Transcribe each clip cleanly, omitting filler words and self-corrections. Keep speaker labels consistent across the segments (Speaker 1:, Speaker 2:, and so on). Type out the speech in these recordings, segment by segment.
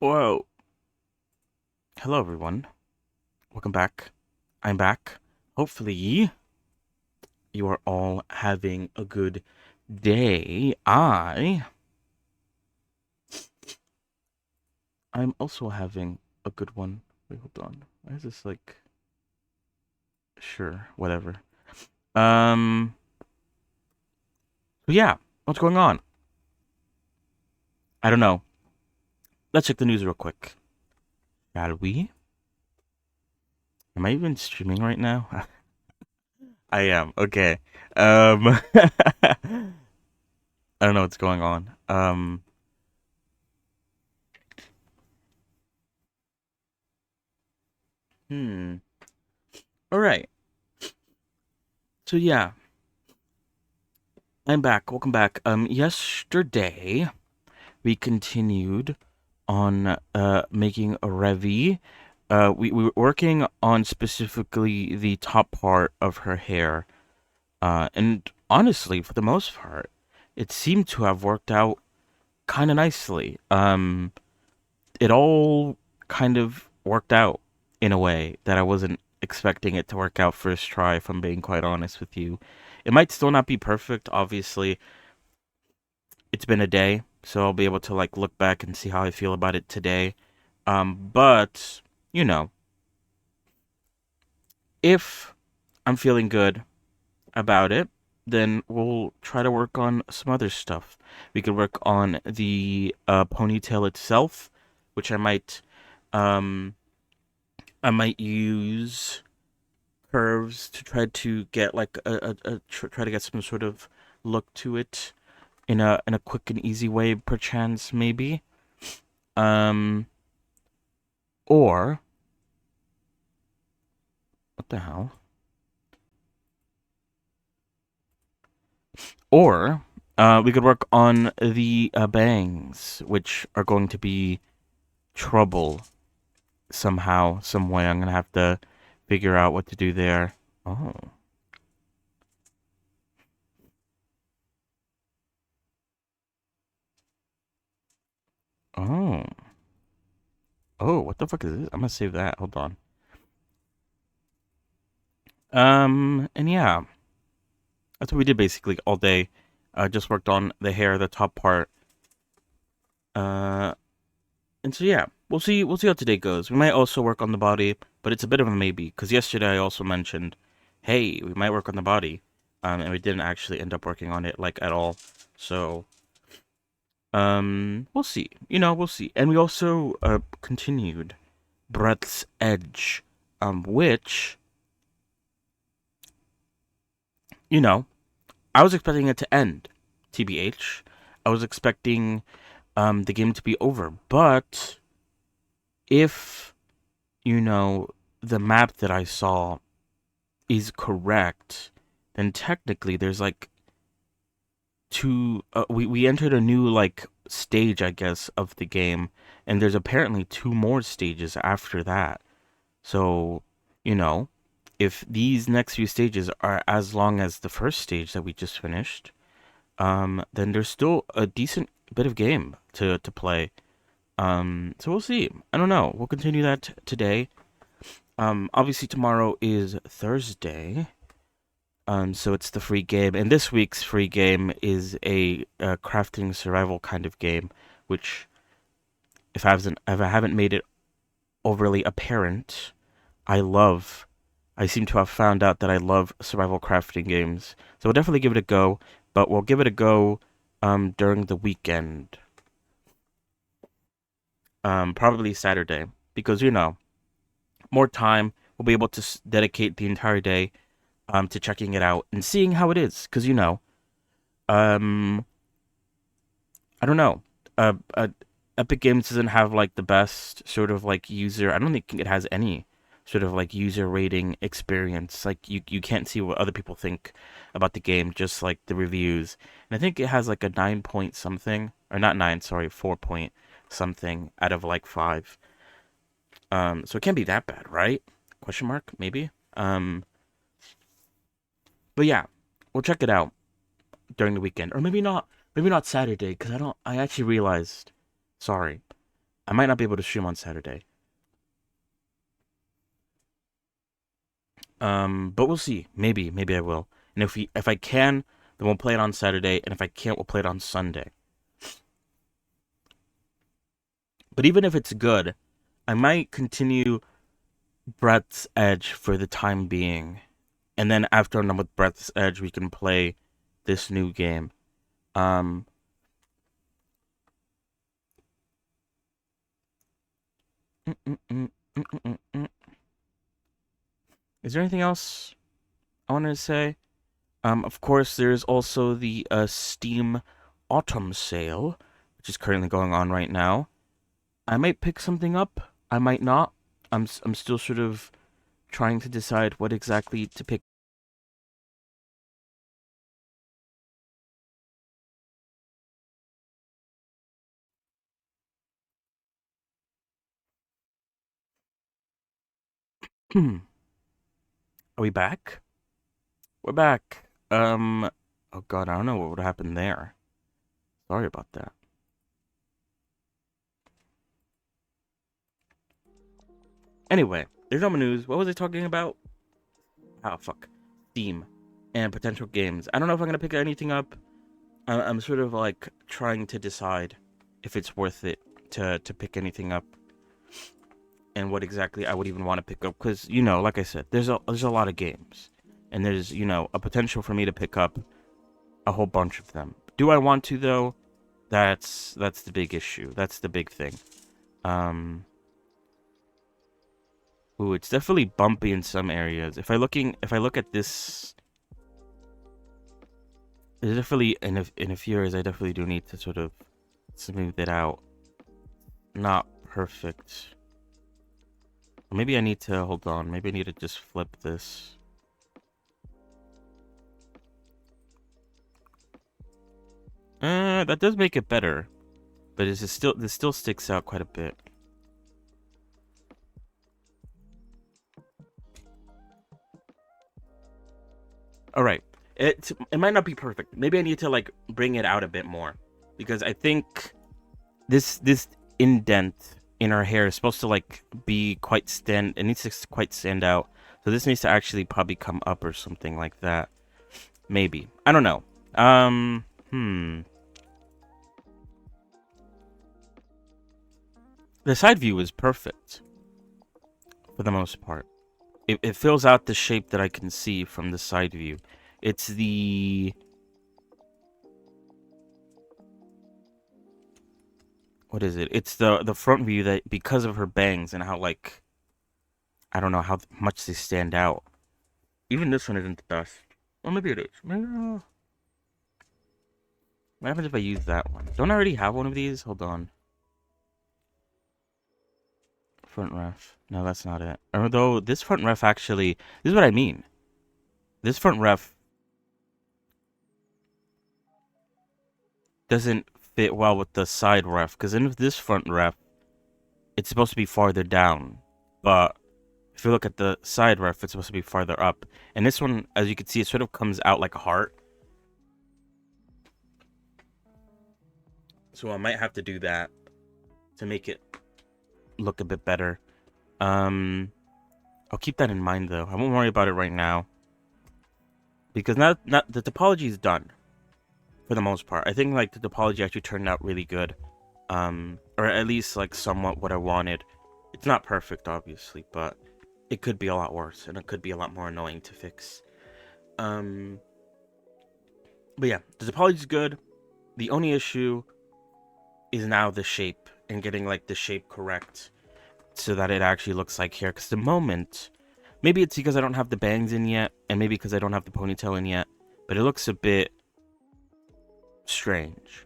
Speaker 1: Whoa. Hello, everyone. Welcome back. I'm back. Hopefully, you are all having a good day. I'm also having a good one. Wait, hold on. Why is this like. Sure, whatever. Um, yeah. What's going on? I don't know. Let's check the news real quick. Shall we? Am I even streaming right now? I am. Okay. I don't know what's going on. Hmm. All right. So yeah, I'm back. Welcome back. Yesterday we continued on making a Revy. We were working on specifically the top part of her hair. And honestly, for the most part, it seemed to have worked out kind of nicely. It all kind of worked out in a way that I wasn't expecting it to work out first try, if I'm being quite honest with you. It might still not be perfect, obviously. It's been a day, so I'll be able to like look back and see how I feel about it today. But you know, if I'm feeling good about it, then we'll try to work on some other stuff. We could work on the ponytail itself, which um, I might use curves to try to get like try to get some sort of look to it in a quick and easy way, perchance maybe. Um, or what the hell? Or we could work on the bangs, which are going to be trouble somehow, some way. I'm gonna have to figure out what to do there. Oh, oh, oh! What the fuck is this? I'm gonna save that. Hold on. And yeah, that's what we did basically all day. Just worked on the hair, the top part. Uh, and so yeah, we'll see how today goes. We might also work on the body, but it's a bit of a maybe because yesterday I also mentioned, hey, we might work on the body, and we didn't actually end up working on it like at all. So we'll see. We'll see. And we also continued Breath's Edge, which you know I was expecting it to end. TBH, I was expecting the game to be over, but if you know the map that I saw is correct, then technically there's like two. We entered a new like stage, I guess, of the game, and there's apparently two more stages after that. So, you know, if these next few stages are as long as the first stage that we just finished, then there's still a decent bit of game to play. So we'll see. I don't know. We'll continue that today. Obviously tomorrow is Thursday. So it's the free game, and this week's free game is a crafting survival kind of game, which if I haven't made it overly apparent, I love. I seem to have found out that I love survival crafting games, so we'll definitely give it a go. But we'll give it a go during the weekend, probably Saturday, because more time. We'll be able to dedicate the entire day to checking it out and seeing how it is, because um I don't know. Epic Games doesn't have like the best sort of like user. I don't think it has any sort of like user rating experience. Like you can't see what other people think about the game, just like the reviews. And I think it has like a 9 point something, or not nine, sorry, 4 point something out of like five. So it can't be that bad, right? Question mark, maybe. But yeah, we'll check it out during the weekend, or maybe not. Maybe not Saturday, because I don't. I actually realized. Sorry. I might not be able to stream on Saturday. But we'll see. Maybe I will. And if I can, then we'll play it on Saturday, and if I can't, we'll play it on Sunday. But even if it's good, I might continue Breath's Edge for the time being. And then after I'm done with Breath's Edge, we can play this new game. Um, mm, mm, mm, mm, mm, mm, mm. Is there anything else I wanted to say? Of course, there's also the Steam Autumn Sale, which is currently going on right now. I might pick something up. I might not. I'm still sort of trying to decide what exactly to pick. Are we back? We're back. Oh God, I don't know what would happen there. Sorry about that. Anyway, there's no news. What was I talking about? Oh fuck, Steam and potential games. I don't know if I'm gonna pick anything up. I'm sort of like trying to decide if it's worth it to pick anything up, and what exactly I would even want to pick up. Because like I said, there's a lot of games, and there's a potential for me to pick up a whole bunch of them. Do I want to though? That's the big issue. That's the big thing. Ooh, it's definitely bumpy in some areas. If I look at this, there's definitely in a few areas I definitely do need to sort of smooth it out. Not perfect. Maybe I need to hold on. Maybe I need to just flip this. That does make it better, but this still sticks out quite a bit. All right, it might not be perfect. Maybe I need to like bring it out a bit more, because I think this indent in her hair is supposed to like be quite stand. It needs to quite stand out. So this needs to actually probably come up or something like that. Maybe, I don't know. The side view is perfect for the most part. It fills out the shape that I can see from the side view. It's the... What is it? It's the front view that, because of her bangs and how, like... I don't know how much they stand out. Even this one isn't the best. Well, maybe it is. Maybe, what happens if I use that one? Don't I already have one of these? Hold on. Front ref. No, that's not it. Although, this front ref actually... This is what I mean. This front ref doesn't fit well with the side ref, because in this front ref, it's supposed to be farther down, but if you look at the side ref, it's supposed to be farther up. And this one, as you can see, it sort of comes out like a heart. So I might have to do that to make it look a bit better. I'll keep that in mind though. I won't worry about it right now, because not the topology is done for the most part. I think like the topology actually turned out really good, or at least like somewhat what I wanted. It's not perfect, obviously, but it could be a lot worse, and it could be a lot more annoying to fix. But yeah, the topology is good. The only issue is now the shape, and getting like the shape correct so that it actually looks like hair. Because the moment, maybe it's because I don't have the bangs in yet, and maybe because I don't have the ponytail in yet, but it looks a bit strange.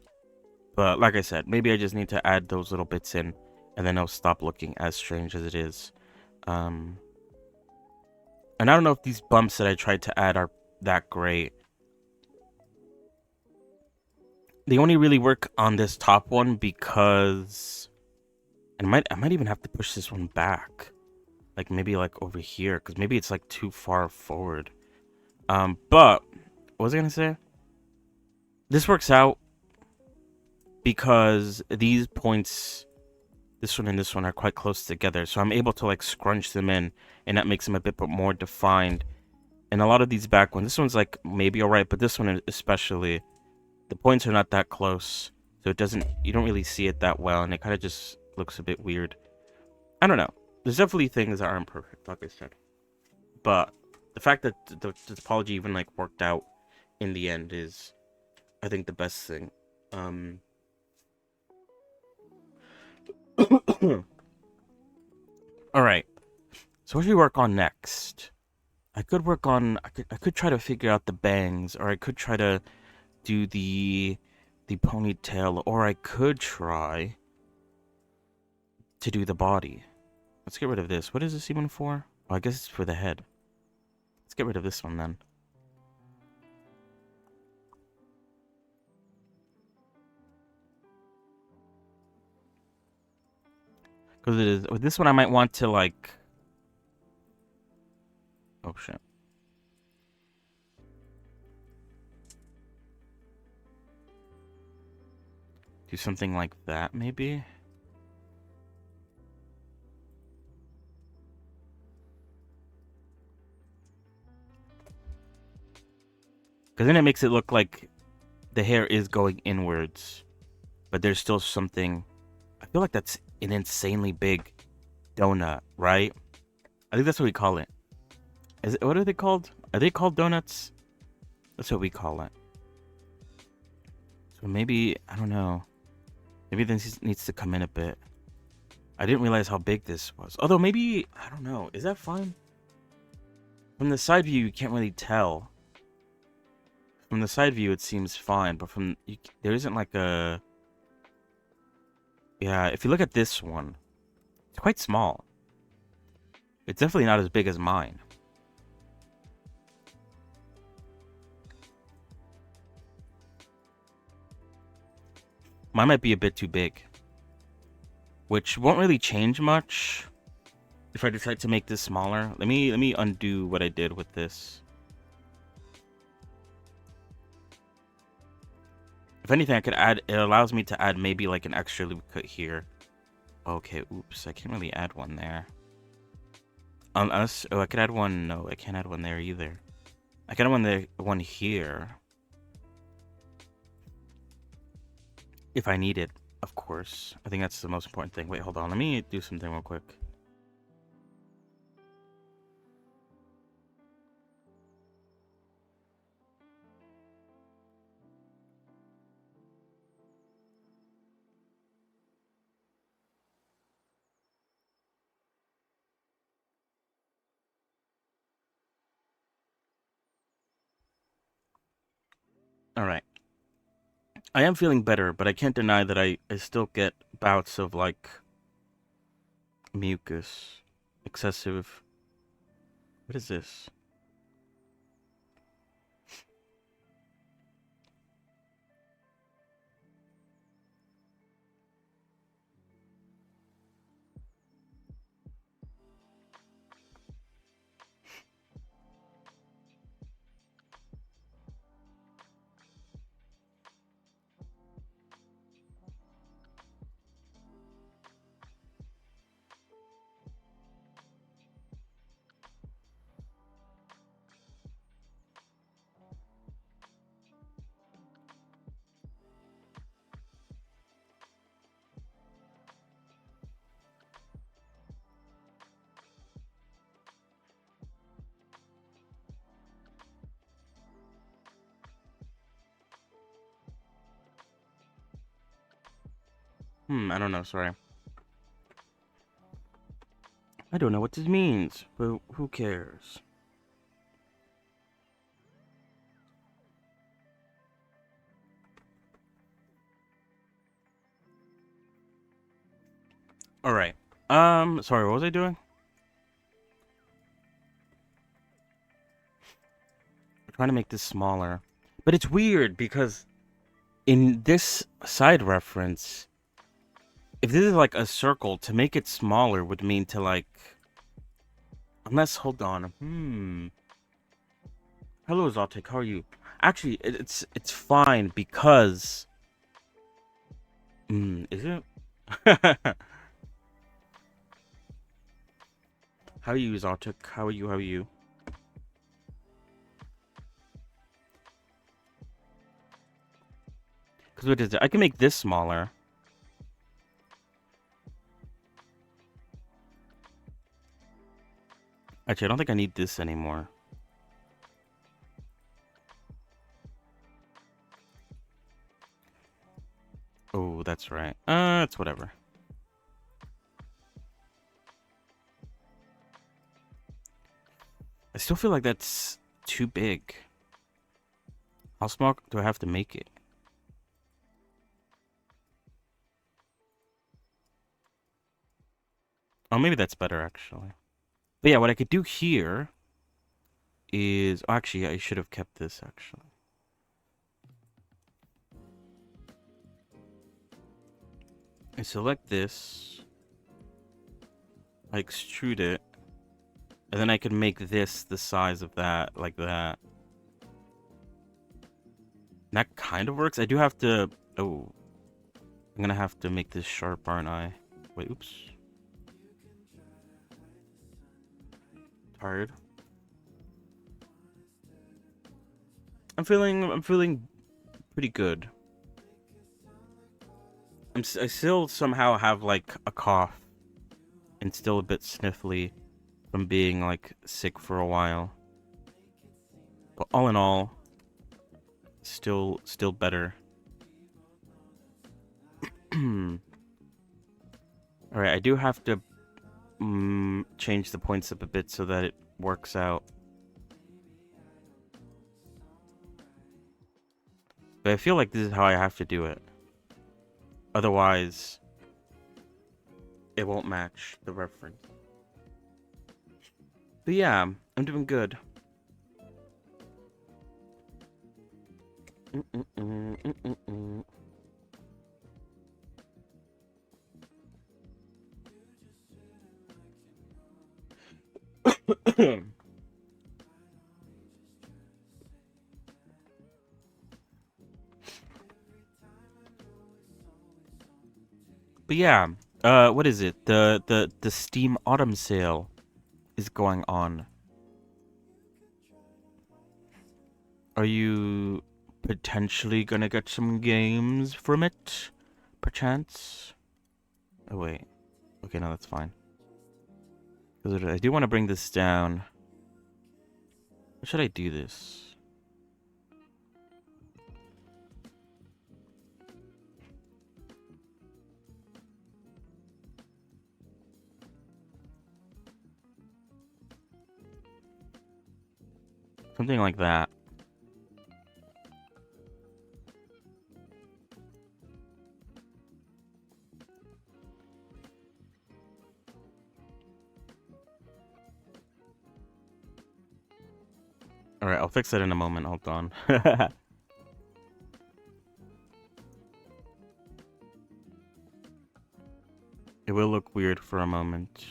Speaker 1: But like I said, maybe I just need to add those little bits in, and then it'll stop looking as strange as it is. And I don't know if these bumps that I tried to add are that great. They only really work on this top one because... And I might even have to push this one back. Like maybe like over here, because maybe it's like too far forward. But what was I gonna say? This works out because these points, this one and this one are quite close together, so I'm able to like scrunch them in, and that makes them a bit more defined. And a lot of these back ones, this one's like maybe alright, but this one especially, the points are not that close, so it doesn't, you don't really see it that well, and it kind of just looks a bit weird. I don't know. There's definitely things that aren't perfect, like I said. But the fact that the topology even like worked out in the end is, I think, the best thing. All right. So what should we work on next? I could work on. I could try to figure out the bangs, or I could try to do the ponytail, or I could try to do the body. Let's get rid of this. What is this even for? Oh, I guess it's for the head. Let's get rid of this one then. Because it is with this one, I might want to like. Oh shit. Do something like that, maybe. Because then it makes it look like the hair is going inwards, but there's still something. I feel like that's an insanely big donut, right? I think that's what we call it. Is it, what are they called? Are they called donuts? That's what we call it. So maybe, I don't know. Maybe this needs to come in a bit. I didn't realize how big this was. Although maybe, I don't know. Is that fine? From the side view, you can't really tell. From the side view, it seems fine, but from there isn't like a. Yeah, if you look at this one, it's quite small. It's definitely not as big as mine. Mine might be a bit too big, which won't really change much if I decide to make this smaller. Let me undo what I did with this. If anything, I could add. It allows me to add maybe like an extra loop cut here. Okay, oops, I can't really add one there. Unless, oh, I could add one. No, I can't add one there either. I can add one there, one here, if I need it, of course. I think that's the most important thing. Wait, hold on. Let me do something real quick. All right. I am feeling better, but I can't deny that I still get bouts of like mucus, excessive. What is this? I don't know. Sorry. I don't know what this means, but who cares? All right. Sorry. What was I doing? I'm trying to make this smaller, but it's weird because in this side reference, if this is like a circle, to make it smaller would mean to like. Unless, hold on. Hello, Zotic. How are you? Actually, it's fine because. Is it? How are you, Zotic? How are you? How are you? Because what is it? I can make this smaller. Actually, I don't think I need this anymore. Oh, that's right. It's whatever. I still feel like that's too big. How small do I have to make it? Oh, maybe that's better, actually. But yeah, what I could do here is... Oh, actually, I should have kept this, actually. I select this. I extrude it. And then I can make this the size of that, like that. And that kind of works. I do have to... Oh. I'm gonna have to make this sharp, aren't I? Wait, oops. Tired. I'm feeling pretty good. I still somehow have like a cough and still a bit sniffly from being like sick for a while. But all in all, still better. All right, I do have to change the points up a bit so that it works out. But I feel like this is how I have to do it. Otherwise, it won't match the reference. But yeah, I'm doing good. But yeah, what is it? The Steam Autumn Sale is going on. Are you potentially gonna get some games from it? Perchance? Oh wait. Okay, no, that's fine. Because I do want to bring this down. How should I do this? Something like that. Alright, I'll fix it in a moment. Hold on. It will look weird for a moment.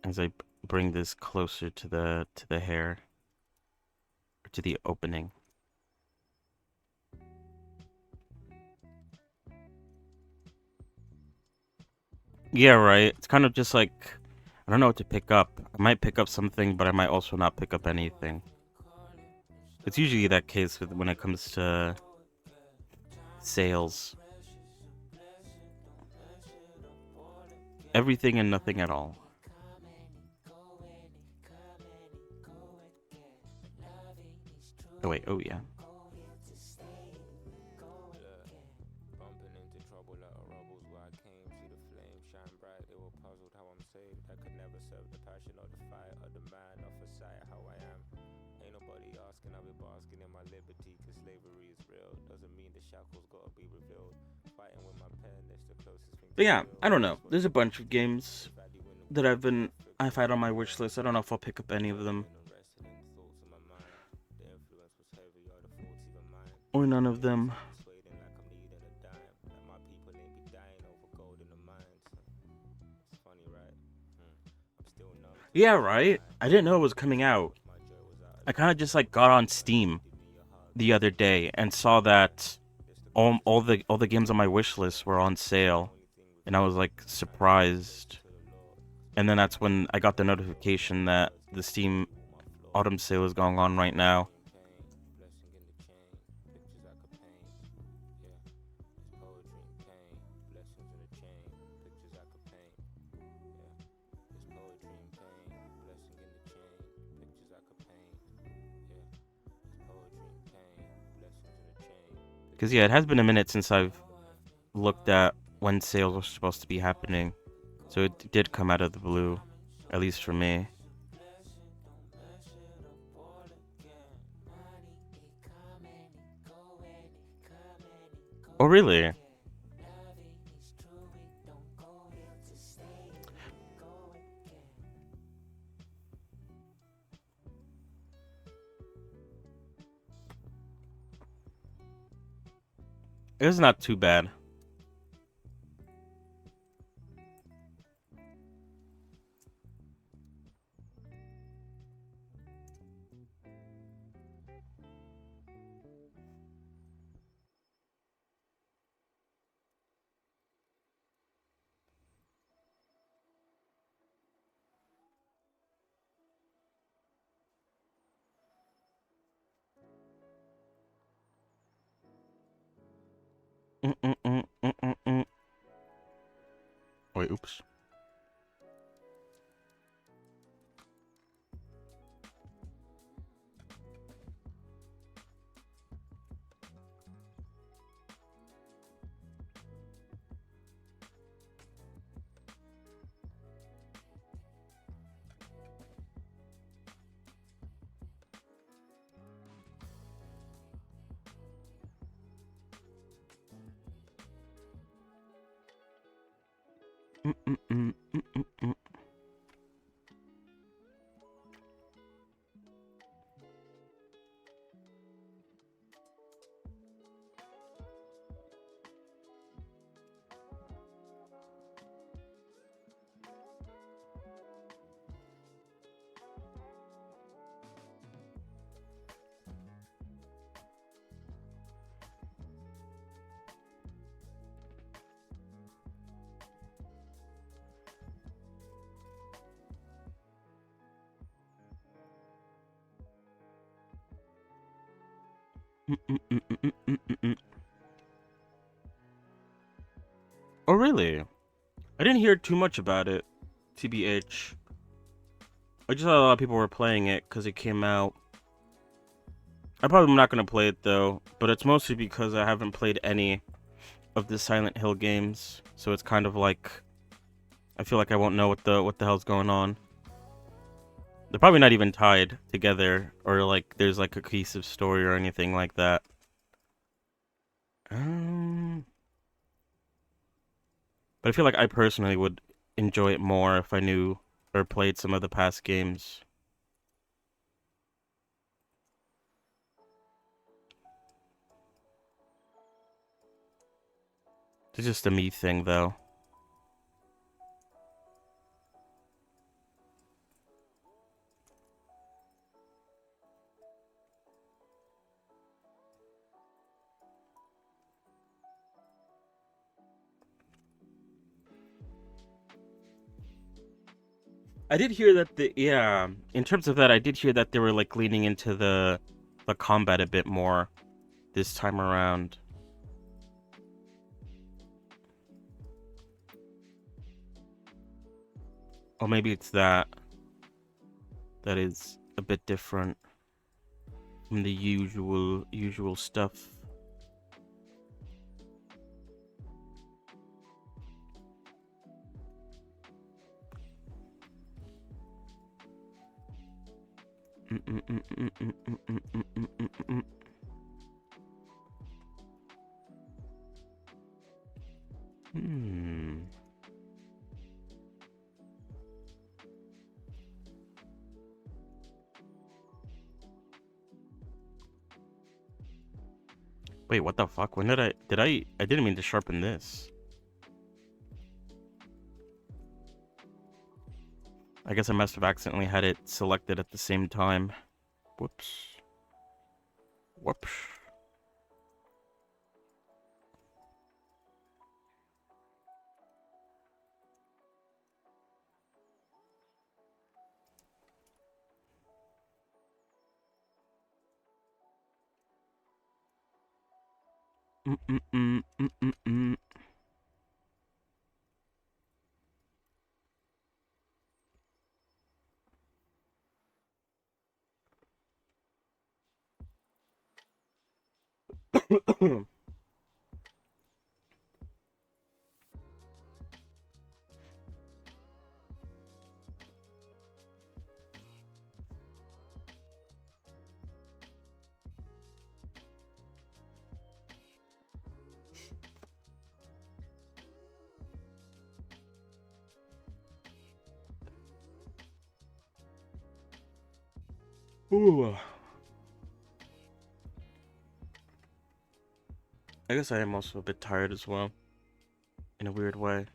Speaker 1: As I bring this closer to the hair. Or to the opening. Yeah, right. It's kind of just like... I don't know what to pick up. I might pick up something, but I might also not pick up anything. It's usually that case when it comes to sales. Everything and nothing at all. Oh wait, oh yeah. But yeah, I don't know. There's a bunch of games that I've had on my wish list. I don't know if I'll pick up any of them. Or none of them. Yeah, right? I didn't know it was coming out. I kind of just like got on Steam the other day and saw that all the games on my wish list were on sale. And I was like surprised. And then that's when I got the notification that the Steam Autumn sale is going on right now. Because, yeah, it has been a minute since I've looked at when sales were supposed to be happening. So it did come out of the blue, at least for me. Oh, really? It's not too bad. Mm-mm-mm-mm-mm-mm. Wait, oops. Mm-mm-mm-mm-mm-mm. Mm-mm-mm-mm-mm-mm-mm. Oh, really? I didn't hear too much about it, TBH. I just saw a lot of people were playing it because it came out. I'm probably not going to play it, though, but it's mostly because I haven't played any of the Silent Hill games, so it's kind of like I feel like I won't know what the hell's going on. They're probably not even tied together, or like there's like a cohesive story or anything like that. Um, but I feel like I personally would enjoy it more if I knew or played some of the past games. It's just a me thing, though. I did hear that in terms of that, I did hear that they were like leaning into the combat a bit more this time around. Or maybe it's that is a bit different from the usual stuff. Hmm. Wait, what the fuck? When I didn't mean to sharpen this. I guess I must have accidentally had it selected at the same time. Whoops. Whoops. Mm-mm-mm-mm-mm-mm. Ooh. I guess I am also a bit tired as well, in a weird way.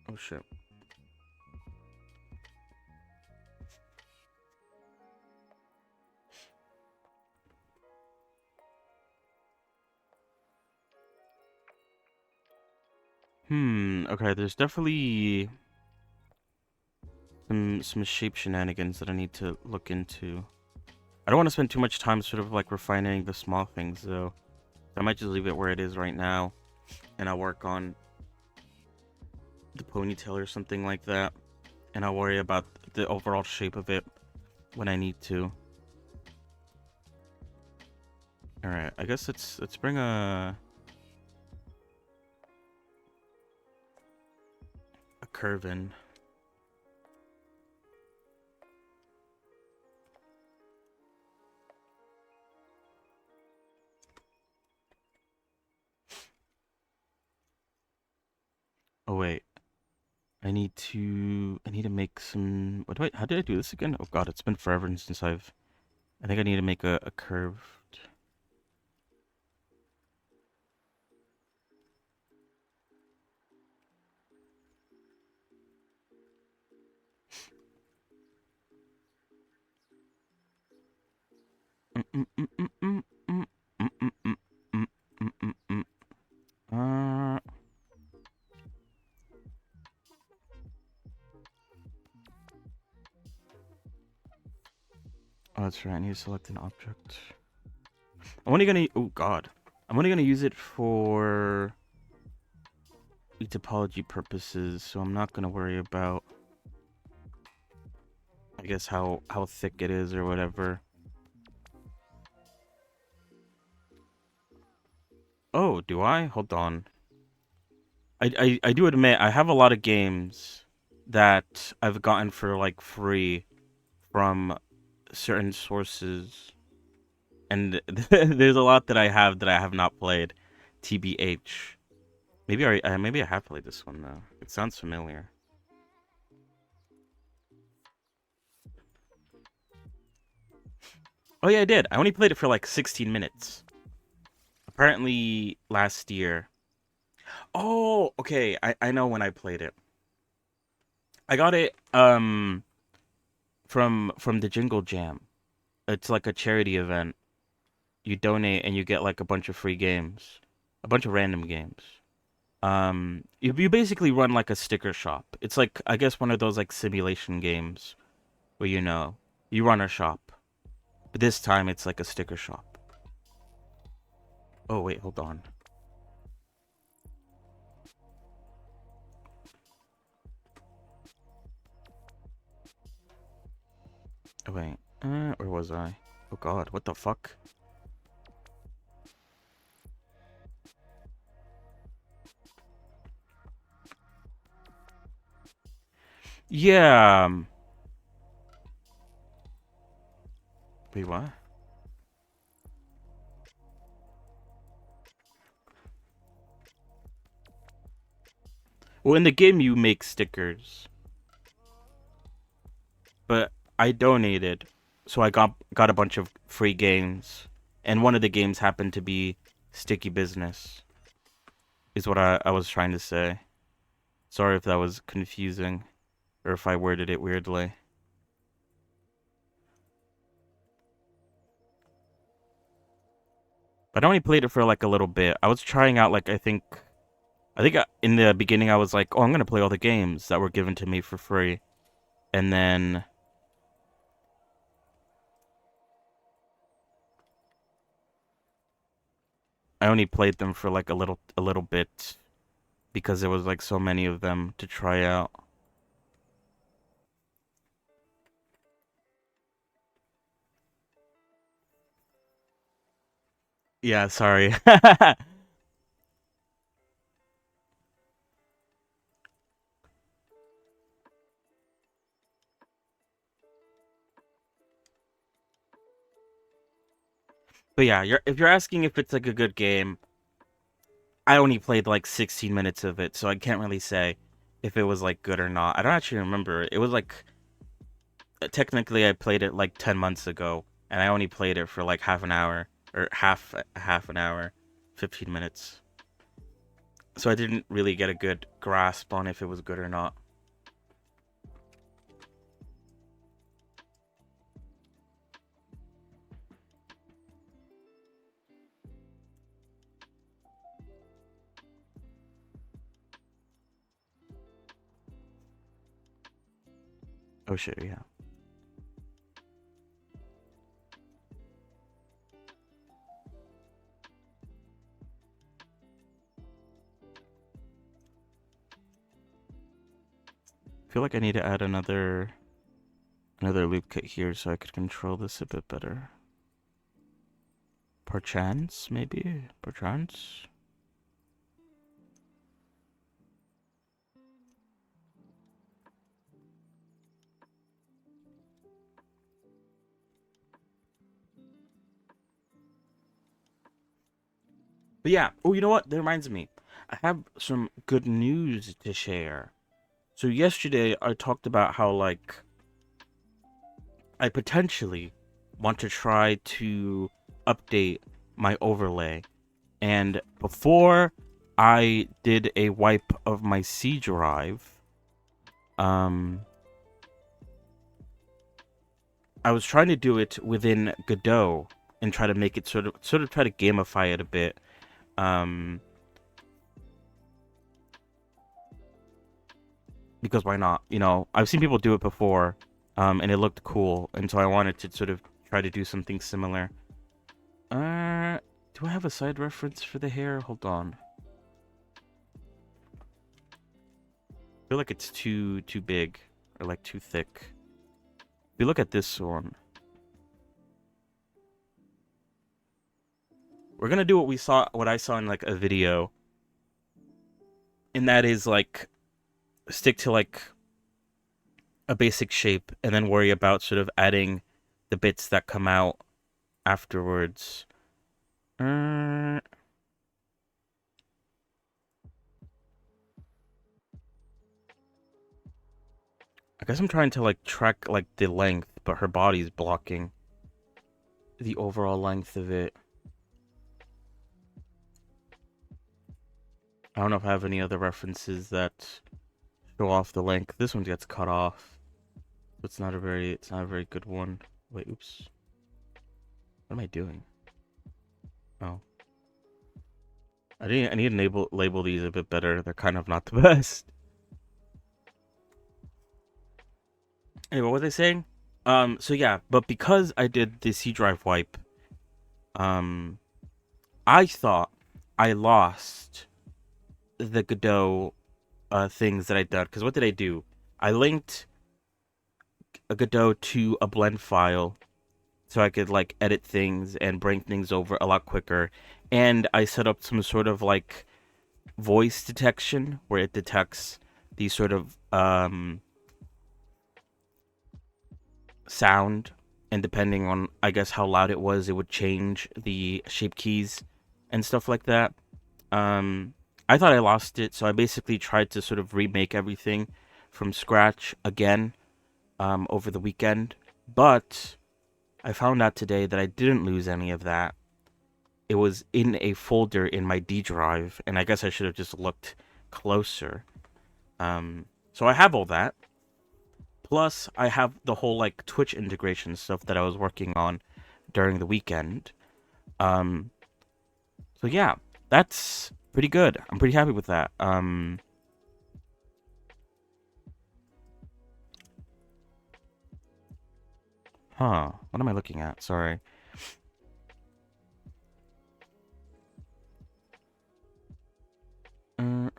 Speaker 1: Oh shit. Okay, there's definitely some shape shenanigans that I need to look into. I don't want to spend too much time sort of like refining the small things though. I might just leave it where it is right now, and I'll work on the ponytail or something like that, and I'll worry about the overall shape of it when I need to. All right, I guess let's bring a curve in. Oh wait, I need to make some. How did I do this again? Oh god, it's been forever since I think I need to make a curved. Mm, mm, mm, mm, mm, mm, mm, mm, mm, mm, mm, mm, mm. Uh, oh, that's right. I need to select an object. I'm only gonna. Oh God, I'm only gonna use it for topology purposes, so I'm not gonna worry about, I guess, how thick it is or whatever. Oh, do I? Hold on. I do admit I have a lot of games that I've gotten for like free from certain sources, and there's a lot that I have not played. TBH. Maybe I have played this one though. It sounds familiar. Oh yeah, I did. I only played it for like 16 minutes. Apparently last year. Oh, okay. I know when I played it. I got it from the Jingle Jam. It's like a charity event. You donate and you get like a bunch of free games, a bunch of random games. You basically run like a sticker shop. It's like, I guess, one of those like simulation games where you run a shop, but this time it's like a sticker shop. Oh wait, hold on. Oh wait, where was I? Oh God, what the fuck? Yeah. Wait, what? Well, in the game you make stickers, but I donated, so I got a bunch of free games, and one of the games happened to be Sticky Business. Is what I was trying to say. Sorry if that was confusing, or if I worded it weirdly. But I only played it for like a little bit. I was trying out like, I think I think in the beginning I was like, oh, I'm gonna play all the games that were given to me for free, and then I only played them for like a little bit because there was like so many of them to try out. Yeah, sorry. But yeah, if you're asking if it's like a good game, I only played like 16 minutes of it, so I can't really say if it was like good or not. I don't actually remember. It was like technically I played it like 10 months ago, and I only played it for like half an hour or half an hour, 15 minutes. So I didn't really get a good grasp on if it was good or not. Oh shit, yeah. I feel like I need to add another loop kit here so I could control this a bit better. Perchance, maybe? Perchance? But yeah, oh, you know what? That reminds me. I have some good news to share. So yesterday I talked about how like I potentially want to try to update my overlay. And before I did a wipe of my C drive, um I was trying to do it within Godot and try to make it sort of try to gamify it a bit. Um because why not? You know, I've seen people do it before, and it looked cool, and so I wanted to sort of try to do something similar. Uh, do I have a side reference for the hair? Hold on. I feel like it's too big or like too thick. If you look at this one, we're gonna do what I saw in like a video, and that is like stick to like a basic shape and then worry about sort of adding the bits that come out afterwards. Uh, I guess I'm trying to like track like the length, but her body's blocking the overall length of it. I don't know if I have any other references that show off the length. This one gets cut off. It's not a very good one. Wait, oops. What am I doing? Oh. I need to label these a bit better. They're kind of not the best. Hey, what was I saying? So yeah, but because I did the C drive wipe, um, I thought I lost the Godot things that I did. Because what did I do? I linked a Godot to a blend file so I could like edit things and bring things over a lot quicker. And I set up some sort of like voice detection where it detects the sort of sound, and depending on I guess how loud it was, it would change the shape keys and stuff like that. Um, I thought I lost it, so I basically tried to sort of remake everything from scratch again over the weekend. But I found out today that I didn't lose any of that. It was in a folder in my D drive, and I guess I should have just looked closer. So I have all that. Plus, I have the whole like Twitch integration stuff that I was working on during the weekend. Um, so yeah, that's pretty good. I'm pretty happy with that. Huh. What am I looking at? Sorry. I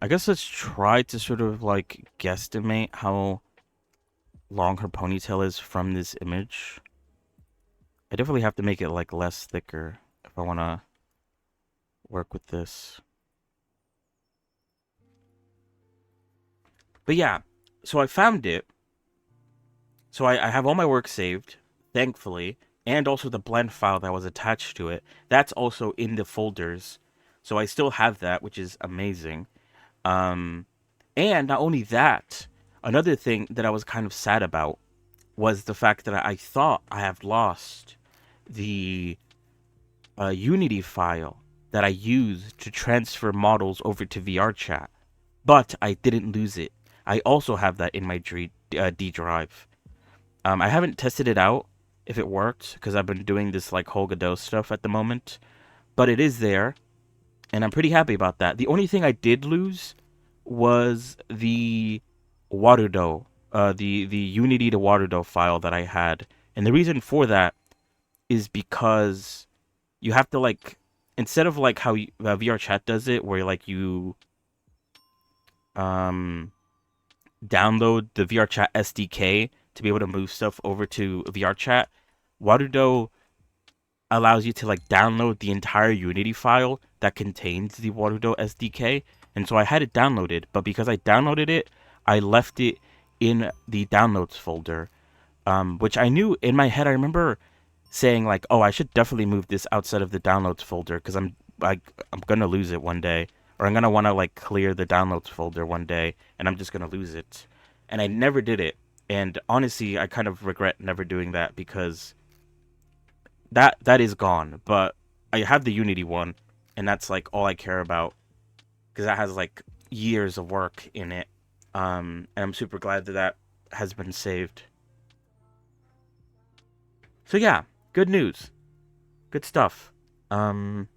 Speaker 1: guess let's try to sort of like guesstimate how long her ponytail is from this image. I definitely have to make it like less thicker if I want to work with this. But yeah, so I found it. So I have all my work saved, thankfully, and also the blend file that was attached to it. That's also in the folders. So I still have that, which is amazing. Um, and not only that, another thing that I was kind of sad about was the fact that I thought I have lost the Unity file that I used to transfer models over to VRChat, but I didn't lose it. I also have that in my D drive. I haven't tested it out if it worked because I've been doing this like whole Godot stuff at the moment, but it is there, and I'm pretty happy about that. The only thing I did lose was the Warudo, the Unity to Warudo file that I had, and the reason for that is because you have to like instead of like how VR Chat does it, where like you um download the VR Chat SDK to be able to move stuff over to VR Chat. Warudo allows you to like download the entire Unity file that contains the Warudo SDK, and so I had it downloaded, but because I downloaded it, I left it in the downloads folder, which I knew in my head. I remember saying like, "Oh, I should definitely move this outside of the downloads folder because I'm gonna lose it one day, or I'm gonna want to like clear the downloads folder one day, and I'm just gonna lose it." And I never did it. And honestly, I kind of regret never doing that because that is gone. But I have the Unity one, and that's like all I care about because that has like years of work in it. And I'm super glad that that has been saved. So yeah, good news, good stuff. Um,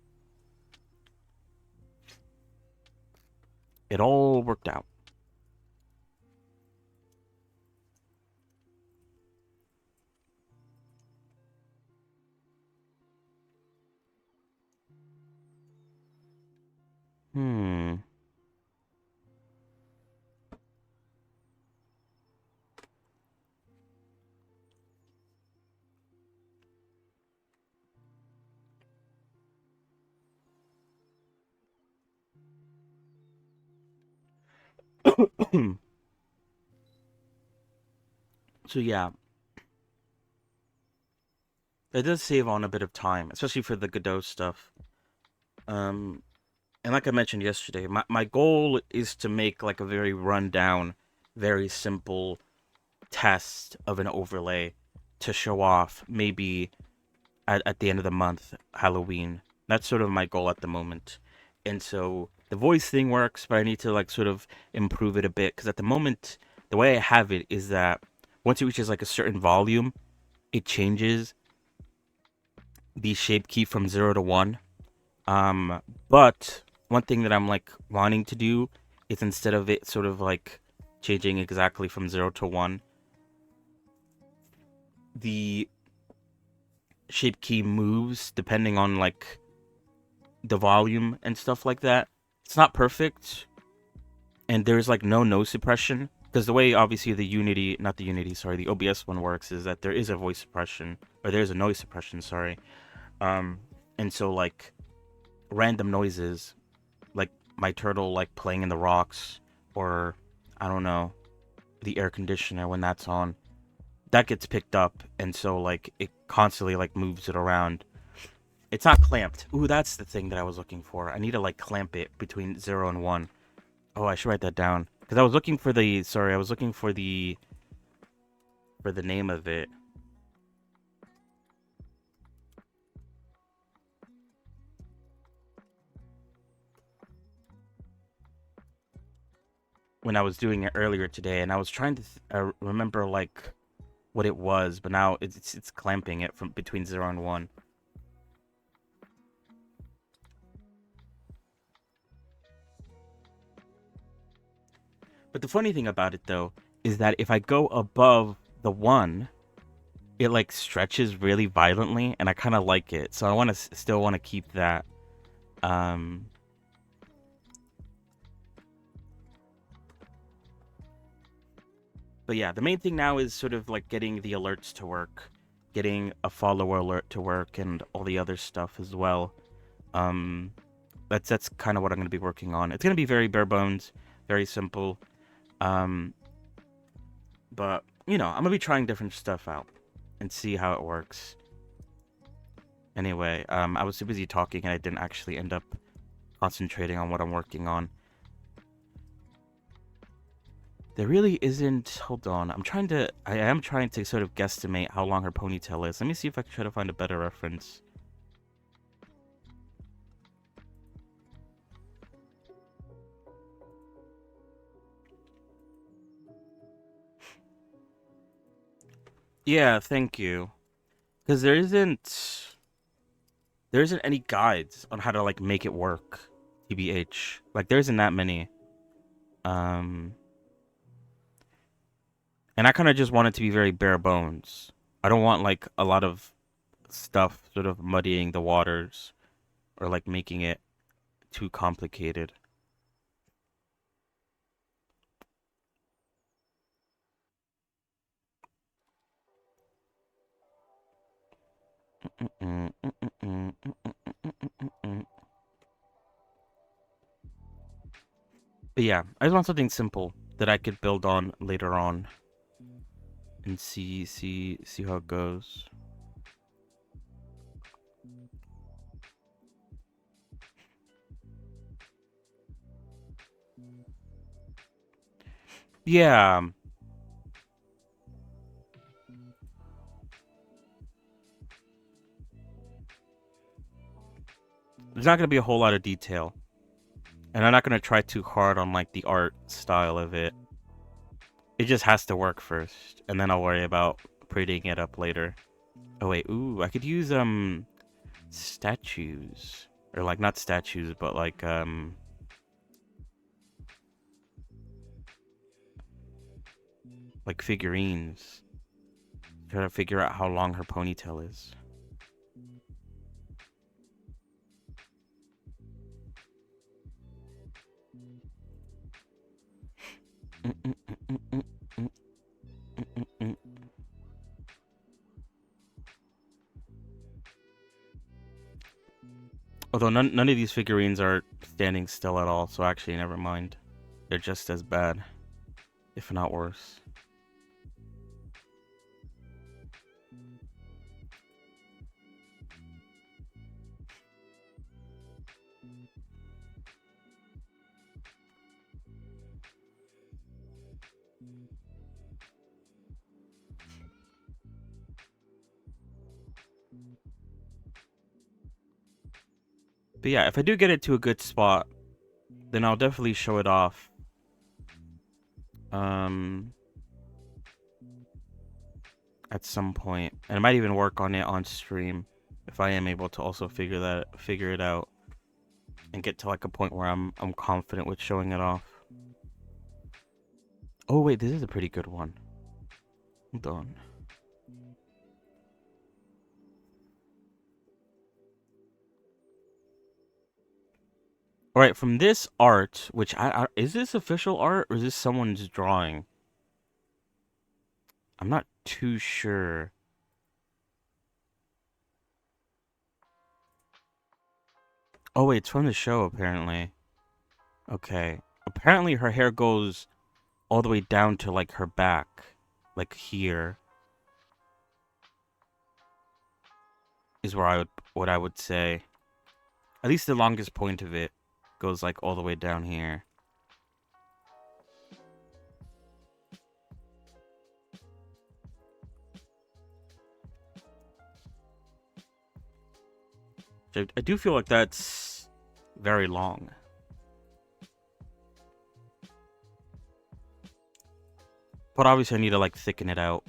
Speaker 1: it all worked out. Hmm. So yeah, it does save on a bit of time, especially for the Godot stuff. Um, and like I mentioned yesterday, my goal is to make like a very rundown, very simple test of an overlay to show off maybe at the end of the month, Halloween. That's sort of my goal at the moment. And so the voice thing works, but I need to like sort of improve it a bit because at the moment, the way I have it is that once it reaches like a certain volume, it changes the shape key from 0 to 1. But one thing that I'm like wanting to do is instead of it sort of like changing exactly from 0 to 1, the shape key moves depending on like the volume and stuff like that. It's not perfect, and there's like no noise suppression because the way obviously the Unity, not the Unity, sorry, the OBS one works is that there is a voice suppression or there's a noise suppression, sorry. Um, and so like random noises, like my turtle like playing in the rocks, or I don't know, the air conditioner when that's on, that gets picked up, and so like it constantly like moves it around. It's not clamped. Ooh, that's the thing that I was looking for. I need to like clamp it between 0 and 1. Oh, I should write that down because I was looking for the. Sorry, I was looking for the name of it when I was doing it earlier today, and I was trying to remember like what it was, but now it's clamping it from between 0 and 1. But the funny thing about it though is that if I go above the 1, it like stretches really violently, and I kind of like it. So I want to still want to keep that. Um, but yeah, the main thing now is sort of like getting the alerts to work, getting a follower alert to work, and all the other stuff as well. Um, that's kind of what I'm going to be working on. It's going to be very bare bones, very simple. Um, but I'm gonna be trying different stuff out and see how it works. Anyway, I was too busy talking and I didn't actually end up concentrating on what I'm working on. There really isn't. Hold on. I am trying to sort of guesstimate how long her ponytail is. Let me see if I can try to find a better reference. Yeah, thank you. Because there isn't any guides on how to like make it work. TBH. Like there isn't that many. Um, and I kind of just want it to be very bare bones. I don't want like a lot of stuff sort of muddying the waters or like making it too complicated. But yeah, I just want something simple that I could build on later on and see how it goes. Yeah, there's not gonna be a whole lot of detail, and I'm not gonna try too hard on like the art style of it. It just has to work first, and then I'll worry about prettying it up later. Oh wait, ooh, I could use statues, or like not statues, but like figurines. Try to figure out how long her ponytail is. Although none of these figurines are standing still at all, so actually never mind. They're just as bad, if not worse. But yeah, if I do get it to a good spot, then I'll definitely show it off. Um, at some point, and I might even work on it on stream if I am able to also figure it out and get to like a point where I'm confident with showing it off. Oh wait, this is a pretty good one. Hold on. All right, from this art, which is this official art or is this someone's drawing? I'm not too sure. Oh wait, it's from the show apparently. Okay. Apparently her hair goes all the way down to like her back, like here is where what I would say. At least the longest point of it goes like all the way down here. So I do feel like that's very long. But obviously I need to like thicken it out.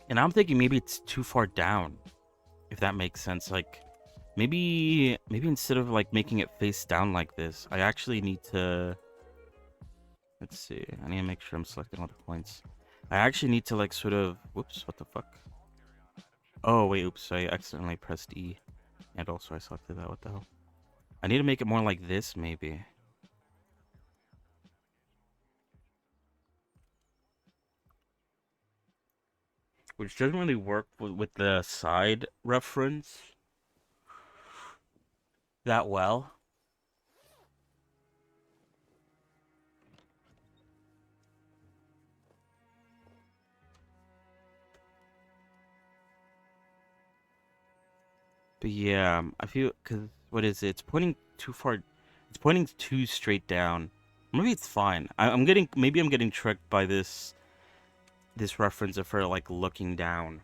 Speaker 1: And I'm thinking maybe it's too far down, if that makes sense. Like, maybe instead of like making it face down like this, I actually need to. Let's see. I need to make sure I'm selecting all the points. I actually need to like sort of. Whoops! What the fuck? Oh wait! Oops! I accidentally pressed E, and also I selected that. What the hell? I need to make it more like this, maybe. Which doesn't really work with the side reference that well. But yeah, I feel because what is it? It's pointing too far. It's pointing too straight down. Maybe it's fine. I'm getting maybe I'm getting tricked by this reference of her like looking down,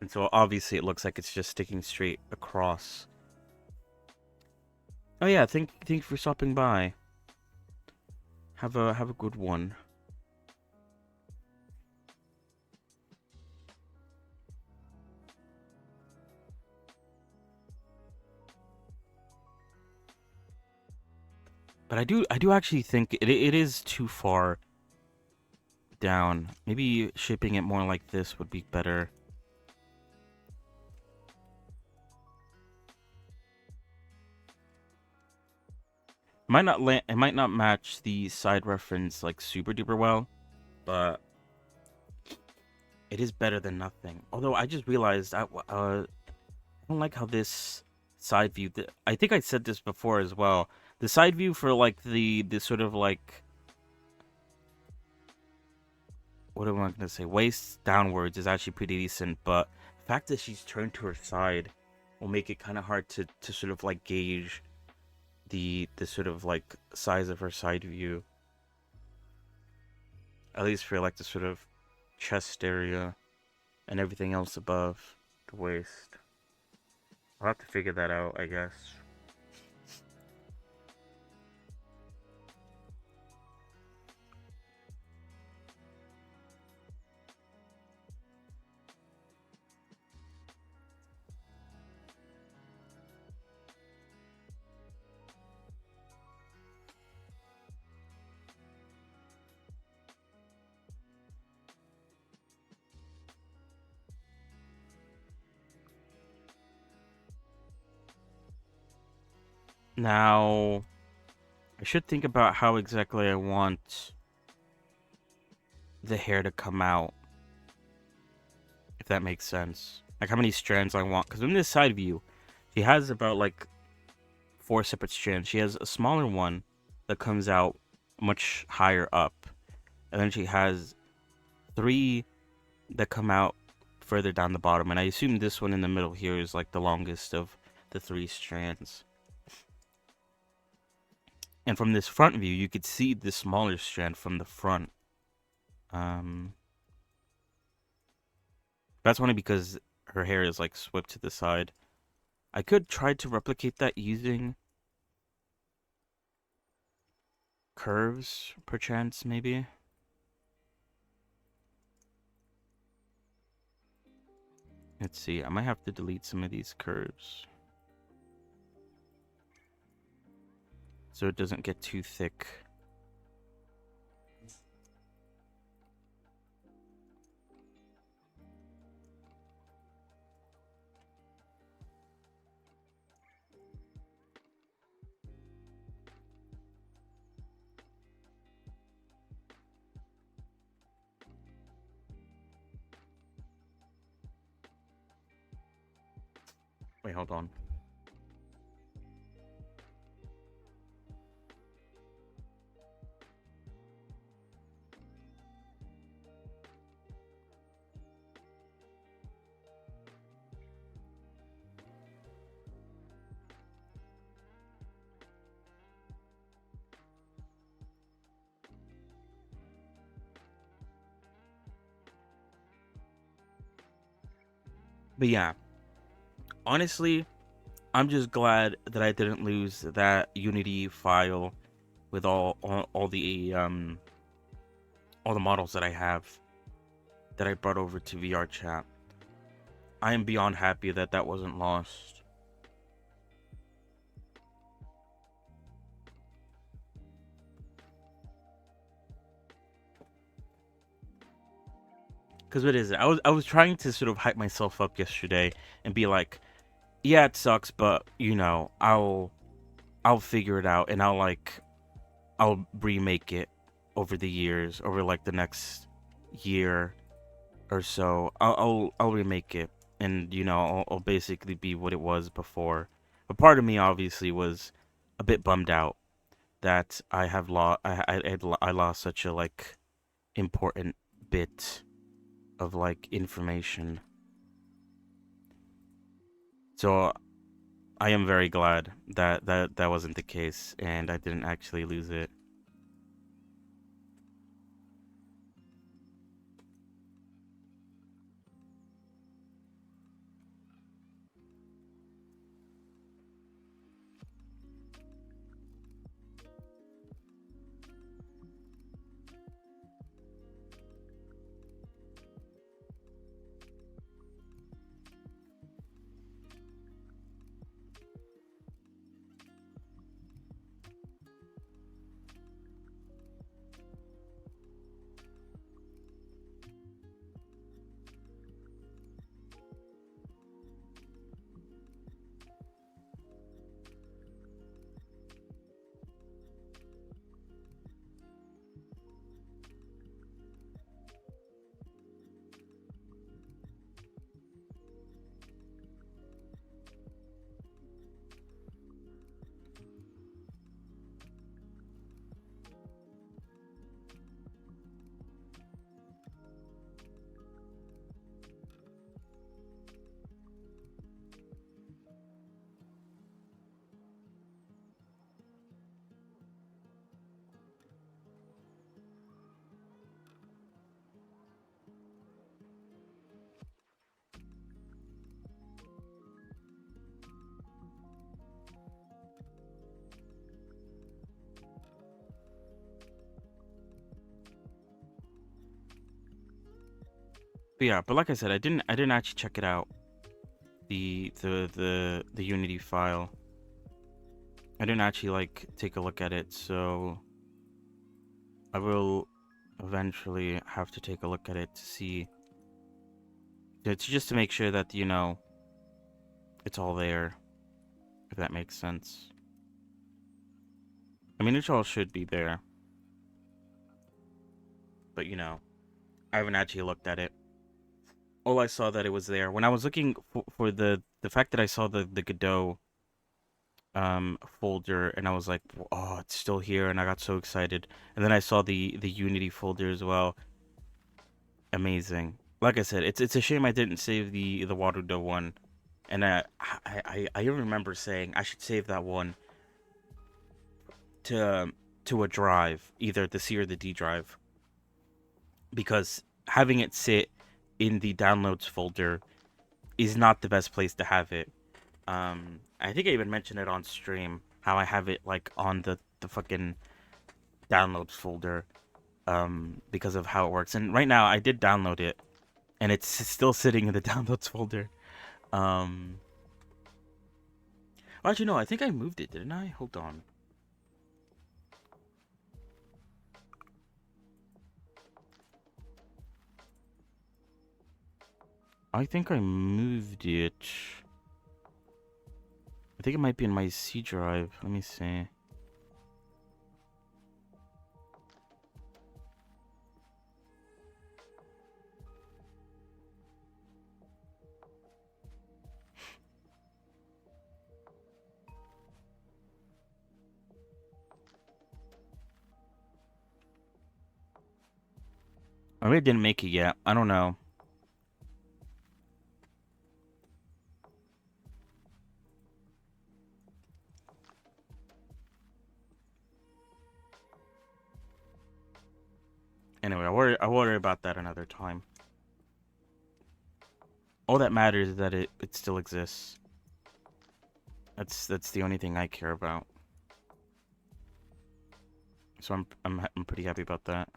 Speaker 1: and so obviously it looks like it's just sticking straight across. Oh yeah, thank you for stopping by. Have a good one. But I do actually think it is too far down. Maybe shaping it more like this would be better. It might not match the side reference like super duper well, but it is better than nothing. Although I just realized I don't like how this side view. I think I said this before as well. The side view for like the sort of like what am I gonna say? Waist downwards is actually pretty decent, but the fact that she's turned to her side will make it kind of hard to sort of like gauge the sort of like size of her side view. At least for like the sort of chest area and everything else above the waist. I'll have to figure that out, I guess. Now, I should think about how exactly I want the hair to come out, if that makes sense. Like how many strands I want. Because in this side view, she has about like 4 separate strands. She has a smaller one that comes out much higher up. And then she has 3 that come out further down the bottom. And I assume this one in the middle here is like the longest of the 3 strands. And from this front view, you could see the smaller strand from the front. That's only because her hair is like swept to the side. I could try to replicate that using curves, perchance, maybe. Let's see, I might have to delete some of these curves so it doesn't get too thick. Wait, hold on. But yeah, honestly, I'm just glad that I didn't lose that Unity file with all the models that I have. that I brought over to VR chat. I am beyond happy that that wasn't lost. Because what is it? I was trying to sort of hype myself up yesterday and be like, yeah, it sucks, but I'll figure it out, and I'll remake it over the years, over like the next year or so. I'll remake it, and I'll basically be what it was before. But part of me obviously was a bit bummed out that I have lost I lost such a like important bit of like information. So I am very glad that that wasn't the case and I didn't actually lose it. But yeah, but like I said, I didn't actually check it out. The Unity file. I didn't actually like take a look at it, so I will eventually have to take a look at it to see. It's just to make sure that it's all there, if that makes sense. I mean, it all should be there, but I haven't actually looked at it. All I saw that it was there when I was looking for the fact that I saw the Godot folder, and I was like, oh, it's still here, and I got so excited. And then I saw the Unity folder as well. Amazing. Like I said, it's a shame I didn't save the Waterdo one, and I remember saying I should save that one to to a drive, either the C or the D drive, because having it sit in the downloads folder is not the best place to have it. I think I even mentioned it on stream how I have it like on the fucking downloads folder, because of how it works. And right now I did download it, and it's still sitting in the downloads folder. Um, well, actually no, I think I moved it, didn't I? Hold on. I think I moved it. I think it might be in my C drive. Let me see. I really didn't make it yet. I don't know. Anyway, I'll worry about that another time. All that matters is that it still exists. That's the only thing I care about. So I'm pretty happy about that.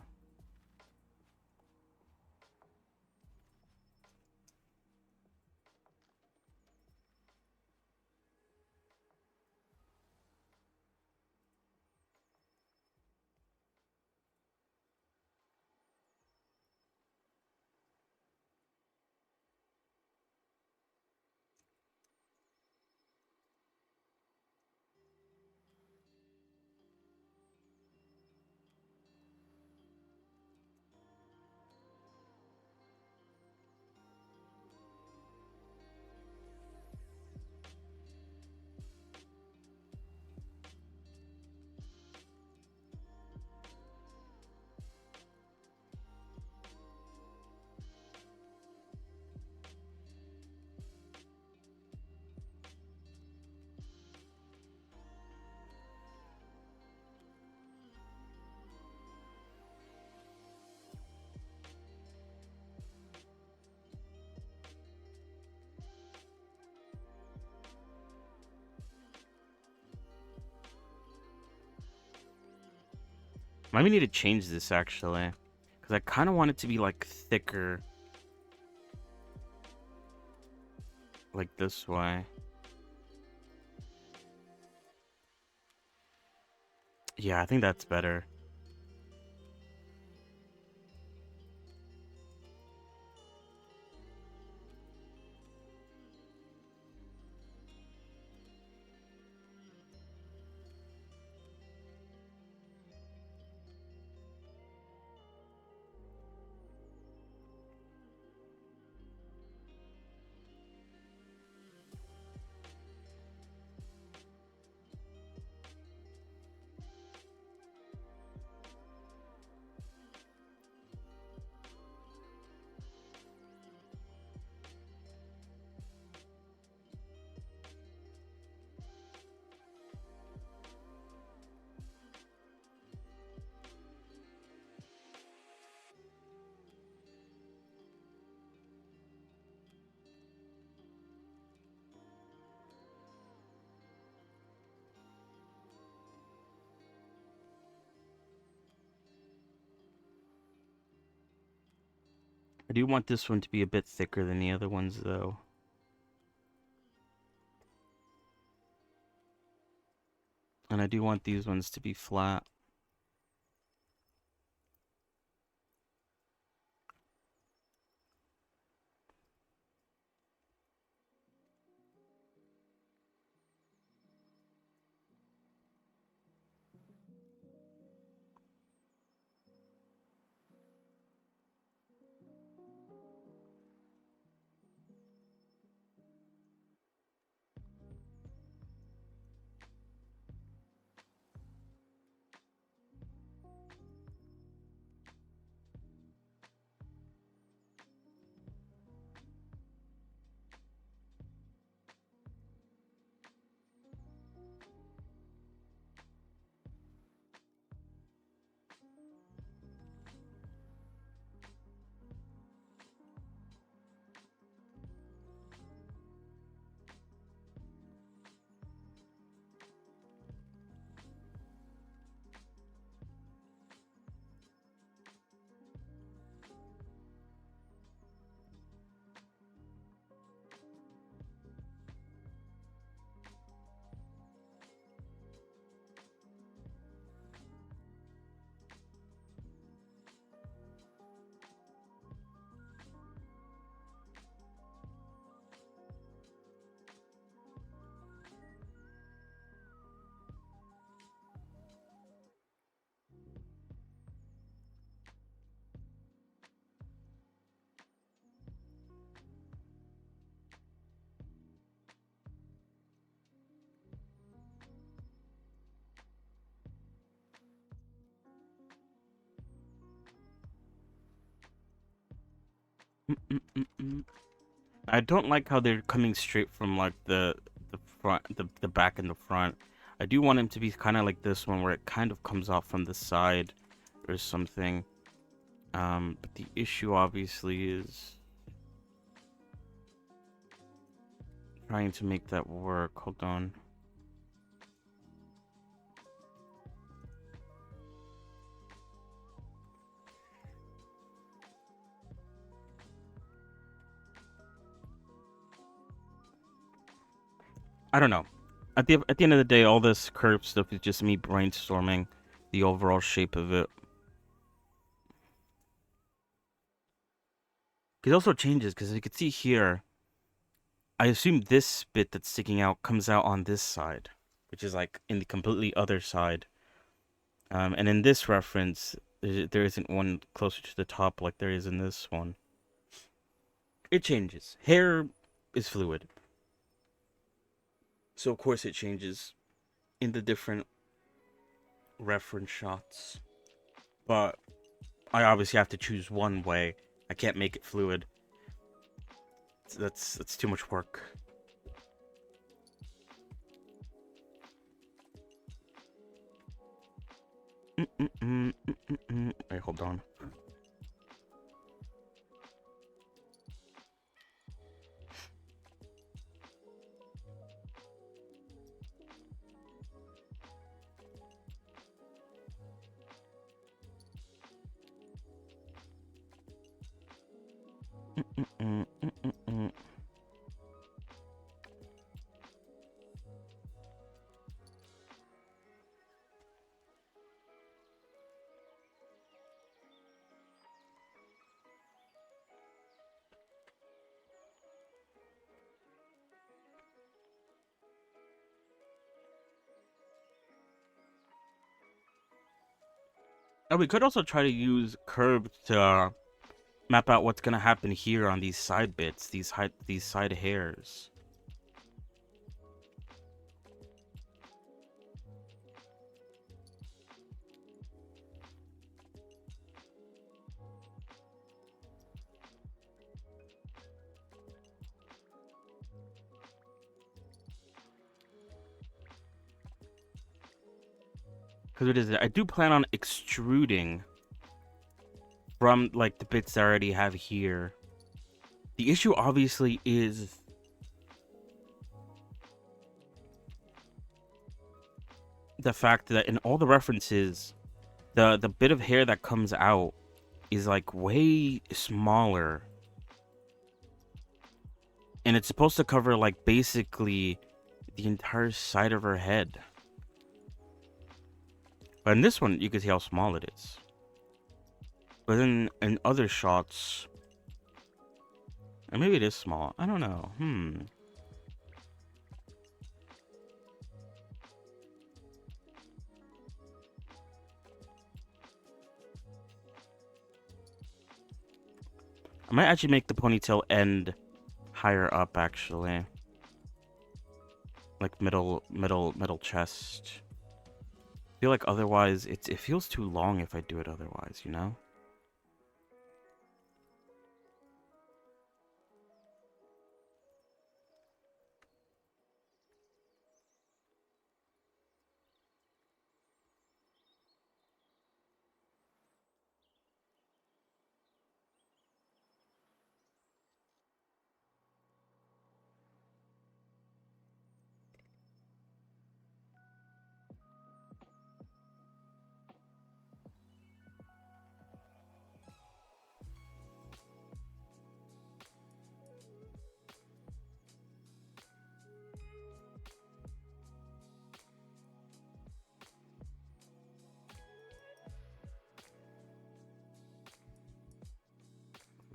Speaker 1: Might need to change this actually, because I kind of want it to be like thicker, like this way. Yeah, I think that's better. I do want this one to be a bit thicker than the other ones, though. And I do want these ones to be flat. Mm-mm-mm-mm. I don't like how they're coming straight from like the front, the back and the front. I do want him to be kind of like this one, where it kind of comes off from the side or something. But the issue obviously is trying to make that work. Hold on. I don't know. At the end of the day, all this curve stuff is just me brainstorming the overall shape of it. It also changes because as you can see here, I assume this bit that's sticking out comes out on this side, which is like in the completely other side. And in this reference, there isn't one closer to the top like there is in this one. It changes. Hair is fluid, so of course it changes in the different reference shots. But I obviously have to choose one way. I can't make it fluid. That's too much work. Wait, hold on. And we could also try to use curve to map out what's gonna happen here on these side bits, these side hairs. Because it is, I do plan on extruding from like the bits I already have here. The issue obviously is the fact that in all the references, the bit of hair that comes out is like way smaller. And it's supposed to cover like basically the entire side of her head. But in this one, you can see how small it is. But then in other shots, and maybe it is small. I don't know. I might actually make the ponytail end higher up, actually. Like middle chest. I feel like otherwise, it feels too long if I do it otherwise, you know?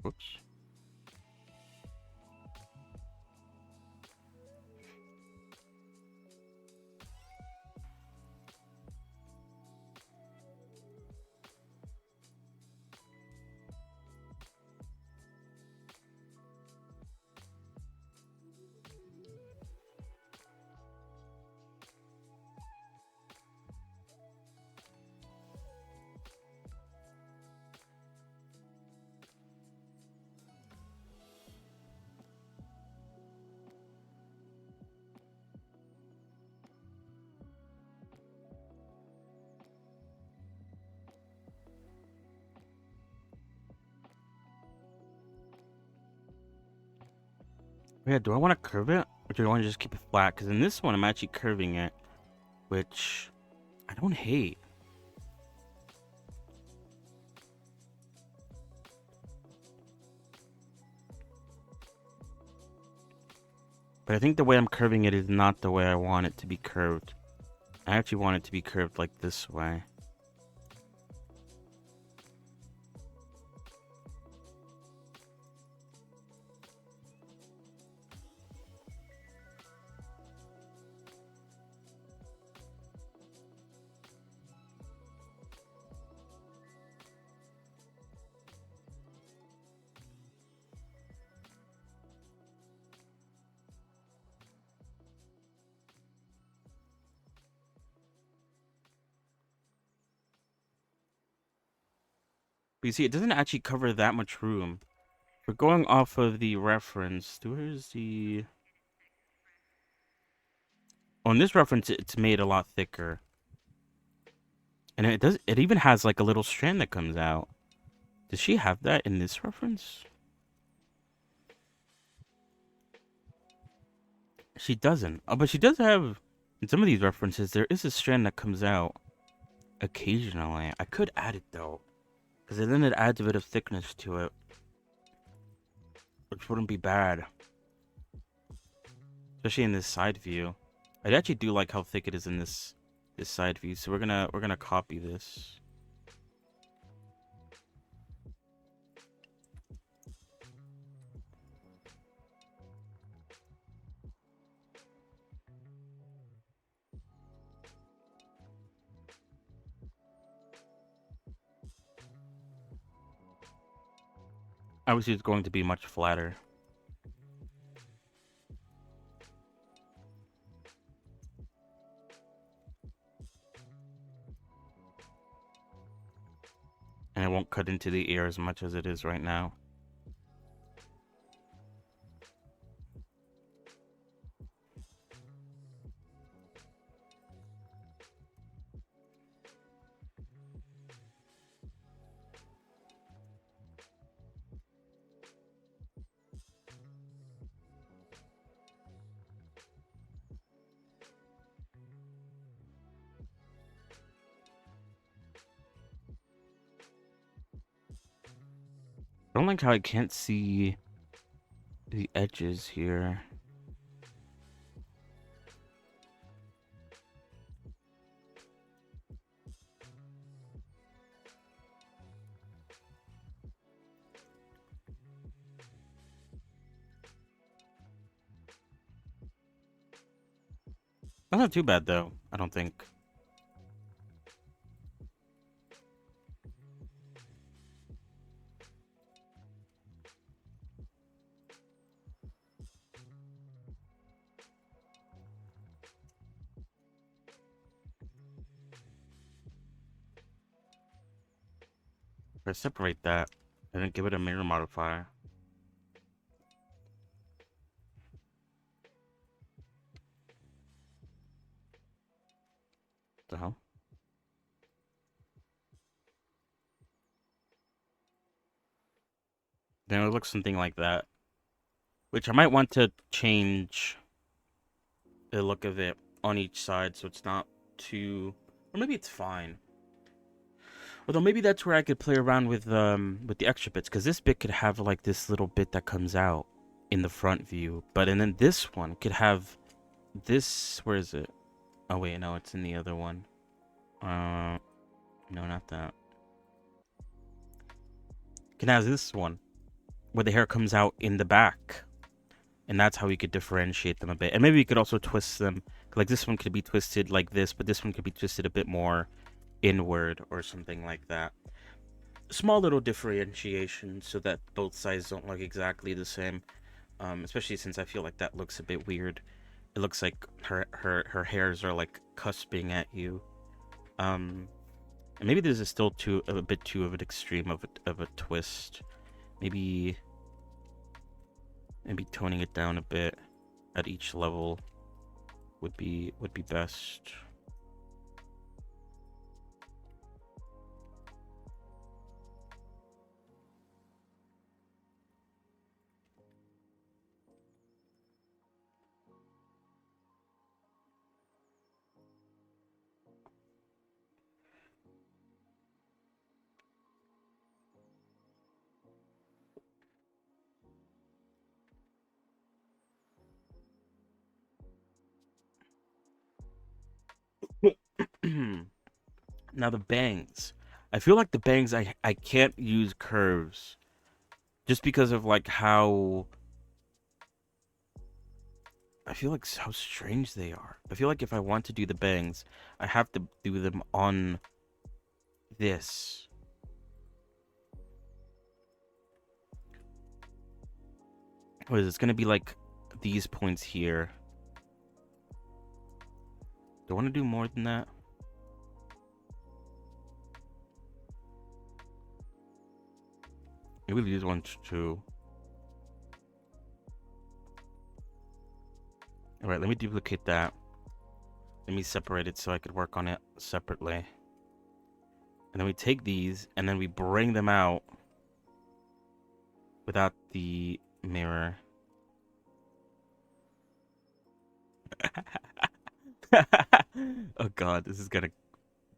Speaker 1: Whoops. Yeah, do I want to curve it? Or do I want to just keep it flat? Because in this one, I'm actually curving it. Which I don't hate. But I think the way I'm curving it is not the way I want it to be curved. I actually want it to be curved like this way. But you see, it doesn't actually cover that much room. We're going off of the reference. Where's the... On this reference, it's made a lot thicker. And it even has like a little strand that comes out. Does she have that in this reference? She doesn't. Oh, but she does have... In some of these references, there is a strand that comes out occasionally. I could add it, though. Because then it adds a bit of thickness to it. which wouldn't be bad, especially in this side view. I actually do like how thick it is in this side view, so we're gonna copy this. Obviously, it's going to be much flatter. And it won't cut into the ear as much as it is right now. I don't like how I can't see the edges here. That's not too bad though, I don't think. If I separate that and then give it a mirror modifier. The hell? Then it looks something like that. Which I might want to change the look of it on each side so it's not too, or maybe it's fine. Although maybe that's where I could play around with the extra bits, because this bit could have like this little bit that comes out in the front view, but and then this one could have this. Where is it? Oh wait, no, it's in the other one. No, not that. Can have this one where the hair comes out in the back, and that's how we could differentiate them a bit. And maybe we could also twist them. Like this one could be twisted like this, but this one could be twisted a bit more inward or something like that. Small little differentiation so that both sides don't look exactly the same. Especially since I feel like that looks a bit weird. It looks like her hairs are like cusping at you. And maybe this is still a bit too of an extreme of a twist. Maybe toning it down a bit at each level would be best. Now the bangs. I feel like the bangs I can't use curves just because of like how I feel like how strange they are. I feel like if I want to do the bangs, I have to do them on this. What is it? It's gonna be like these points here. Do I want to do more than that? Maybe these ones too. Alright, let me duplicate that. Let me separate it so I could work on it separately. And then we take these and then we bring them out without the mirror. Oh god, this is gonna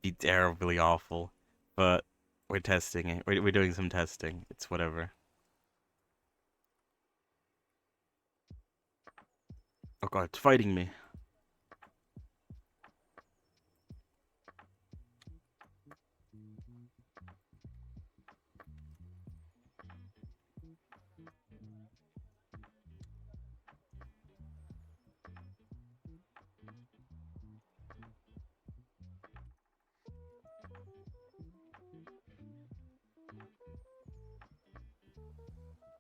Speaker 1: be terribly awful. But we're testing it. We're doing some testing. It's whatever. Oh god, it's fighting me.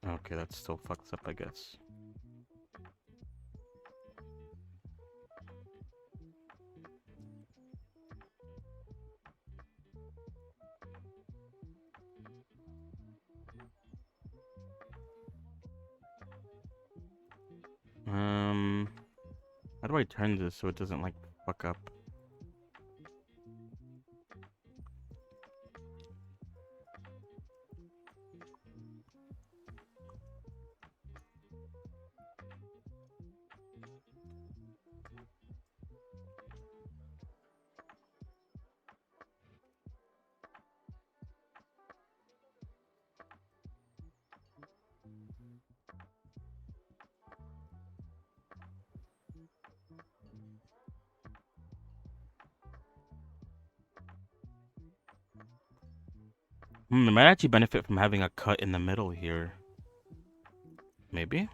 Speaker 1: Okay, that still fucks up, I guess. How do I turn this so it doesn't like fuck up? It might actually benefit from having a cut in the middle here. Maybe?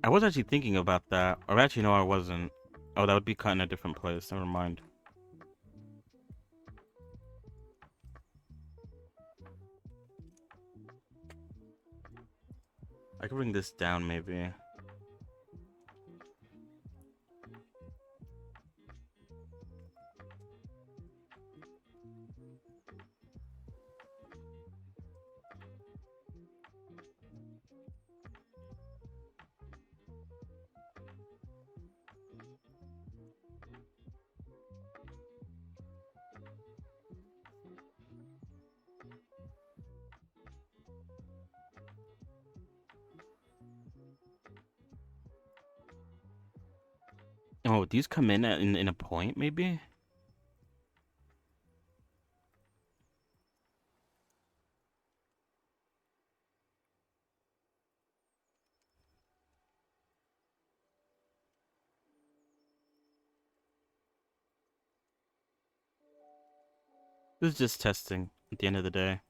Speaker 1: I was actually thinking about that. Or actually, no, I wasn't. Oh, that would be cut in a different place. Never mind. I could bring this down, maybe. Oh, these come in a point, maybe? This is just testing at the end of the day.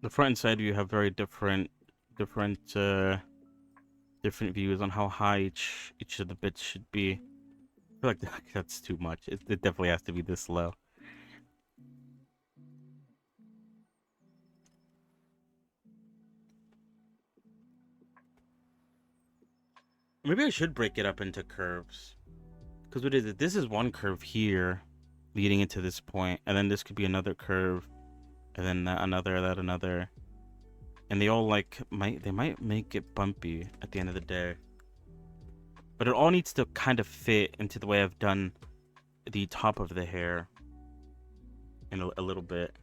Speaker 1: The front and side view have very different views on how high each of the bits should be. I feel like that's too much. It definitely has to be this low. Maybe I should break it up into curves. Because what is it? This is one curve here, leading into this point, and then this could be another curve, and then that another. And they all they might make it bumpy at the end of the day. But it all needs to kind of fit into the way I've done the top of the hair in a little bit.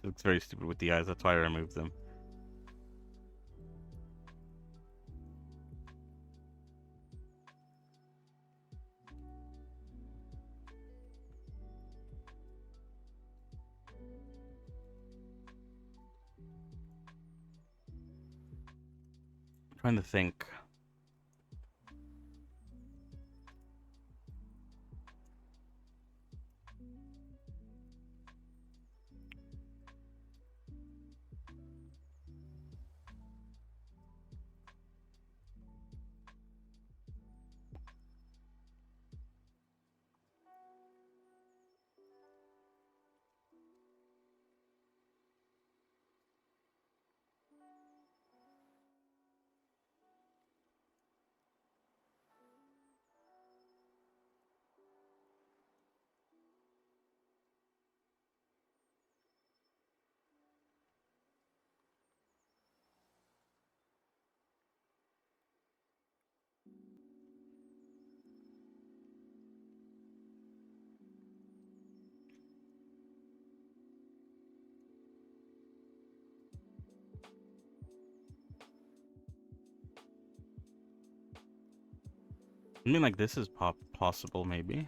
Speaker 1: It looks very stupid with the eyes, that's why I removed them. I'm trying to think. I mean, like, this is possible, maybe.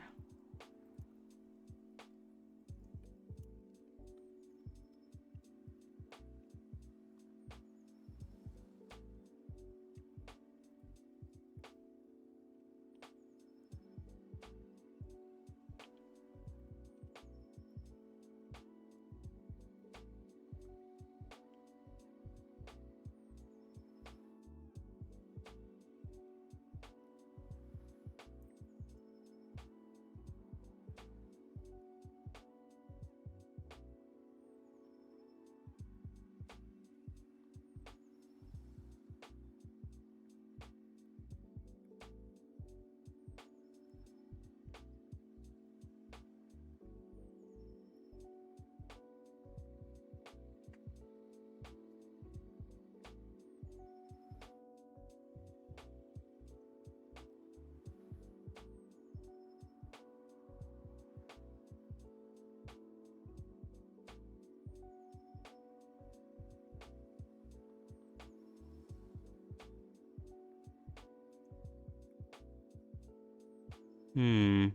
Speaker 1: Hmm.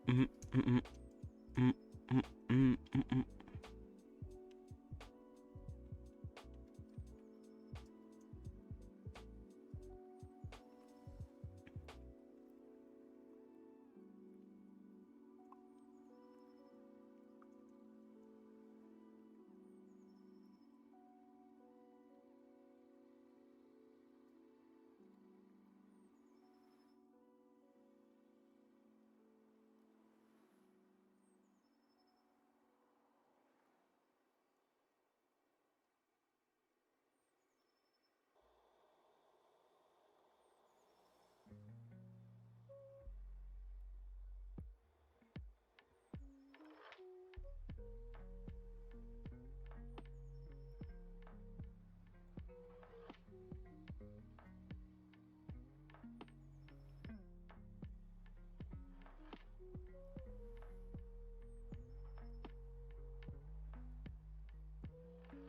Speaker 1: Mm, mm, mm, mm, mm, mm, mm, mm.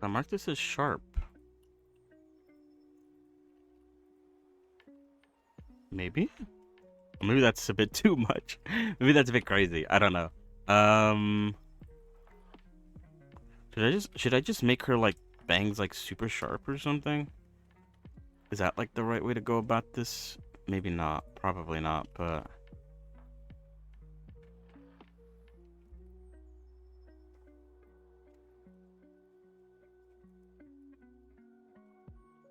Speaker 1: I mark this as sharp. Maybe? Maybe that's a bit too much. Maybe that's a bit crazy. I don't know. Um, should I just make her like bangs like super sharp or something? Is that like the right way to go about this? Maybe not. Probably not, but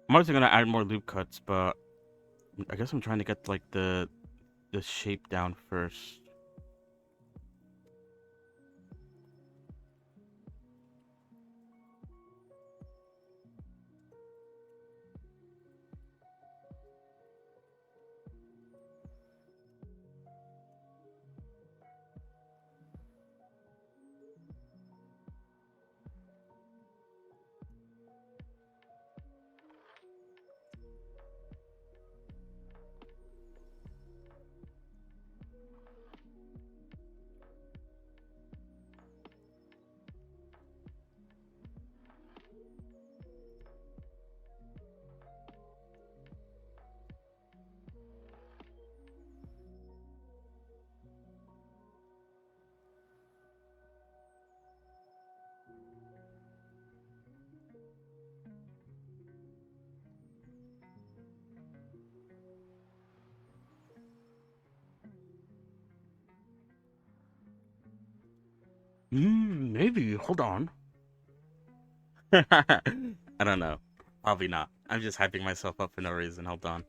Speaker 1: I'm also gonna add more loop cuts, but I guess I'm trying to get like the shape down first. Maybe. Hold on. I don't know. Probably not. I'm just hyping myself up for no reason. Hold on.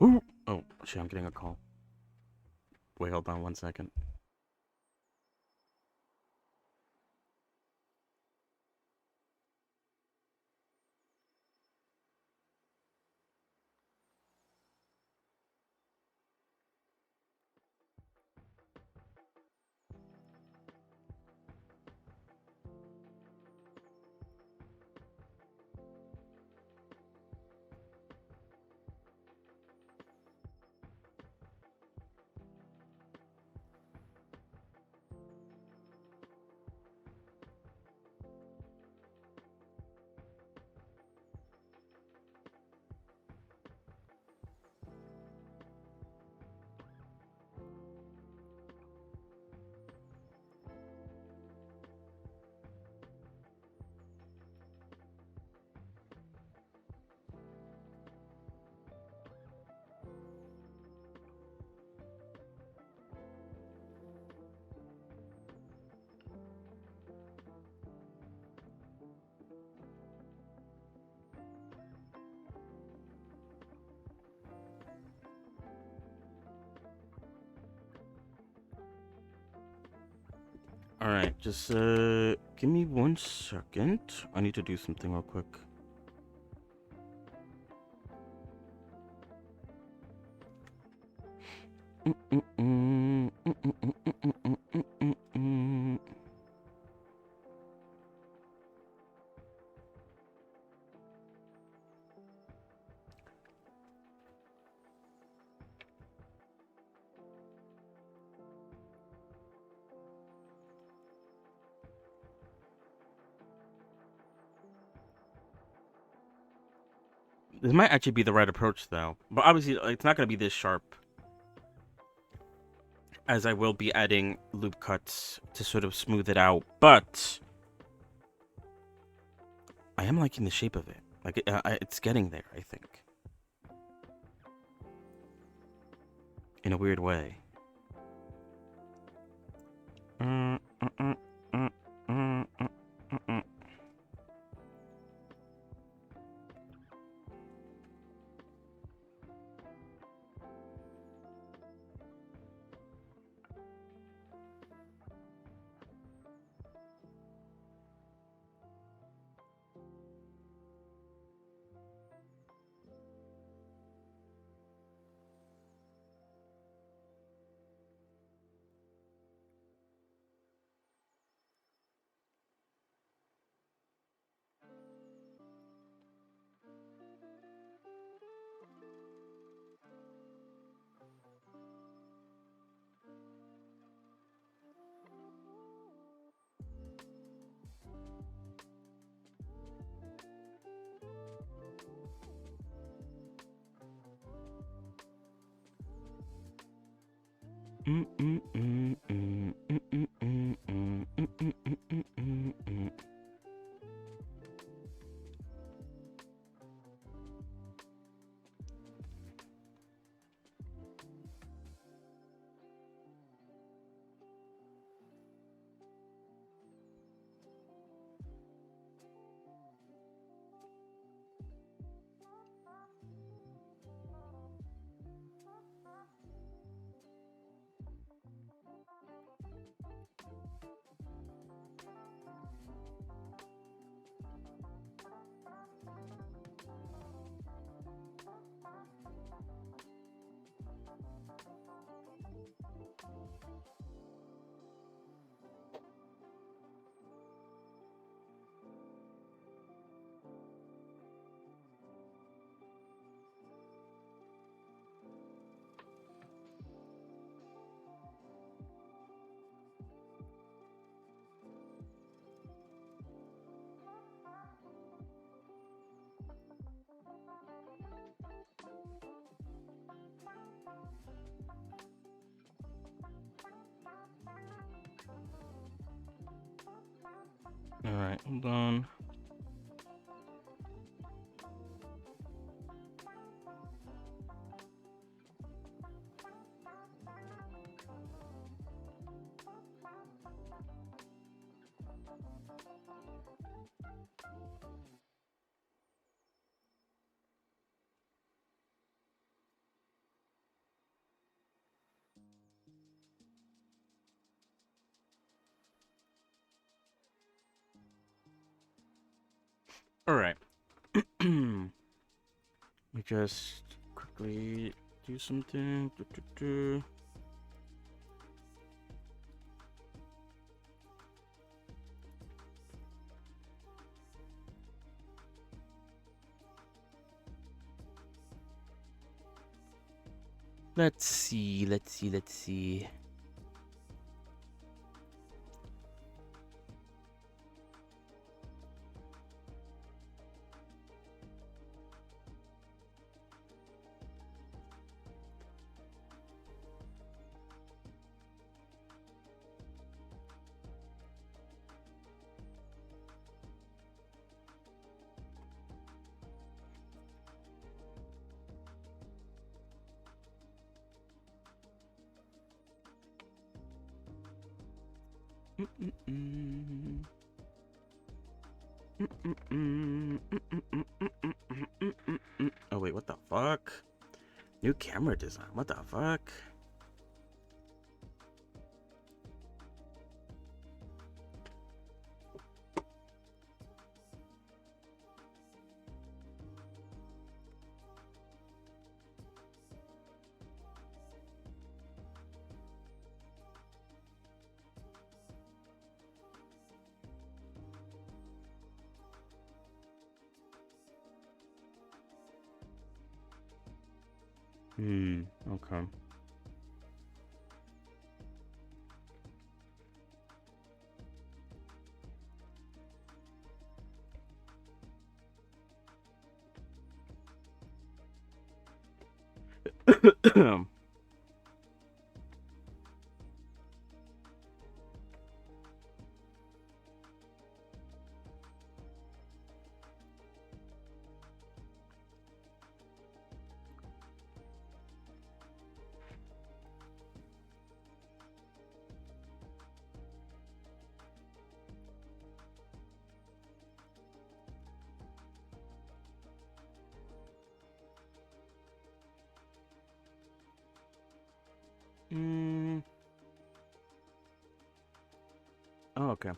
Speaker 1: Ooh. Oh, shit, I'm getting a call. Wait, hold on 1 second. Alright, just give me 1 second. I need to do something real quick. This might actually be the right approach, though. But obviously, it's not going to be this sharp, as I will be adding loop cuts to sort of smooth it out. But I am liking the shape of it. Like, it's getting there, I think. In a weird way. Alright, hold on. Alright. Let me just quickly do something. Let's see. Oh wait, what the fuck? New camera design, what the fuck? Okay. mm. Oh, okay.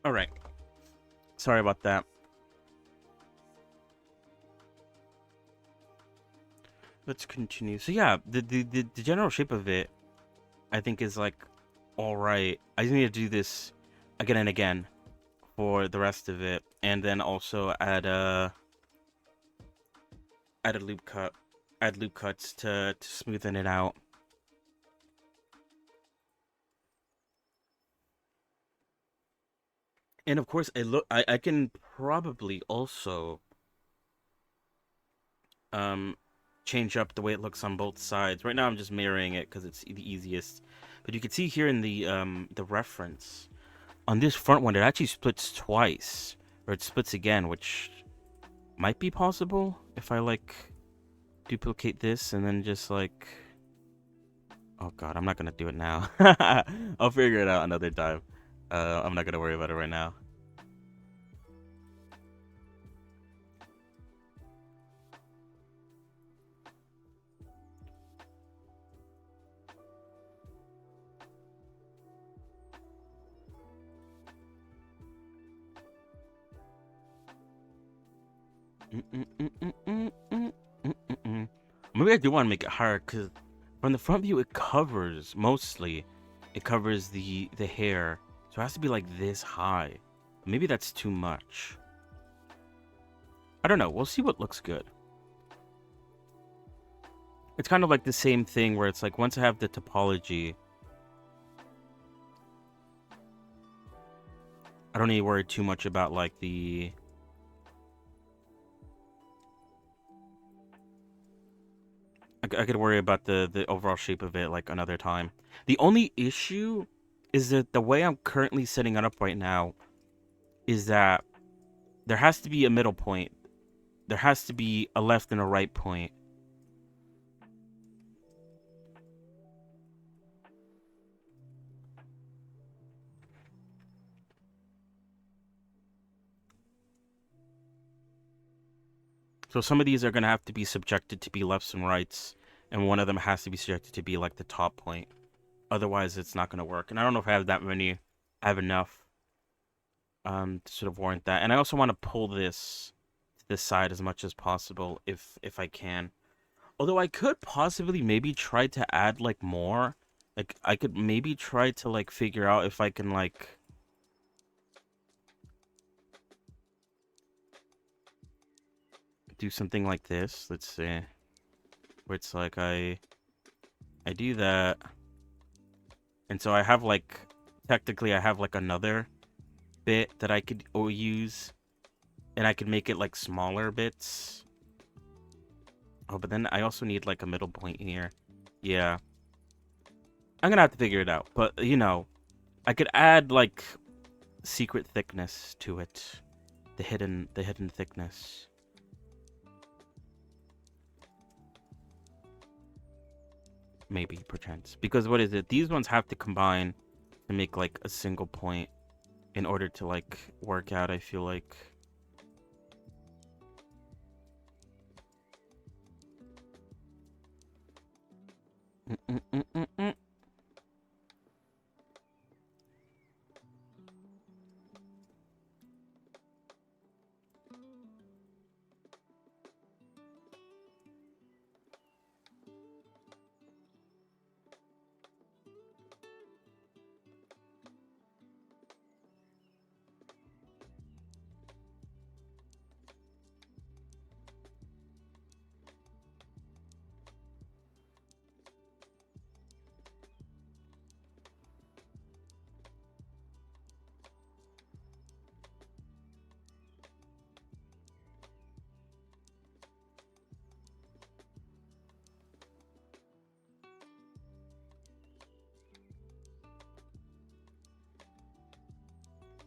Speaker 1: All right. Sorry about that. Let's continue. So yeah, the general shape of it, I think, is like all right. I just need to do this again and again for the rest of it, and then also add a loop cut, add loop cuts to smoothen it out. And of course, I can probably also um change up the way it looks on both sides. Right now, I'm just mirroring it because it's the easiest. But you can see here in the reference on this front one, it actually splits twice, or it splits again, which might be possible if I like duplicate this and then just like, oh god, I'm not gonna do it now. I'll figure it out another time. I'm not gonna worry about it right now. Maybe I do want to make it higher because from the front view it covers mostly. It covers the hair, so it has to be like this high. Maybe that's too much. I don't know. We'll see what looks good. It's kind of like the same thing where it's like once I have the topology, I don't need to worry too much about like the. I could worry about the overall shape of it like another time. The only issue is that the way I'm currently setting it up right now is that there has to be a middle point. There has to be a left and a right point. So some of these are going to have to be subjected to be lefts and rights, and one of them has to be subjected to be like the top point. Otherwise, it's not going to work. And I don't know if I have that many. I have enough to sort of warrant that. And I also want to pull this to this side as much as possible if I can. Although I could possibly maybe try to add like more. Like I could maybe try to like figure out if I can like do something like this. Let's see. Where it's like I do that. And so I have like technically I have like another bit that I could use, and I could make it like smaller bits. Oh, but then I also need like a middle point here. Yeah. I'm gonna have to figure it out. But you know, I could add like secret thickness to it. The hidden thickness. Maybe perchance. Because what is it? These ones have to combine to make like a single point in order to like work out, I feel like. Mm-mm-mm-mm-mm.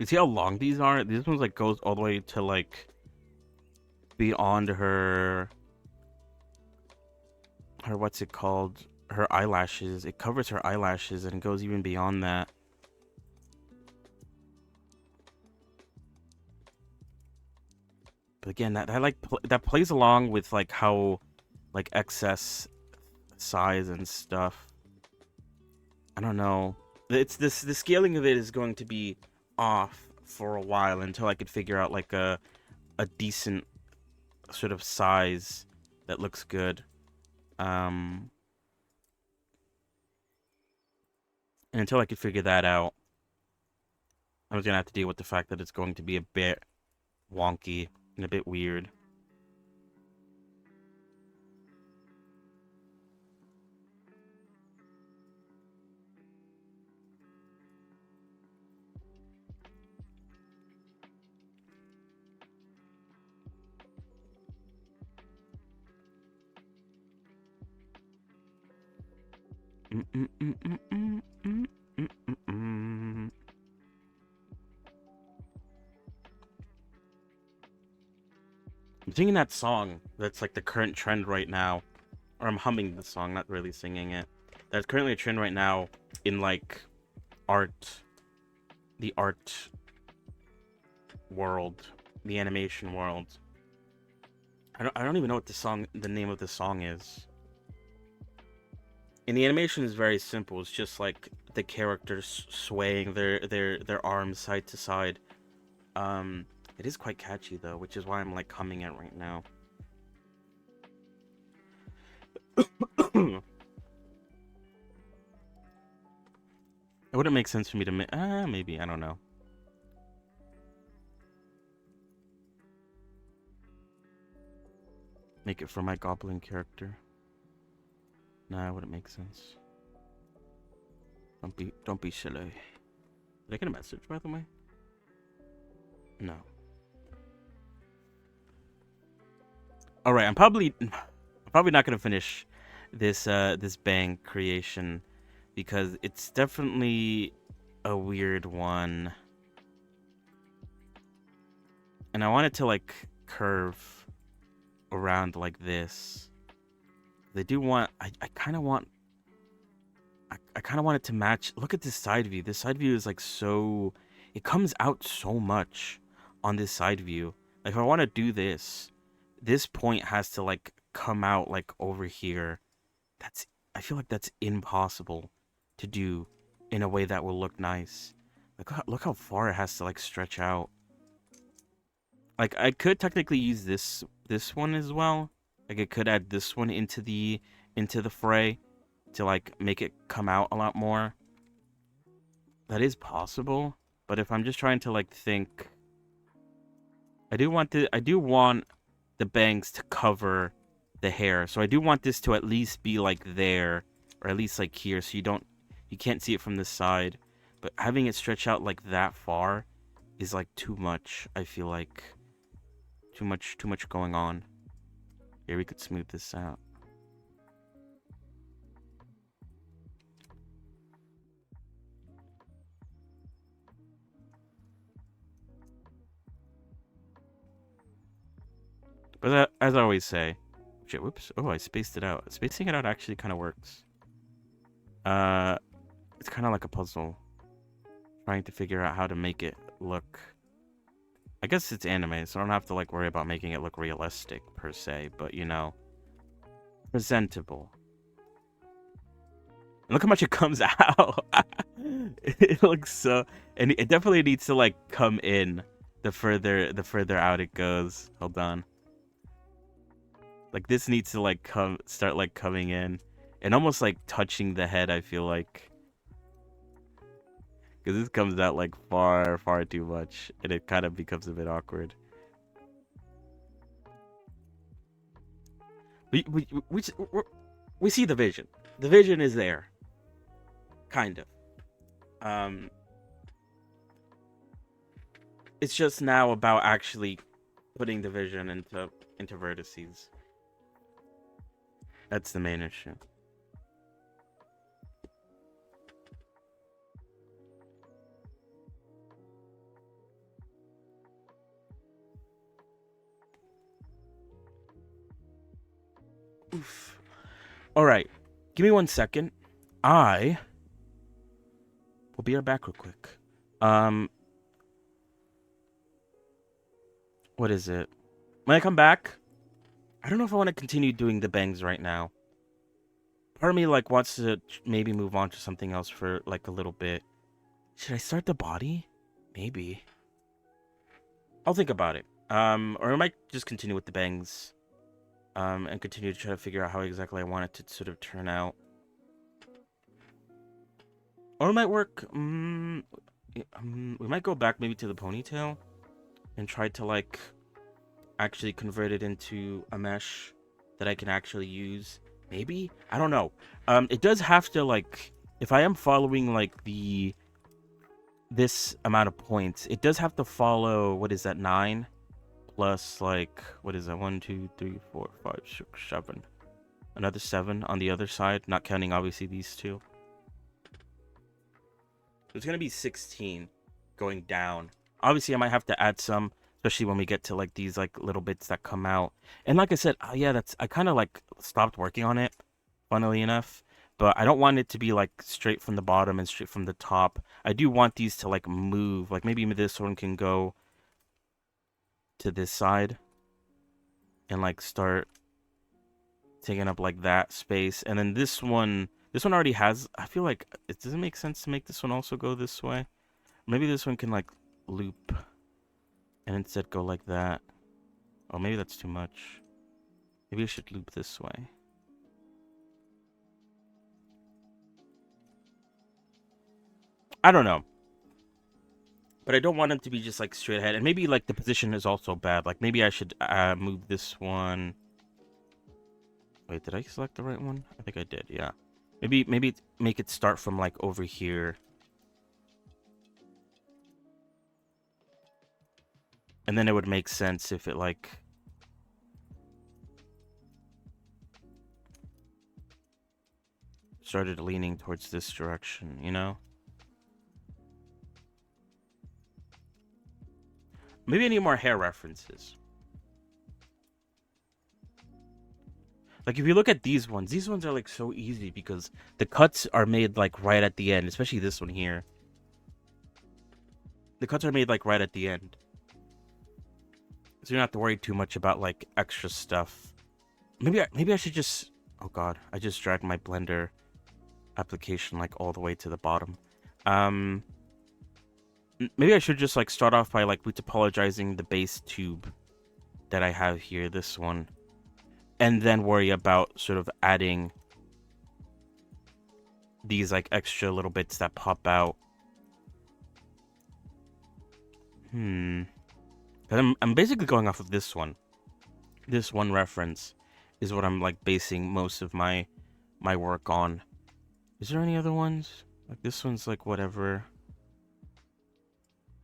Speaker 1: You see how long these are? This one's like goes all the way to like beyond her what's it called? Her eyelashes. It covers her eyelashes and it goes even beyond that. But again, that plays along with like how like excess size and stuff. I don't know. It's this the scaling of it is going to be off for a while until I could figure out like a decent sort of size that looks good. And until I could figure that out, I was gonna have to deal with the fact that it's going to be a bit wonky and a bit weird. I'm singing that song that's like the current trend right now. Or I'm humming the song, not really singing it. That's currently a trend right now in like art, the art world, the animation world. I don't even know what the name of the song is. And the animation is very simple. It's just like the characters swaying their arms side to side. It is quite catchy though, which is why I'm like humming it right now. It wouldn't make sense for me to maybe, I don't know. Make it for my goblin character. Nah, it wouldn't make sense. Don't be silly. Did I get a message by the way? No. Alright, I'm probably not gonna finish this this bang creation because it's definitely a weird one. And I want it to like curve around like this. They do want I kind of want it to match. Look at this side view. This side view is like so it comes out so much on this side view. Like if I want to do this point has to like come out like over here. I feel like that's impossible to do in a way that will look nice. Like look how far it has to like stretch out. Like I could technically use this one as well. Like I could add this one into the fray to like make it come out a lot more. That is possible, but if I'm just trying to like think, I do want the bangs to cover the hair. So I do want this to at least be like there, or at least like here, so you can't see it from this side. But having it stretch out like that far is like too much. I feel like too much going on. Here, we could smooth this out. But as I always say, shit, whoops. Oh, I spaced it out. Spacing it out actually kind of works. It's kind of like a puzzle. Trying to figure out how to make it look. I guess it's anime, so I don't have to like worry about making it look realistic per se, but you know, presentable. And look how much it comes out. It looks so, and it definitely needs to like come in the further out it goes. Hold on. Like this needs to like start like coming in and almost like touching the head, I feel like. Because this comes out like far too much and it kind of becomes a bit awkward. We see the vision. The vision is there. Kind of. It's just now about actually putting the vision into vertices. That's the main issue. All right, give me 1 second. I will be right back real quick. Um, what is it? When I come back, I don't know if I want to continue doing the bangs right now. Part of me like wants to maybe move on to something else for like a little bit. Should I start the body? Maybe. I'll think about it. Or I might just continue with the bangs. And continue to try to figure out how exactly I want it to sort of turn out. Or it might work. We might go back maybe to the ponytail and try to like actually convert it into a mesh that I can actually use. Maybe? I don't know. It does have to like, if I am following like this amount of points, it does have to follow, what is that, 9 plus like, what is that, 1 2 3 4 5 6 7, another 7 on the other side, not counting obviously these two. It's gonna be 16 going down. Obviously I might have to add some, especially when we get to like these like little bits that come out. And like I said, yeah, that's, I kind of like stopped working on it, funnily enough. But I don't want it to be like straight from the bottom and straight from the top. I do want these to like move. Like maybe this one can go to this side and like start taking up like that space. And then this one already has, I feel like it doesn't make sense to make this one also go this way. Maybe this one can like loop and instead go like that. Oh, maybe that's too much. Maybe I should loop this way. I don't know. But I don't want him to be just like straight ahead. And maybe like the position is also bad. Like maybe I should move this one. Wait, did I select the right one? I think I did, yeah. Maybe make it start from like over here. And then it would make sense if it like started leaning towards this direction, you know? Maybe I need more hair references. Like if you look at these ones are like so easy because the cuts are made like right at the end, especially this one here. The cuts are made like right at the end. So you don't have to worry too much about like extra stuff. Maybe I should just, oh god, I just dragged my Blender application like all the way to the bottom. Maybe I should just like start off by like retopologizing the base tube that I have here, this one, and then worry about sort of adding these like extra little bits that pop out. I'm basically going off of this one. This one reference is what I'm like basing most of my work on. Is there any other ones? Like this one's like whatever.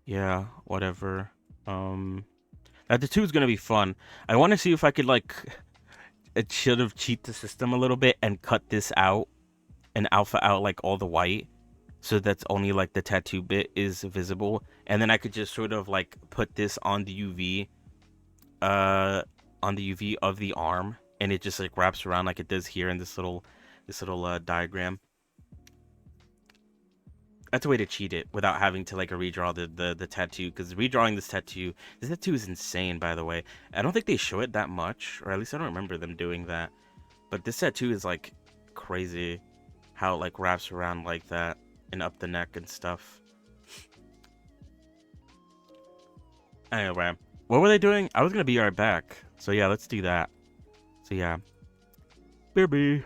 Speaker 1: Yeah, whatever. The 2 is gonna be fun. I want to see if I could like it should have cheat the system a little bit and cut this out and alpha out like all the white, so that's only like the tattoo bit is visible, and then I could just sort of like put this on the UV, of the arm, and it just like wraps around like it does here in this little diagram. That's a way to cheat it without having to like redraw the tattoo, because redrawing this tattoo is insane, by the way. I don't think they show it that much, or at least I don't remember them doing that. But this tattoo is like crazy how it like wraps around like that and up the neck and stuff. Anyway, what were they doing? I was gonna be right back. So yeah, let's do that. So yeah. Baby.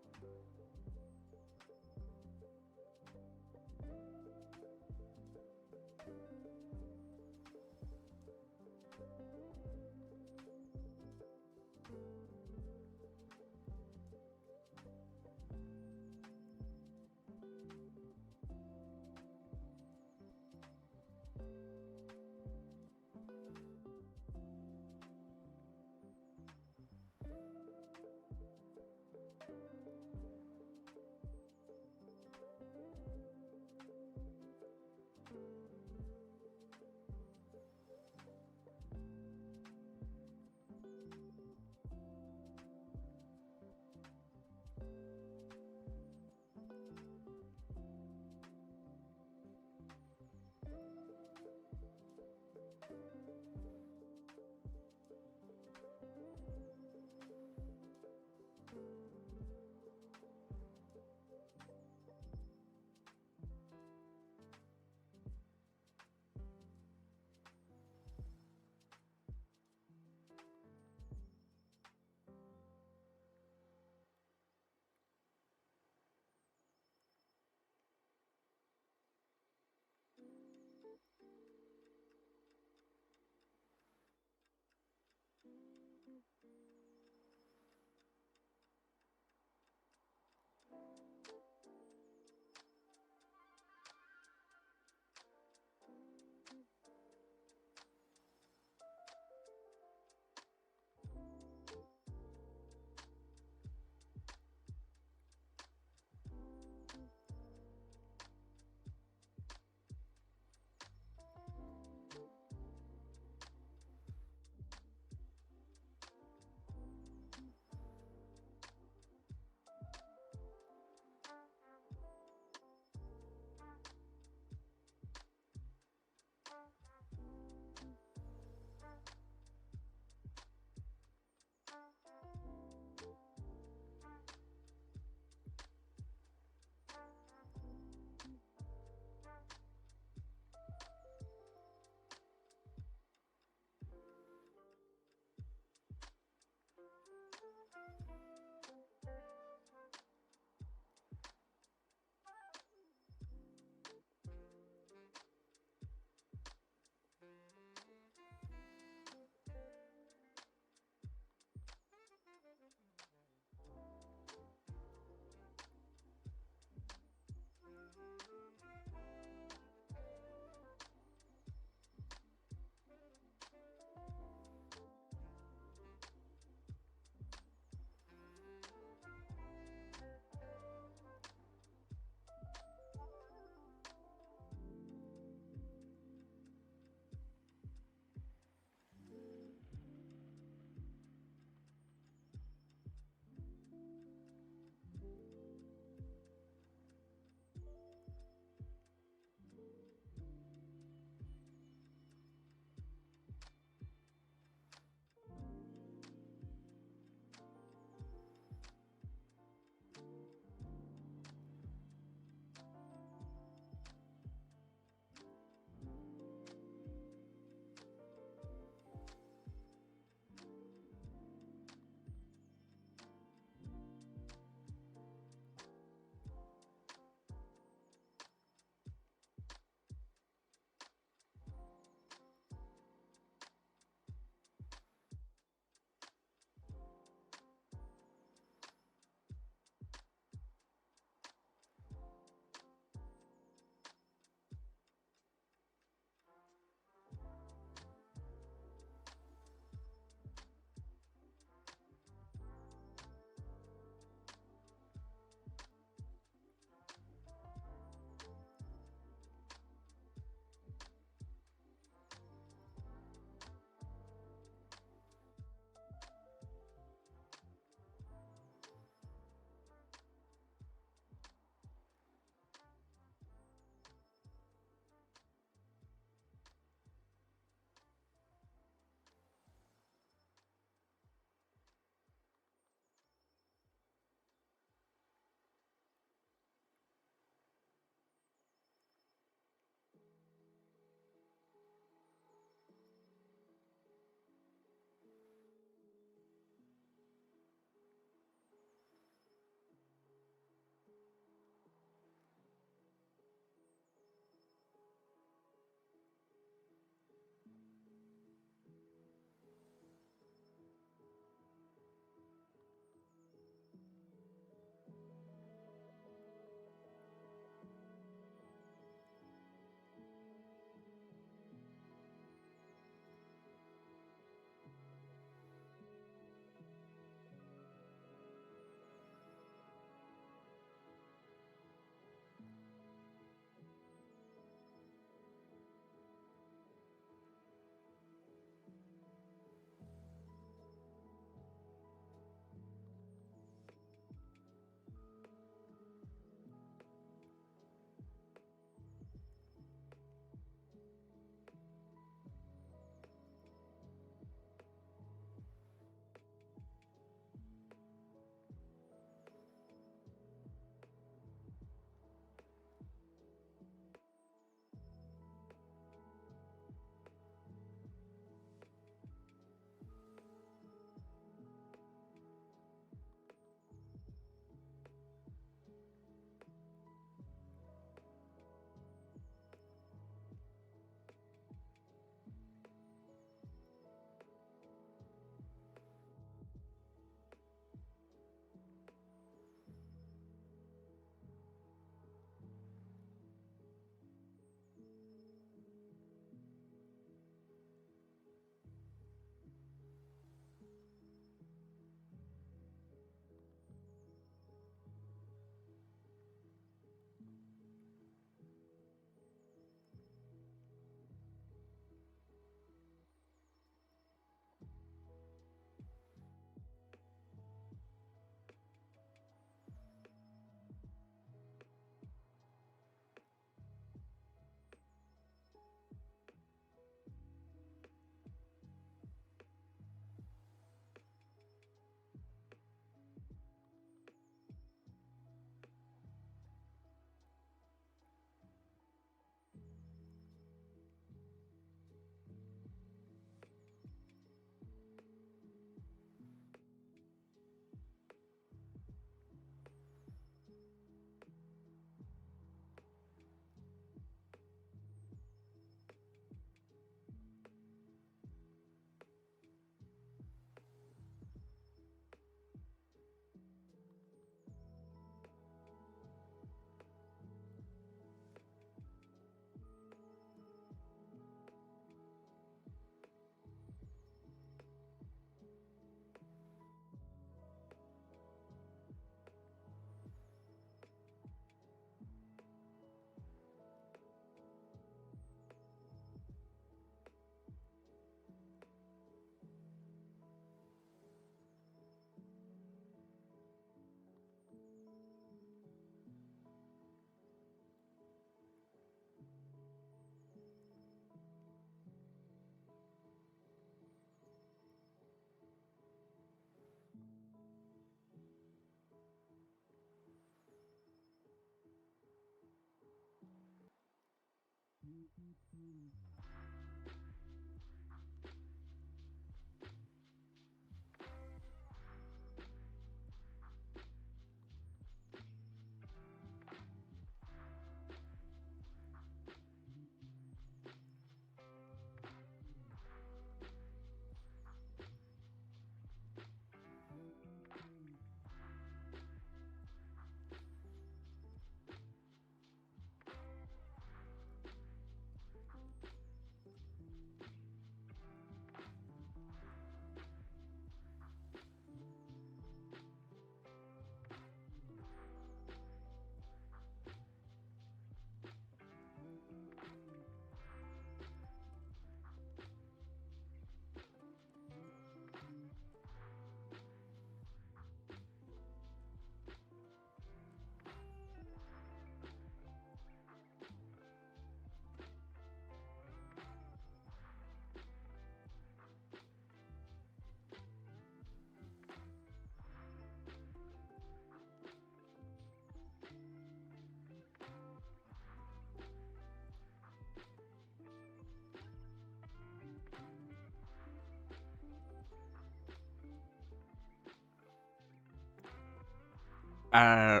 Speaker 1: Uh,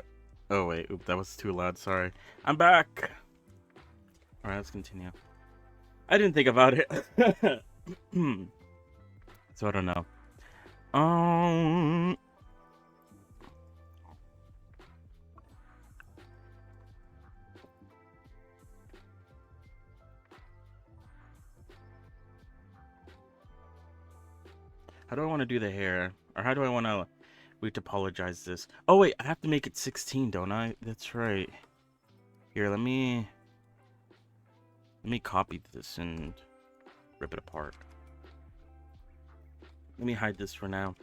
Speaker 1: oh wait, oop, that was too loud. Sorry. I'm back. All right, let's continue. I didn't think about it. So I don't know. Um, how do I want to do the hair, or how do I want to apologize this? Oh wait, I have to make it 16, don't I? That's right. Here, let me copy this and rip it apart. Let me hide this for now.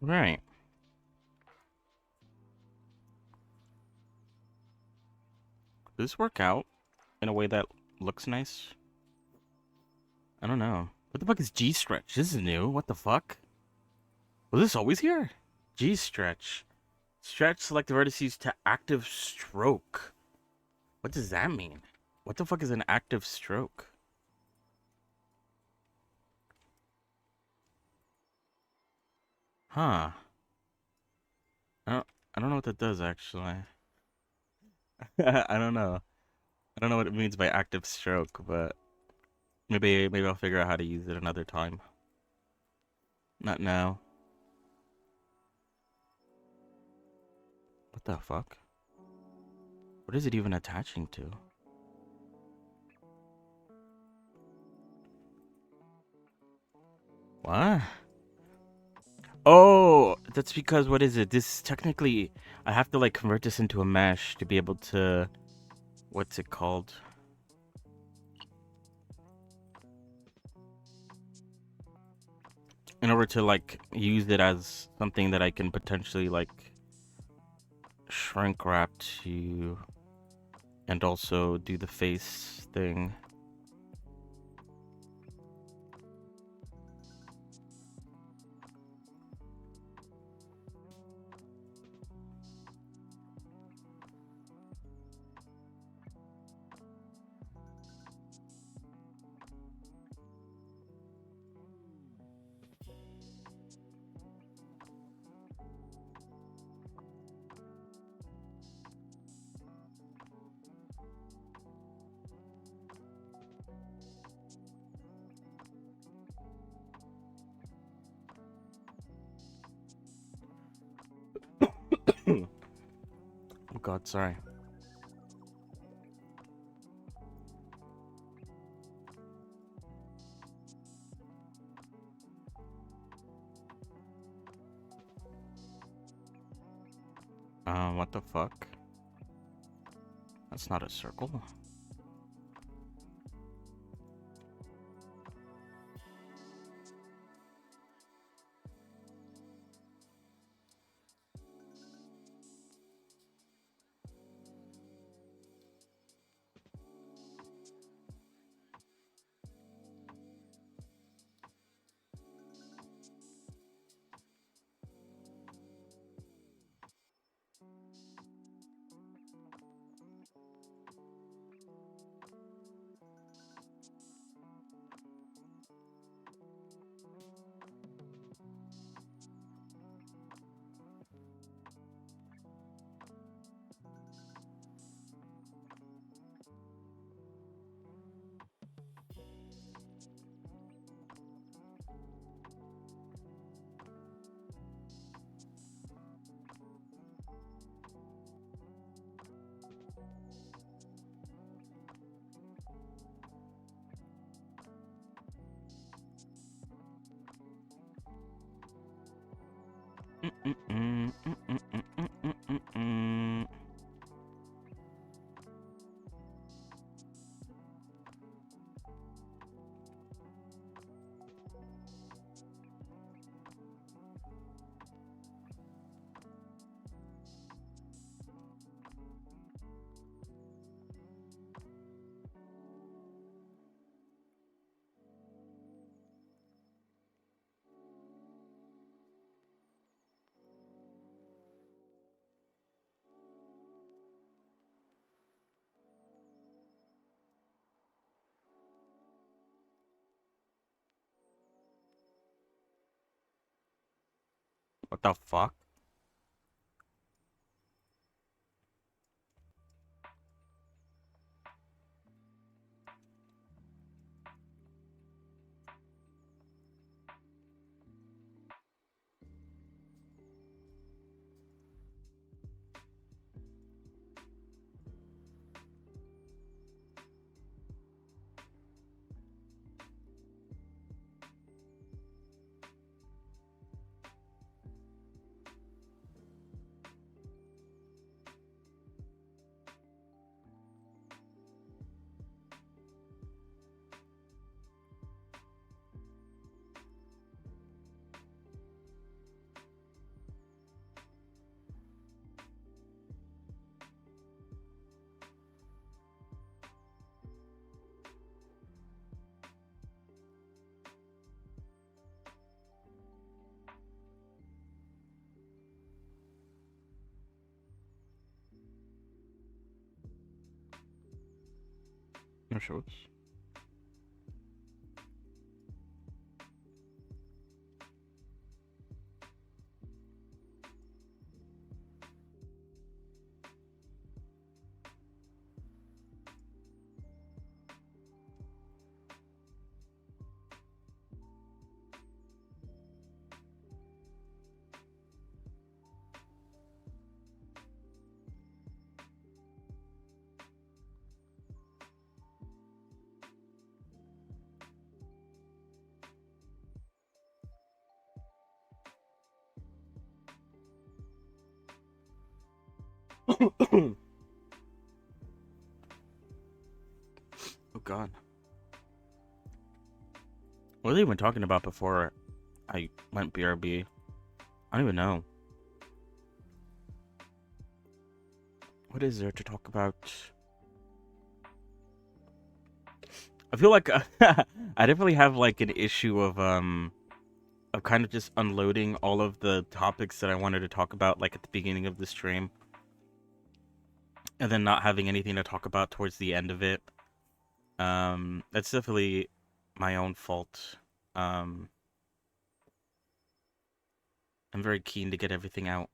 Speaker 1: Right. Does this work out in a way that looks nice? I don't know. What the fuck is G stretch? This is new. What the fuck? Was this always here? G stretch. Stretch select the vertices to active stroke. What does that mean? What the fuck is an active stroke? Huh. I don't I don't know what that does actually. I don't know. I don't know what it means by active stroke, but maybe I'll figure out how to use it another time. Not now. What the fuck? What is it even attaching to? What? Oh, that's because what is it? This technically I have to like convert this into a mesh to be able to what's it called? In order to like use it as something that I can potentially like shrink wrap to and also do the face thing. Oh God, sorry. What the fuck? That's not a circle. What the fuck? No shorts. Oh God. What are they even talking about before I went BRB? I don't even know. What is there to talk about? I feel like I definitely have like an issue of kind of just unloading all of the topics that I wanted to talk about like at the beginning of the stream, and then not having anything to talk about towards the end of it. That's definitely my own fault. I'm very keen to get everything out.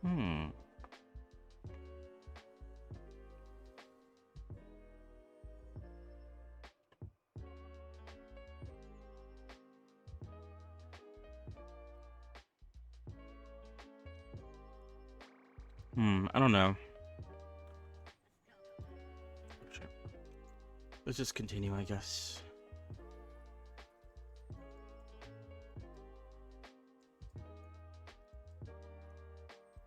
Speaker 1: Hmm. I don't know. Sure. Let's just continue, I guess.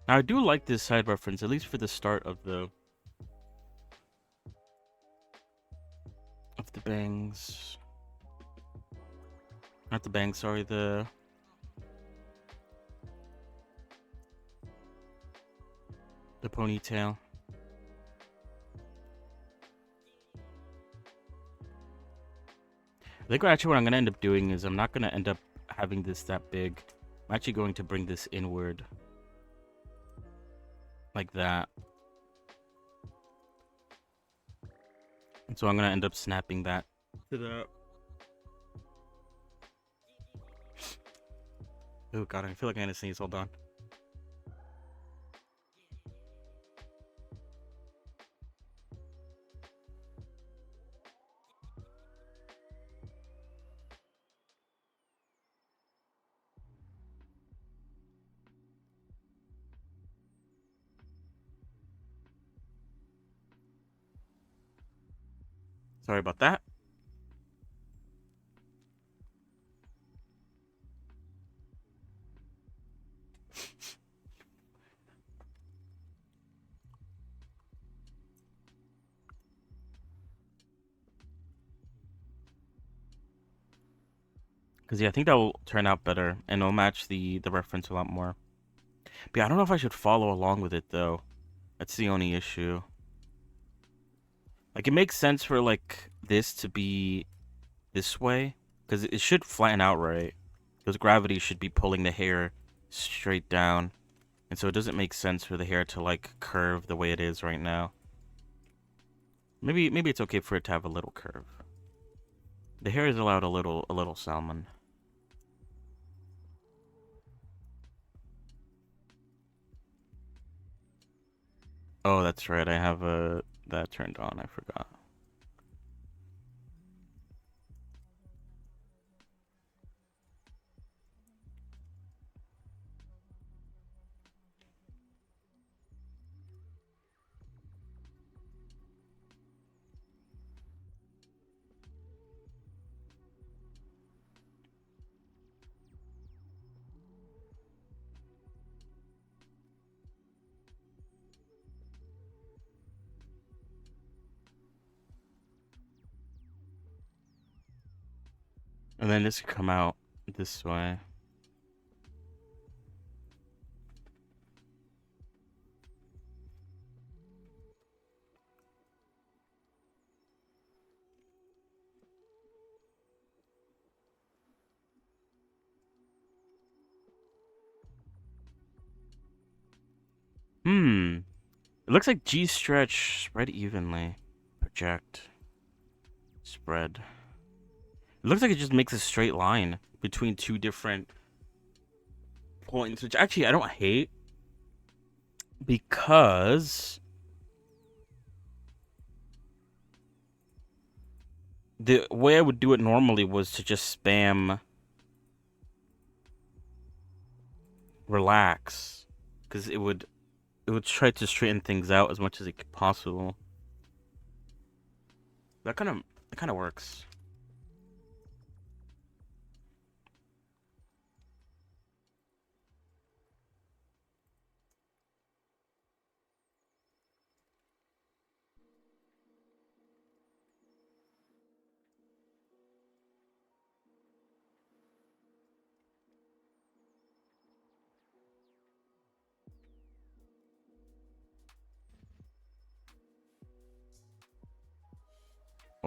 Speaker 1: Now, I do like this side reference, at least for the start of the bangs. Not the bangs, sorry, the ponytail. I think actually what I'm gonna end up doing is I'm not gonna end up having this that big. I'm actually going to bring this inward. Like that. And so I'm gonna end up snapping that to the... Oh god, I feel like I'm gonna sneeze, hold on. Sorry about that. Because yeah, I think that will turn out better, and it'll match the reference a lot more. But yeah, I don't know if I should follow along with it, though. That's the only issue. Like, it makes sense for, like, this to be this way, because it should flatten out right. Because gravity should be pulling the hair straight down. And so it doesn't make sense for the hair to, like, curve the way it is right now. Maybe it's okay for it to have a little curve. The hair is allowed a little salmon. Oh, that's right. I have that turned on. I forgot. And then this could come out this way. It looks like G stretch spread evenly. Project. Spread. It looks like it just makes a straight line between two different points, which actually I don't hate. Because the way I would do it normally was to just spam relax. Because it would try to straighten things out as much as it could possible. That kind of works.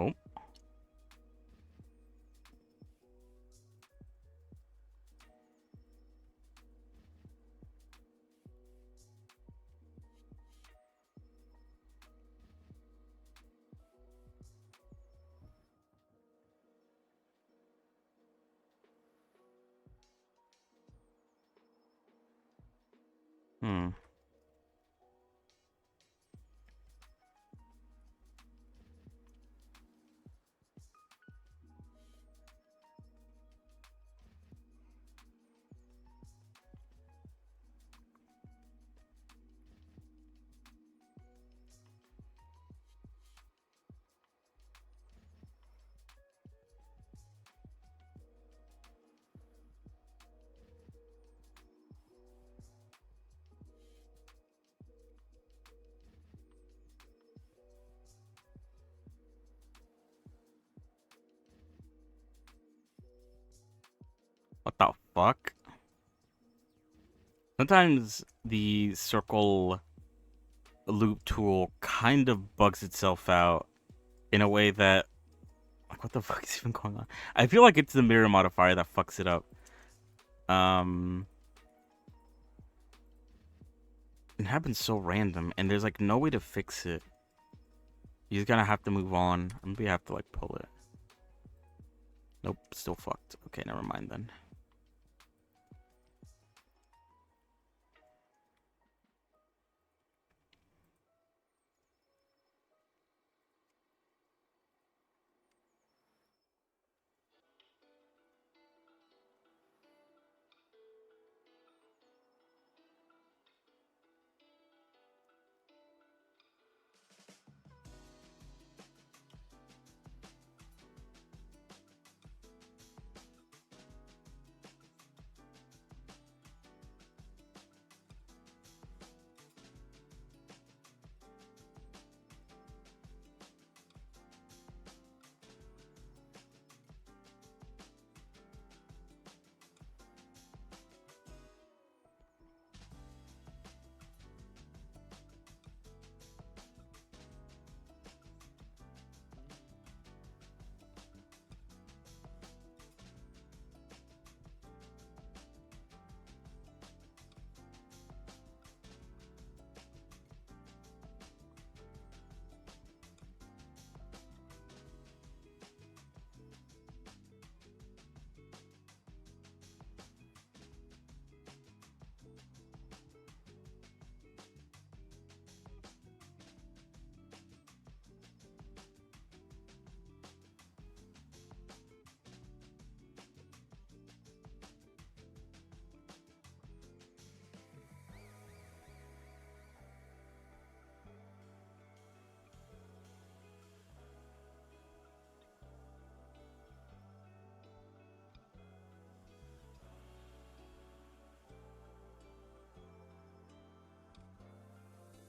Speaker 1: Oh. Hmm. What the fuck? Sometimes the circle loop tool kind of bugs itself out in a way that, like, what the fuck is even going on? I feel like it's the mirror modifier that fucks it up. It happens so random, and there's like no way to fix it. You just gonna have to move on. Maybe I have to like pull it. Nope, still fucked. Okay, never mind then.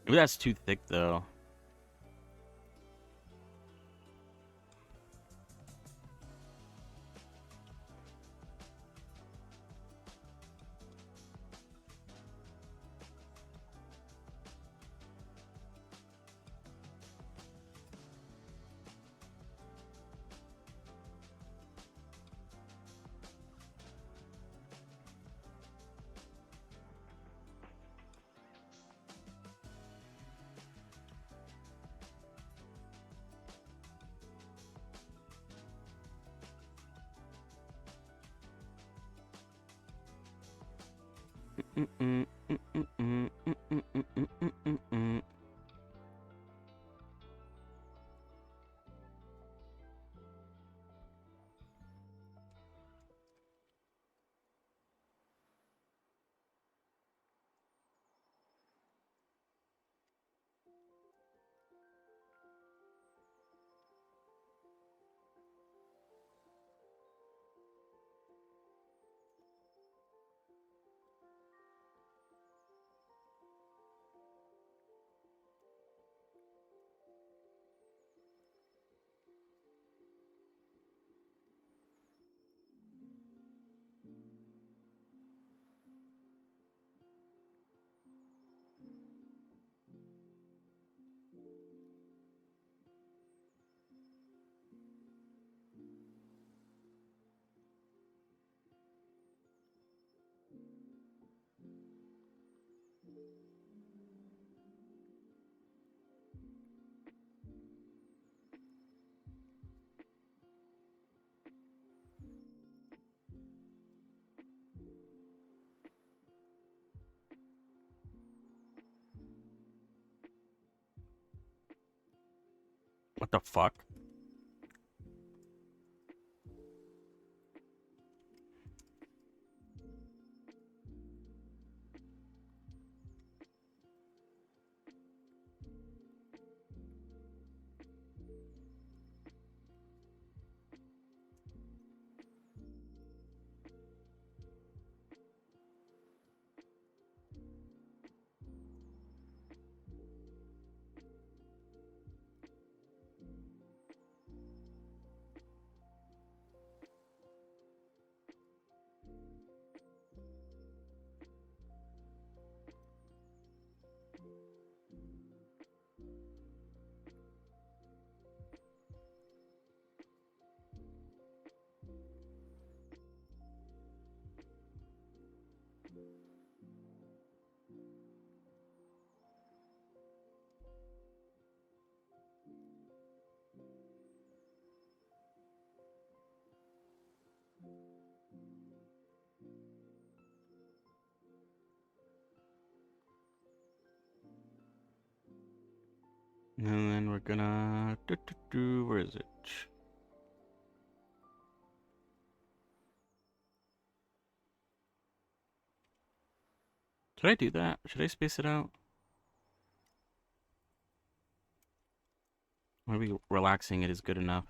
Speaker 1: Maybe that's too thick though. What the fuck? And then we're gonna... Where is it? Should I do that? Should I space it out? Maybe relaxing it is good enough.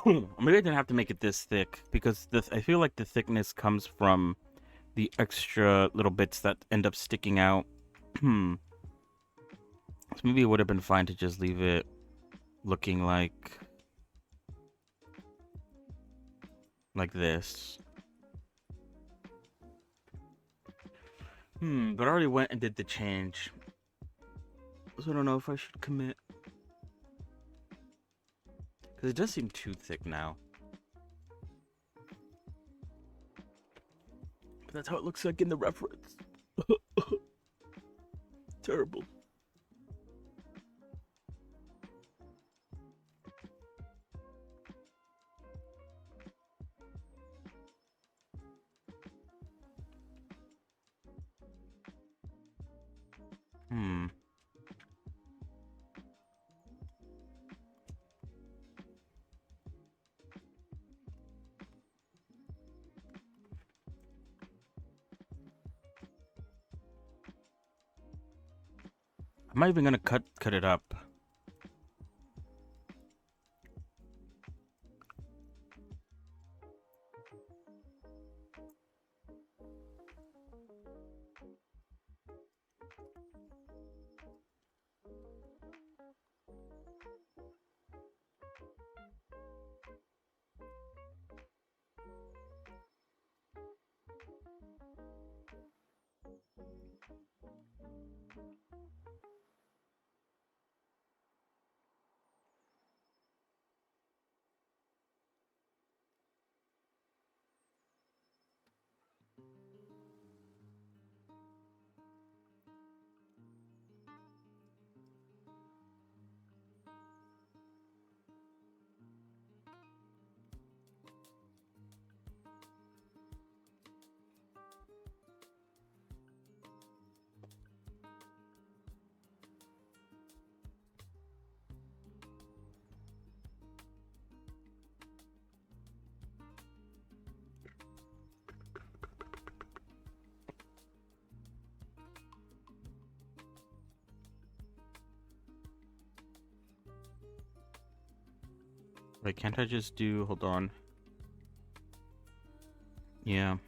Speaker 1: Maybe I didn't have to make it this thick because I feel like the thickness comes from the extra little bits that end up sticking out. So maybe it would have been fine to just leave it looking like this. But I already went and did the change. So I don't know if I should commit. Because it does seem too thick now. But that's how it looks like in the reference. Terrible. I'm not even gonna cut it up. Wait, can't I just do... Hold on. Yeah.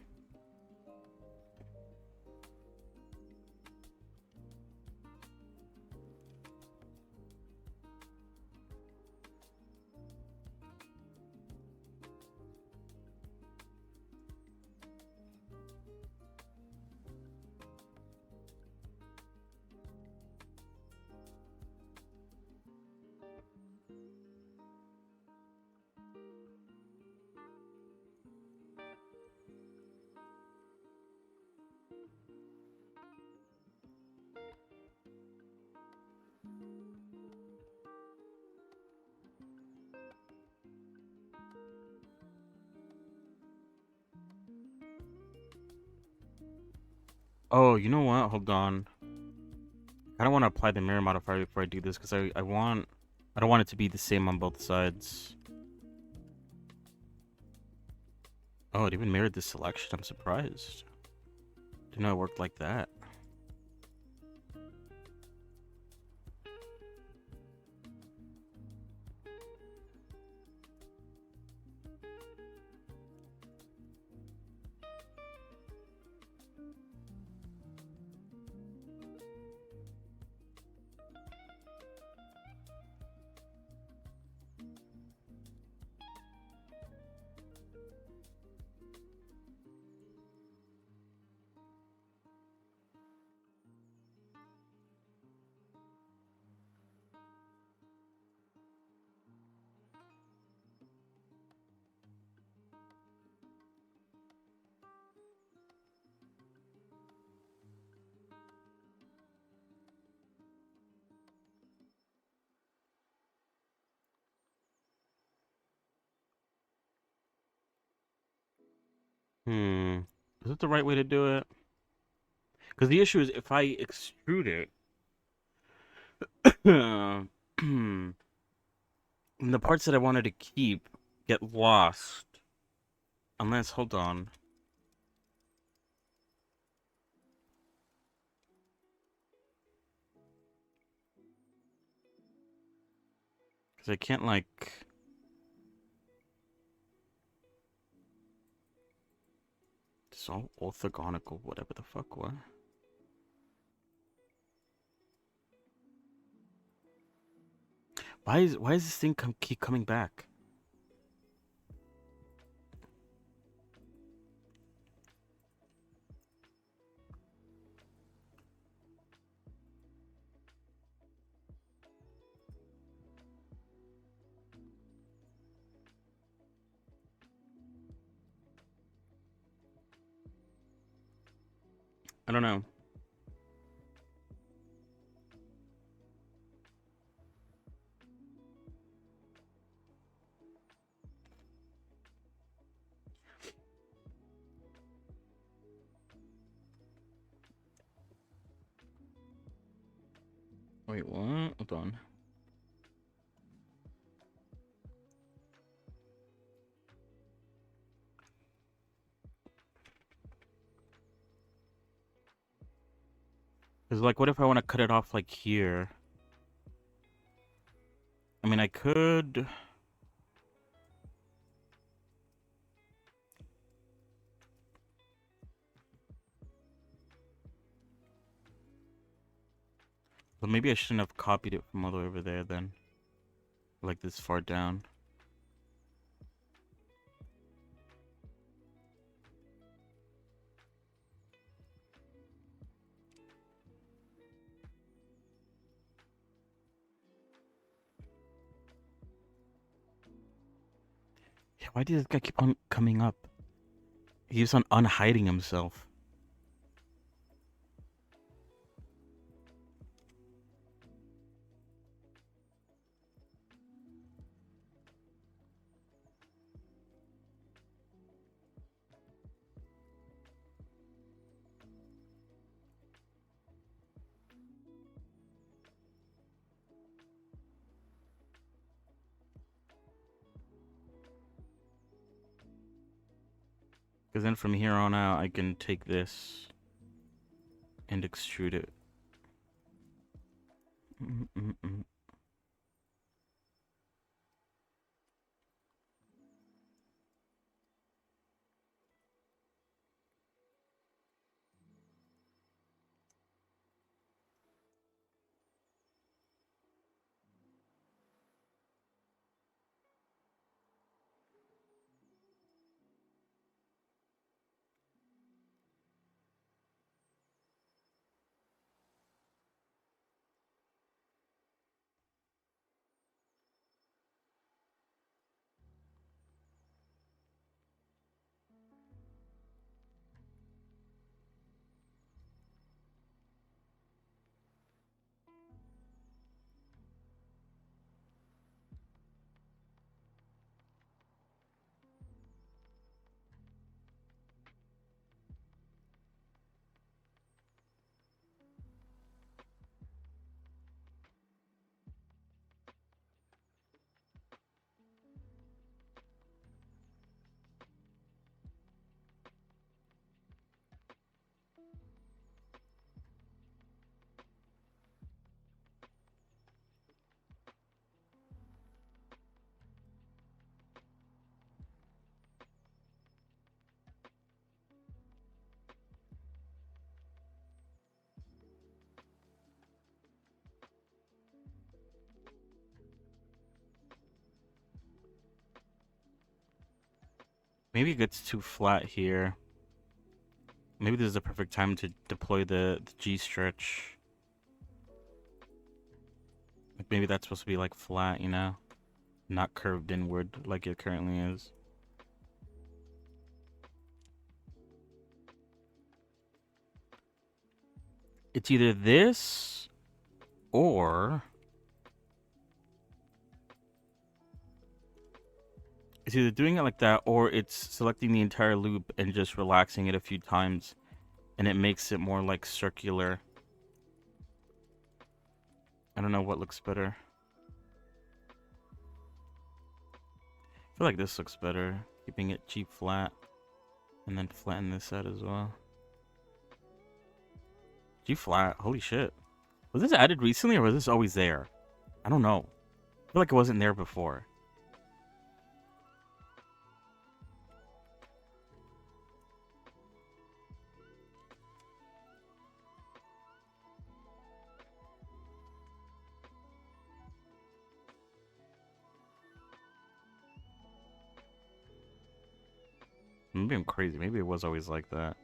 Speaker 1: Oh, you know what? Hold on. I don't want to apply the mirror modifier before I do this because I don't want it to be the same on both sides. Oh, it even mirrored this selection. I'm surprised. Didn't know it worked like that. Is it the right way to do it? Because the issue is if I extrude it, the parts that I wanted to keep get lost. Unless, hold on. Because I can't, like... It's all orthogonal, whatever the fuck, what? Why is this thing keep coming back? I don't know. Wait, what? Hold on. Because, like, what if I want to cut it off, like, here? I mean, I could... But maybe I shouldn't have copied it from all the way over there, then. Like, this far down. Yeah, why does this guy keep on coming up? He keeps on unhiding himself. Because then from here on out, I can take this and extrude it. Maybe it gets too flat here. Maybe this is the perfect time to deploy the G stretch. Like maybe that's supposed to be like flat, you know? Not curved inward like it currently is. It's either this or It's either doing it like that or it's selecting the entire loop and just relaxing it a few times, and it makes it more like circular. I don't know what looks better. I feel like this looks better, keeping it G flat, and then flatten this side as well. G flat, holy shit. Was this added recently or was this always there? I don't know. I feel like it wasn't there before. Maybe I'm crazy. Maybe it was always like that.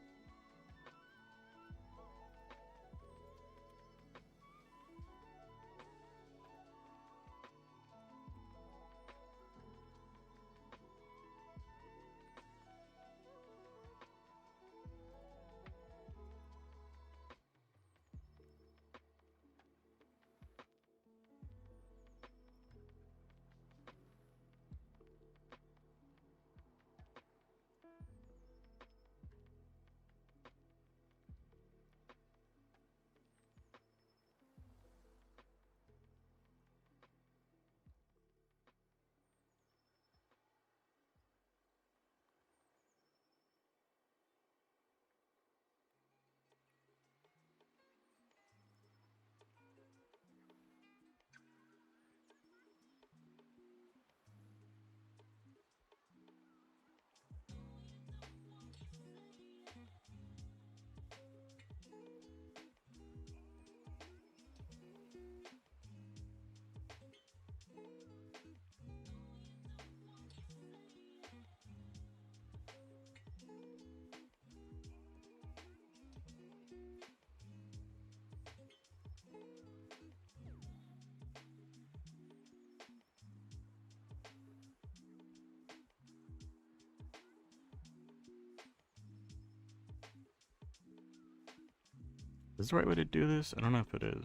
Speaker 1: Is this the right way to do this? I don't know if it is.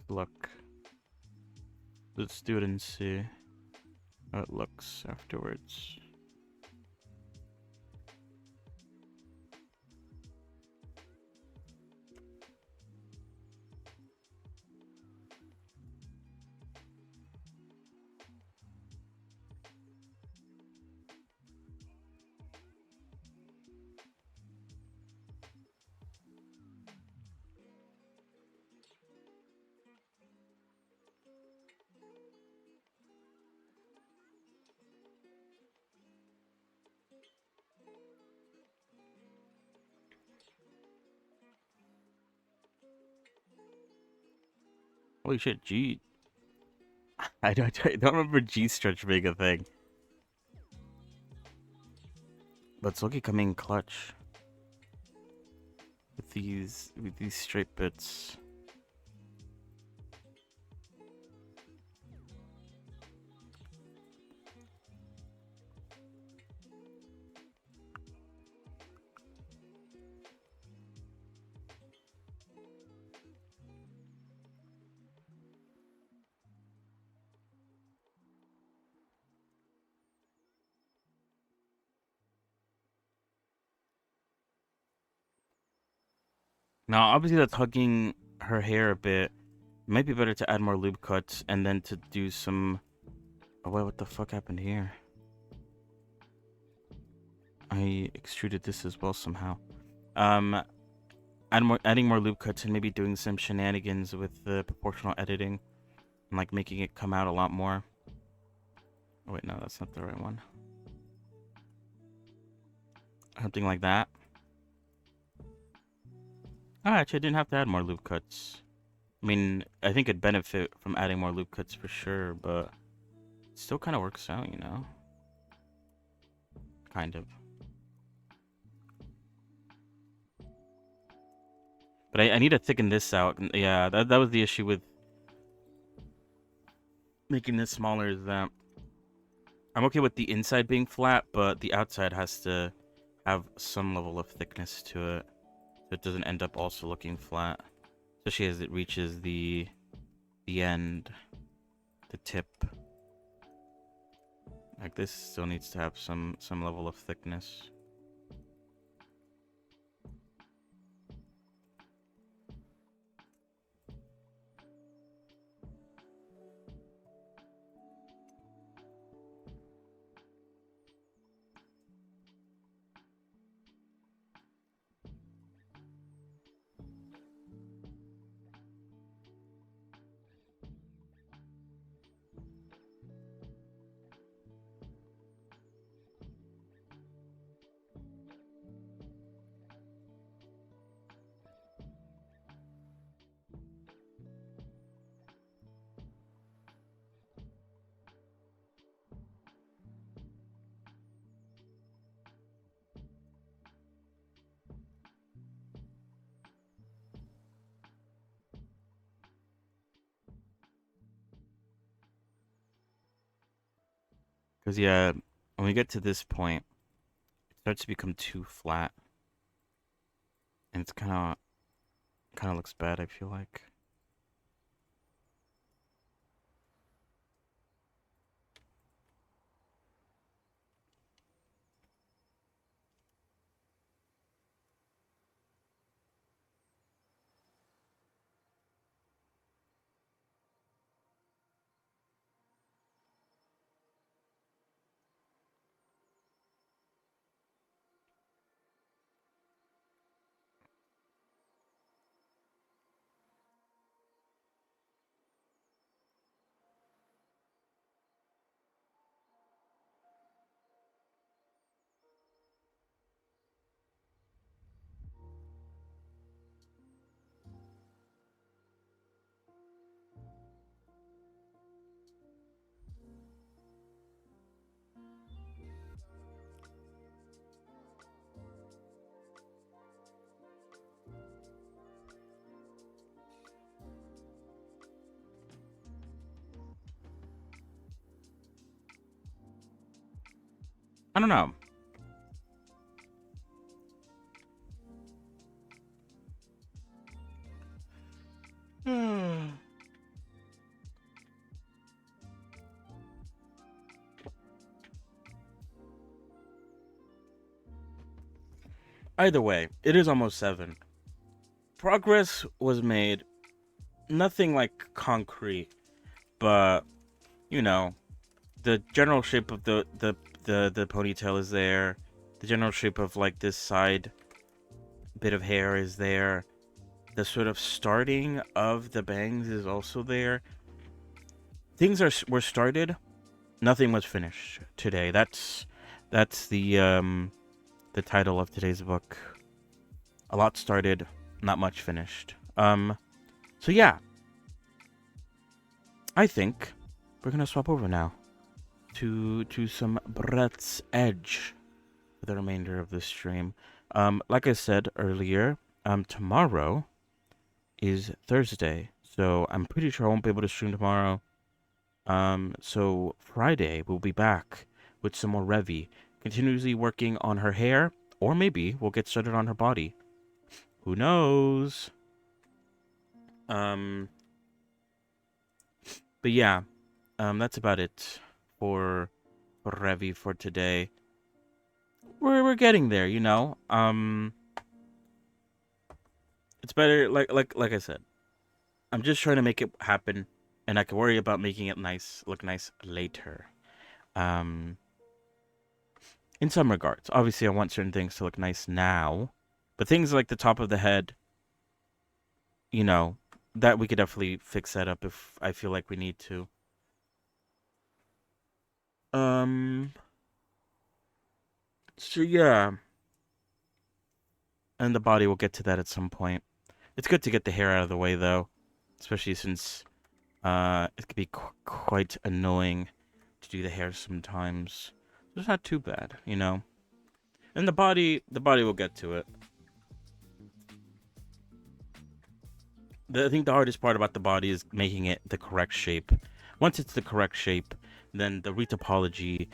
Speaker 1: Look. Let's do it and see how it looks afterwards. Holy shit, G. I don't remember G stretch being a thing. But it's looking coming clutch. With these straight bits. Now, obviously that's hugging her hair a bit. It might be better to add more loop cuts and then to do some... Oh wait, what the fuck happened here? I extruded this as well somehow. Adding more loop cuts and maybe doing some shenanigans with the proportional editing. And like making it come out a lot more. Oh wait, no, that's not the right one. Something like that. Oh, actually, I didn't have to add more loop cuts. I mean, I think it'd benefit from adding more loop cuts for sure, but it still kind of works out, you know? Kind of. But I need to thicken this out. Yeah, that was the issue with making this smaller, is that I'm okay with the inside being flat, but the outside has to have some level of thickness to it, so it doesn't end up also looking flat, especially as it reaches the end. the tip. Like this still needs to have some level of thickness. Because, yeah, when we get to this point, it starts to become too flat. And it's kind of looks bad, I feel like. I don't know. Either way, it is almost 7. Progress was made. Nothing like concrete, but you know, the general shape of the ponytail is there. The general shape of like this side bit of hair is there. The sort of starting of the bangs is also there. Things were started. Nothing was finished today. That's the title of today's book. A lot started, not much finished. So yeah, I think we're gonna swap over now to some Brett's Edge for the remainder of this stream. Like I said earlier, tomorrow is Thursday, so I'm pretty sure I won't be able to stream tomorrow. So Friday we'll be back with some more Revy, continuously working on her hair, or maybe we'll get started on her body. Who knows? But yeah, that's about it for Revy for today. We're getting there, you know. It's better, like I said. I'm just trying to make it happen, and I can worry about making it look nice later. Um, in some regards, obviously, I want certain things to look nice now, but things like the top of the head, you know, that we could definitely fix that up if I feel like we need to. Um, so yeah, and the body, we'll get to that at some point. It's good to get the hair out of the way, though, especially since it could be quite annoying to do the hair sometimes. So it's not too bad, you know. And the body will get to it. I think the hardest part about the body is making it the correct shape. Once it's the correct shape, then the retopology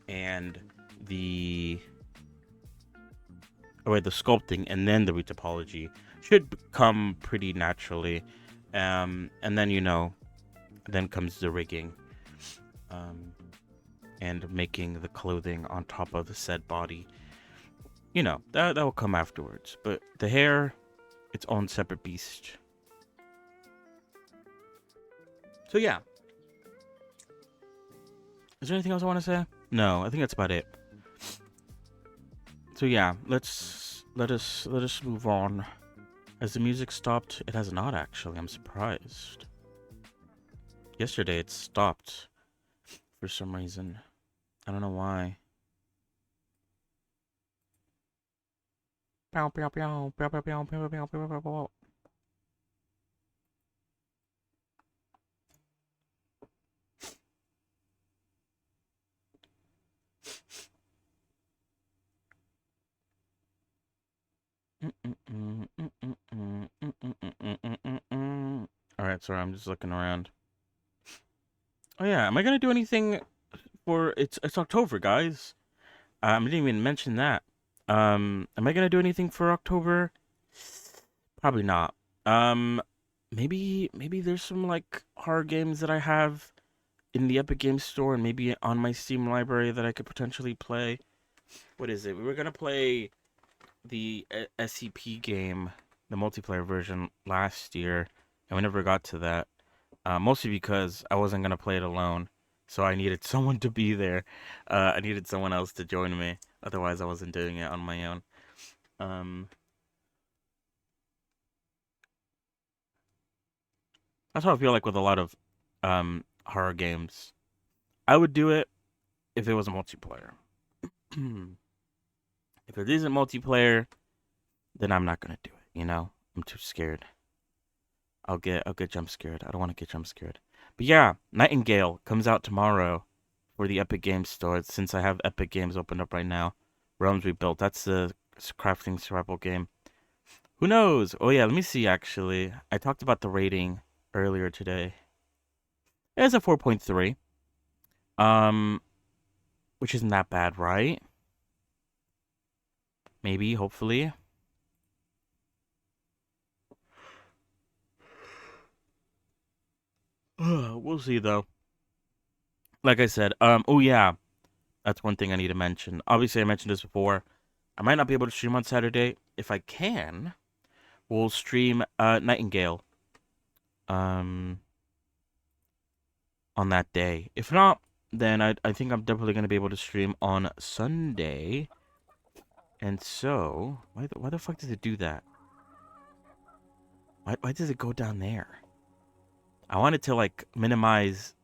Speaker 1: and the the sculpting and then the retopology should come pretty naturally. And then, you know, then comes the rigging. um, and making the clothing on top of the said body. You know, that will come afterwards. But the hair, its own separate beast. So yeah. Is there anything else I want to say? No, I think that's about it. So yeah, let us move on. Has the music stopped? It has not actually. I'm surprised. Yesterday it stopped for some reason. I don't know why. Pew, pew, pew, pew, pew, pew, pew, pew, pew, pew, pew. Alright, sorry, I'm just looking around. Oh yeah, am I gonna do anything for it's October, guys? I didn't even mention that. Am I gonna do anything for October? Probably not. Um, maybe there's some like horror games that I have in the Epic Games Store and maybe on my Steam library that I could potentially play. What is it? We were gonna play the SCP game, the multiplayer version last year, and we never got to that. Mostly because I wasn't gonna play it alone, so I needed someone to be there. I needed someone else to join me. Otherwise, I wasn't doing it on my own. Um, that's how I feel like with a lot of horror games. I would do it if it was a multiplayer. If it isn't multiplayer, then I'm not gonna do it. You know, I'm too scared. I'll get jump scared. I don't want to get jump scared. But yeah, Nightingale comes out tomorrow for the Epic Games Store. Since I have Epic Games opened up right now, Realms Rebuilt. That's the crafting survival game. Who knows? Oh yeah, let me see. Actually, I talked about the rating earlier today. It's a 4.3. Um, which isn't that bad, right? Maybe, hopefully. We'll see though. Like I said, oh yeah, that's one thing I need to mention. Obviously, I mentioned this before. I might not be able to stream on Saturday. If I can, we'll stream Nightingale um on that day. If not, then I think I'm definitely gonna be able to stream on Sunday. And so, why the fuck does it do that? Why does it go down there? I wanted to like minimize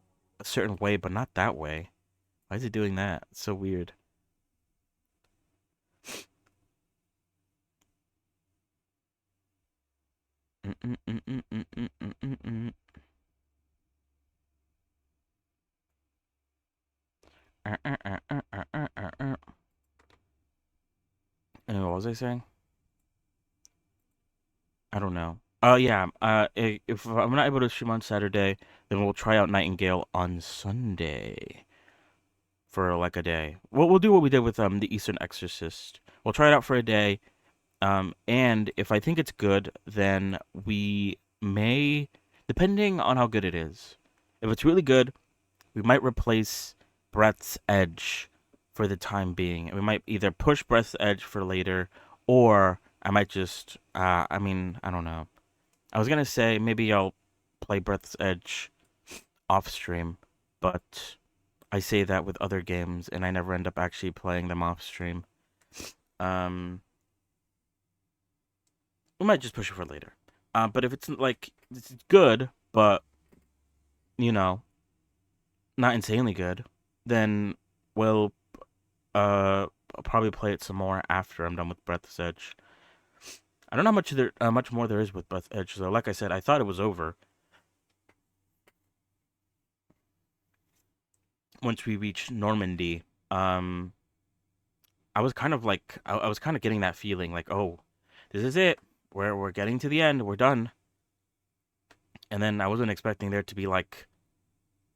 Speaker 1: a certain way, but not that way. Why is it doing that? It's so weird. Anyway, what was I saying? I don't know. Yeah. If I'm not able to stream on Saturday, then we'll try out Nightingale on Sunday for like a day. We'll do what we did with the Eastern Exorcist. We'll try it out for a day. And if I think it's good, then we may, depending on how good it is. If it's really good, we might replace Breath's Edge for the time being. We might either push Breath's Edge for later, or I might just, I don't know. I was gonna say maybe I'll play Breath's Edge off stream, but I say that with other games, and I never end up actually playing them off stream. Um, we might just push it for later. But if it's like it's good, but you know, not insanely good, then we'll I'll probably play it some more after I'm done with Breath's Edge. I don't know much more there is with Breath's Edge. So, like I said, I thought it was over once we reached Normandy. Um, I was kind of like I was kind of getting that feeling like, oh, this is it. We're getting to the end. We're done. And then I wasn't expecting there to be like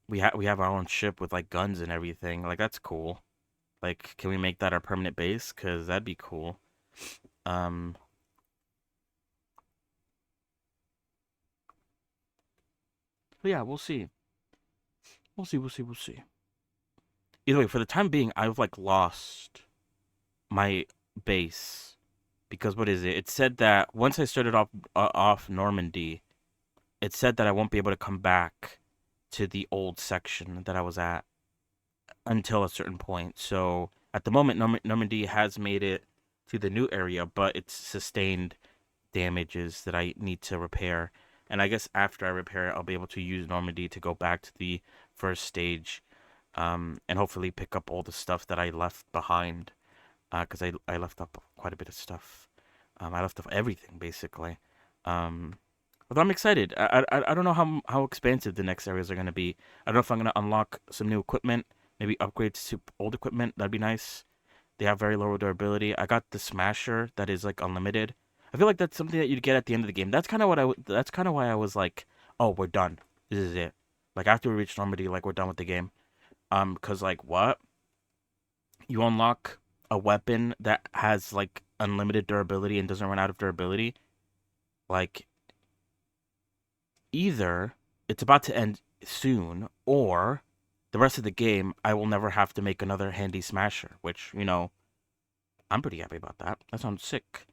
Speaker 1: we have our own ship with like guns and everything. Like that's cool. Like, can we make that our permanent base? Cause that'd be cool. Um, but yeah, we'll see. We'll see. We'll see. We'll see. either way, for the time being, I've like lost my base because what is it? It said that once I started off Normandy, it said that I won't be able to come back to the old section that I was at until a certain point. So at the moment, Normandy has made it to the new area, but it's sustained damages that I need to repair. And I guess after I repair it, I'll be able to use Normandy to go back to the first stage, and hopefully pick up all the stuff that I left behind. Because I left up quite a bit of stuff. I left off everything basically. Um, Although I'm excited. I don't know how expansive the next areas are gonna be. I don't know if I'm gonna unlock some new equipment, maybe upgrades to old equipment. That'd be nice. They have very low durability. I got the Smasher that is like unlimited. I feel like that's something that you'd get at the end of the game. That's kind of that's kind of why I was like, oh, we're done. This is it. Like after we reach Normandy, like we're done with the game. Cause like what? You unlock a weapon that has like unlimited durability and doesn't run out of durability. Like either it's about to end soon, or the rest of the game I will never have to make another handy smasher, which, I'm pretty happy about that. That sounds sick.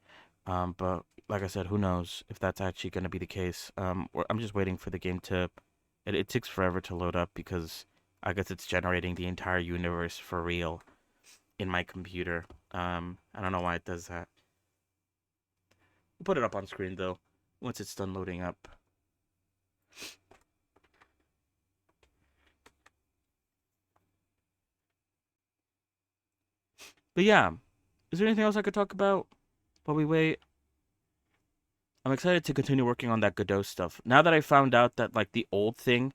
Speaker 1: But like I said, who knows if that's actually going to be the case. I'm just waiting for the game to. It takes forever to load up because I guess it's generating the entire universe for real in my computer. I don't know why it does that. We'll put it up on screen though once it's done loading up. But yeah, is there anything else I could talk about while we wait? I'm excited to continue working on that Godot stuff. Now that I found out that like the old thing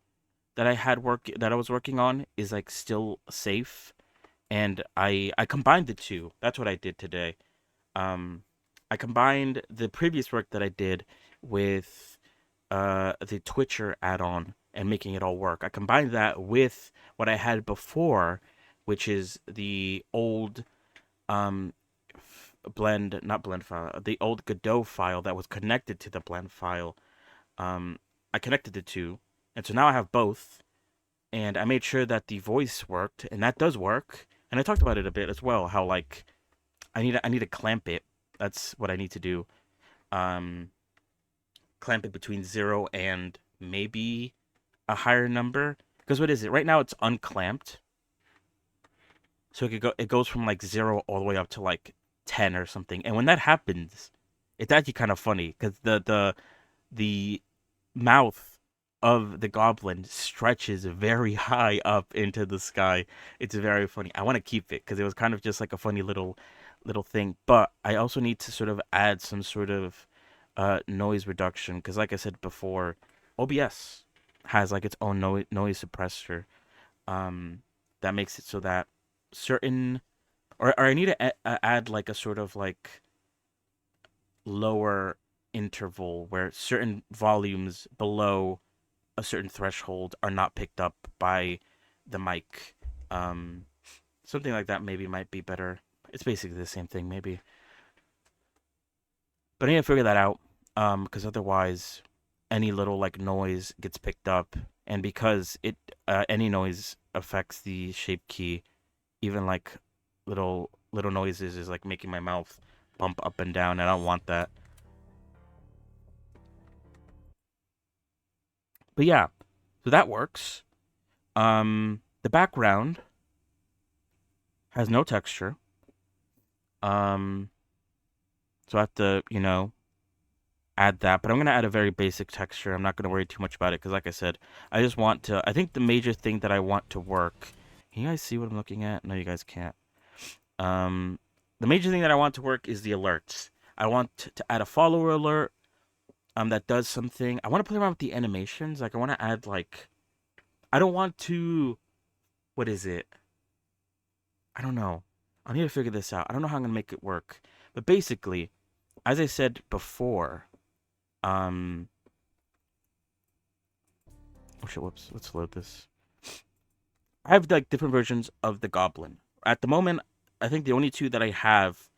Speaker 1: that I was working on is like still safe, and I combined the two. That's what I did today. Um, I combined the previous work that I did with the Twitcher add-on and making it all work. I combined that with what I had before, which is the old um blend, not blend file, the old Godot file that was connected to the blend file. I connected the two, and so now I have both, and I made sure that the voice worked, and that does work. And I talked about it a bit as well, how like I need to clamp it. That's what I need to do. Um, Clamp it between 0 and maybe a higher number. Because what is it? Right now it's unclamped, so it goes from like 0 all the way up to like 10 or something. And when that happens, it's actually kind of funny because the mouth of the goblin stretches very high up into the sky. It's very funny. I want to keep it because it was kind of just like a funny little thing. But I also need to sort of add some sort of noise reduction because, like I said before, OBS has like its own noise suppressor. Um, that makes it so that certain or I need to add like a sort of like lower interval where certain volumes below a certain threshold are not picked up by the mic. Um, Something like that maybe might be better. It's basically the same thing, maybe. But I need to figure that out. Because otherwise, any little like noise gets picked up, and because it any noise affects the shape key, even like little noises is like making my mouth bump up and down, and I don't want that. But yeah, so that works. The background has no texture. Um, so I have to, add that. But I'm gonna add a very basic texture. I'm not gonna worry too much about it because, like I said, I just want to. I think the major thing that I want to work. Can you guys see what I'm looking at? No, you guys can't. Um, the major thing that I want to work is the alerts. I want to add a follower alert. That does something. I want to play around with the animations. Like I want to add like. I don't want to. What is it? I don't know. I need to figure this out. I don't know how I'm gonna make it work. But basically, as I said before, um, oh shit, whoops. Let's load this. I have like different versions of the Goblin. At the moment, I think the only two that I have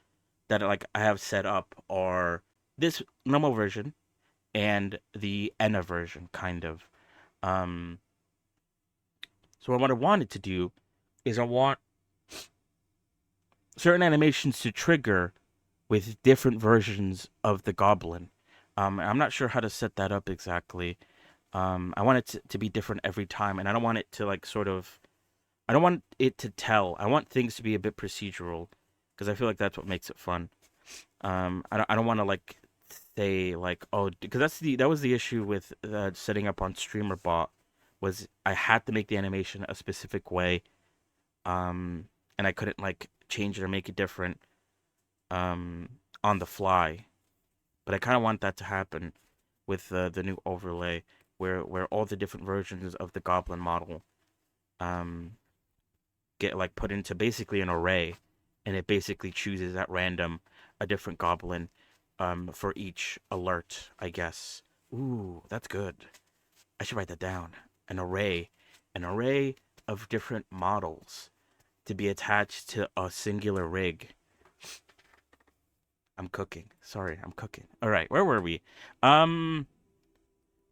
Speaker 1: that like I have set up are this normal version and the Enna version, kind of. Um, so what I wanted to do is I want certain animations to trigger with different versions of the goblin. I'm not sure how to set that up exactly. I want it to be different every time, and I don't want it to like sort of. I don't want it to tell. I want things to be a bit procedural, because I feel like that's what makes it fun. I don't want to like say like, oh, because that was the issue with setting up on StreamerBot, was I had to make the animation a specific way, and I couldn't like change it or make it different um on the fly. But I kind of want that to happen with the new overlay, where all the different versions of the goblin model um get like put into basically an array, and it basically chooses at random a different goblin for each alert, I guess. Ooh, that's good. I should write that down. An array of different models to be attached to a singular rig. I'm cooking. Sorry, I'm cooking. All right, where were we? Um,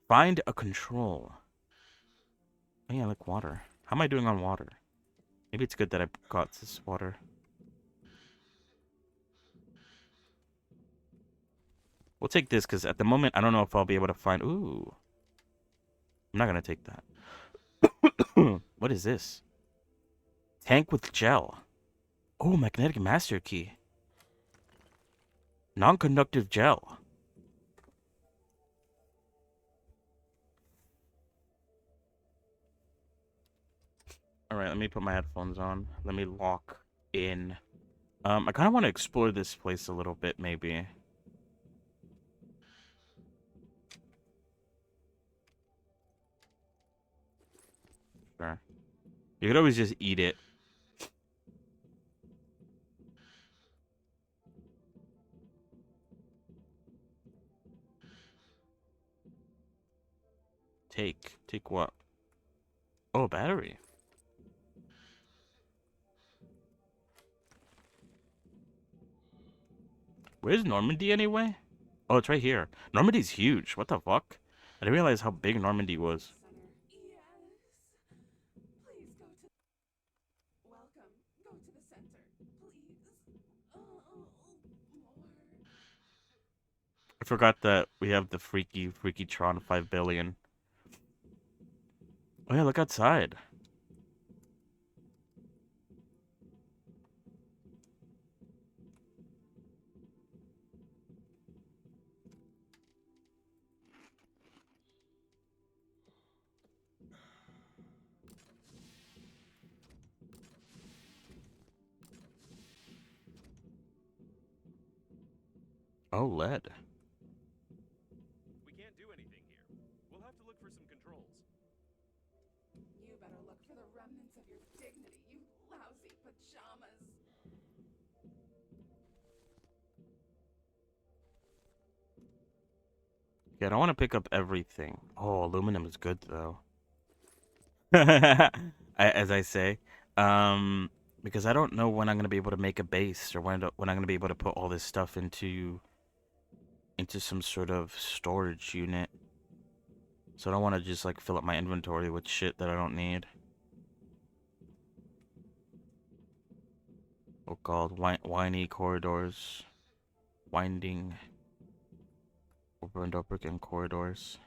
Speaker 1: find a control. Oh yeah, I like water. How am I doing on water? Maybe it's good that I got this water. We'll take this because at the moment I don't know if I'll be able to find. Ooh, I'm not gonna take that. What is this? Tank with gel. Oh, magnetic master key. Non-conductive gel. All right, let me put my headphones on. Let me lock in. I kind of want to explore this place a little bit, maybe. Sure. You could always just eat it. Take what? Oh, battery. Where's Normandy anyway? Oh, it's right here. Normandy's huge. What the fuck? I didn't realize how big Normandy was. I forgot that we have the freaky Tron 5 billion. Oh yeah, look outside. Oh, lead.
Speaker 2: We can't do anything here. We'll have to look for some controls.
Speaker 3: You better look for the remnants of your dignity, you lousy pajamas.
Speaker 1: Yeah, I don't want to pick up everything. Oh, aluminum is good though. As I say, um, because I don't know when I'm gonna be able to make a base, or when I'm gonna be able to put all this stuff into some sort of storage unit. So I don't want to just like fill up my inventory with shit that I don't need. Oh god, whiny corridors, winding, over and over again corridors.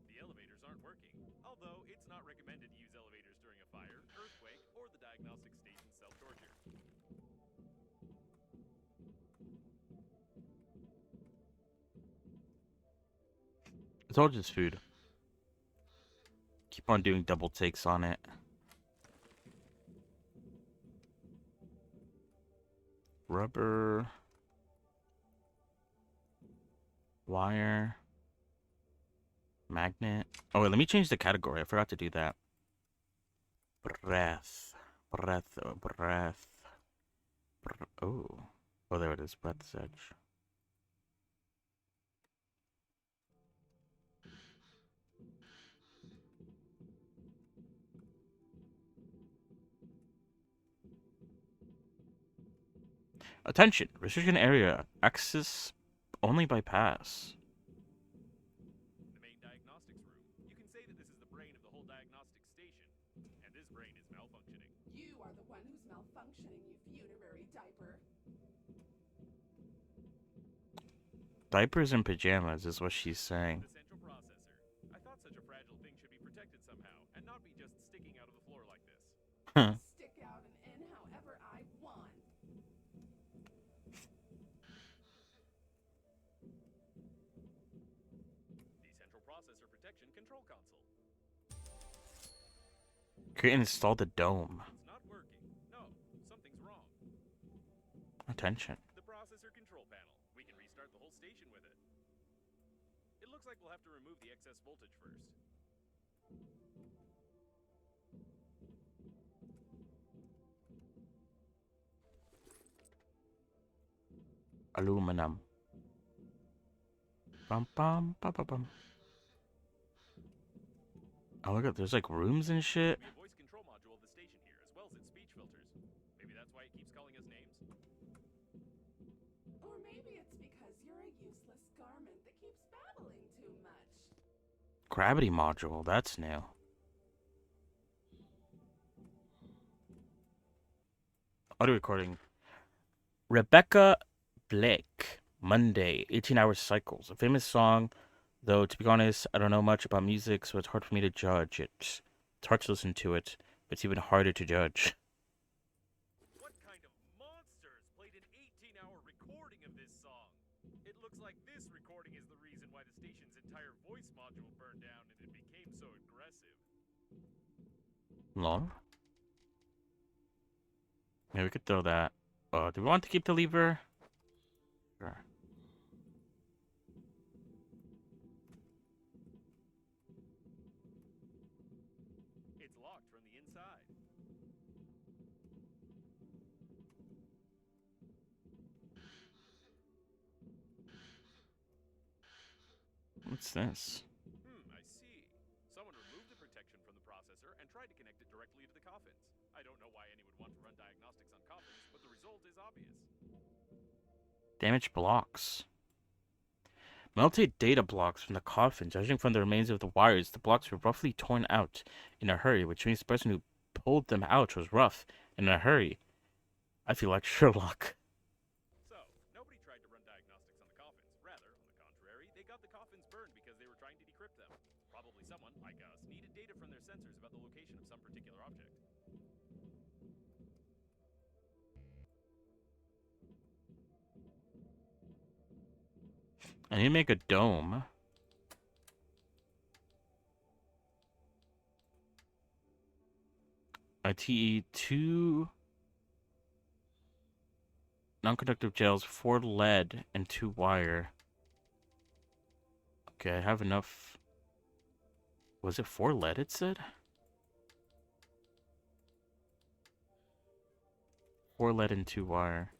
Speaker 2: The elevators aren't working, although it's not recommended to use elevators during a fire, earthquake, or the diagnostic station self-torture.
Speaker 1: It's all just food. Keep on doing double takes on it. Rubber, wire, magnet. Oh wait, let me change the category. I forgot to do that. Breath, breath. Oh, oh, there it is. Breath's edge. Attention! Restriction area. Access only by pass.
Speaker 2: The main diagnostics room. You can say that this is the brain of the whole diagnostic station,
Speaker 1: Diapers and pajamas is what she's saying.
Speaker 2: The central processor. I thought such a fragile thing should be protected somehow, and not be just sticking out of the floor like this.
Speaker 3: Stick out and in however I want.
Speaker 2: The central processor protection control console.
Speaker 1: Create and install the dome.
Speaker 2: It's not working. No, something's wrong.
Speaker 1: Attention.
Speaker 2: The processor control panel. We can restart the whole station with it. It looks like we'll have to remove the excess voltage first.
Speaker 1: Aluminum. Bum bum bum bum bum. Oh look at there's like rooms and shit.
Speaker 2: We have voice control module of the station here, as well as its speech filters. Maybe that's why it keeps calling us names.
Speaker 3: Or maybe it's because you're a useless garment that keeps babbling too much.
Speaker 1: Gravity module, that's new. Audio recording. Rebecca Blake. Monday, 18-hour cycles. A famous song, though to be honest, I don't know much about music, so it's hard for me to judge it. It's hard to listen to it, but it's even harder to judge.
Speaker 2: What kind of monsters played an 18-hour recording of this song? It looks like this recording is the reason why the station's entire voice module burned down and it became so aggressive.
Speaker 1: Long? Yeah, we could throw that. Do we want to keep the lever? Sure.
Speaker 2: It's locked from the inside.
Speaker 1: What's this?
Speaker 2: I see. Someone removed the protection from the processor and tried to connect it directly to the coffins. I don't know why anyone would want to run diagnostics on coffins, but the result is obvious.
Speaker 1: Damaged blocks. Melted data blocks from the coffin. Judging from the remains of the wires, the blocks were roughly torn out in a hurry, which means the person who pulled them out was rough and in a hurry. I feel like Sherlock.
Speaker 2: So, nobody tried to run diagnostics on the coffins. Rather, on the contrary, they got the coffins burned because they were trying to decrypt them. Probably someone, like us, needed data from their sensors about the location of some particular object.
Speaker 1: I need to make a dome. ITE 2 non-conductive gels, 4 lead, and 2 wire. Okay, I have enough. Was it 4 lead it said? 4 lead and 2 wire.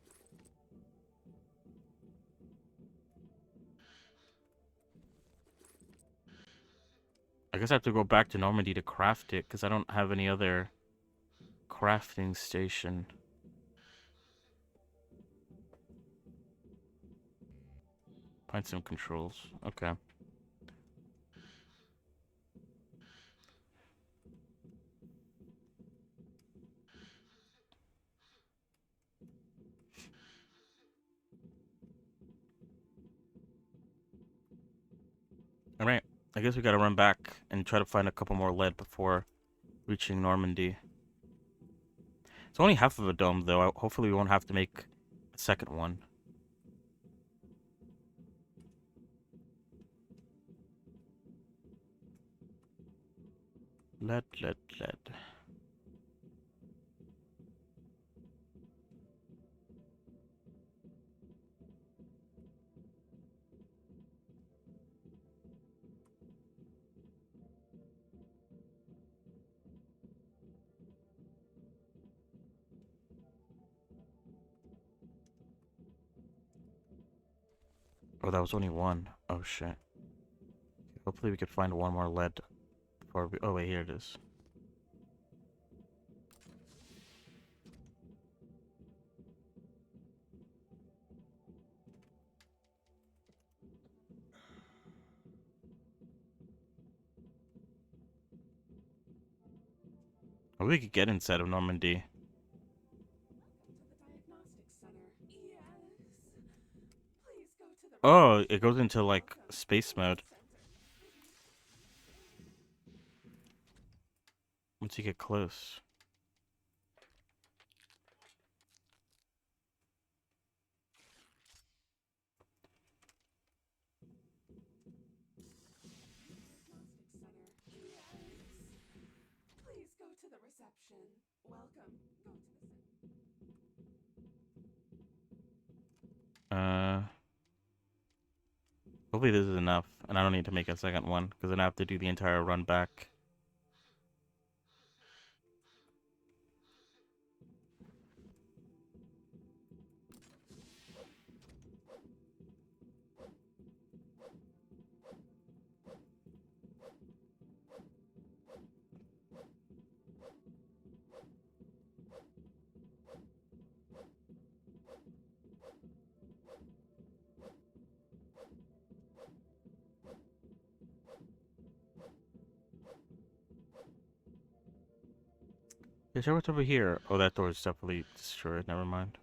Speaker 1: I guess I have to go back to Normandy to craft it, because I don't have any other crafting station. Find some controls. Okay. Alright. I guess we gotta run back and try to find a couple more lead before reaching Normandy. It's only half of a dome, though. Hopefully we won't have to make a second one. Lead. Oh, that was only one. Oh, shit. Hopefully we could find one more lead before we... Oh, wait, here it is. Oh, we could get inside of Normandy.
Speaker 3: Welcome to the diagnostics center. Yes. Please go to the
Speaker 1: Oh, it goes into like space mode once you get close.
Speaker 3: Diagnostic center. Yes. Please go to the reception. Welcome. Go to the
Speaker 1: Uh, Hopefully this is enough, and I don't need to make a second one because then I have to do the entire run back. Is there what's over here? Oh, that door is definitely destroyed. Never mind.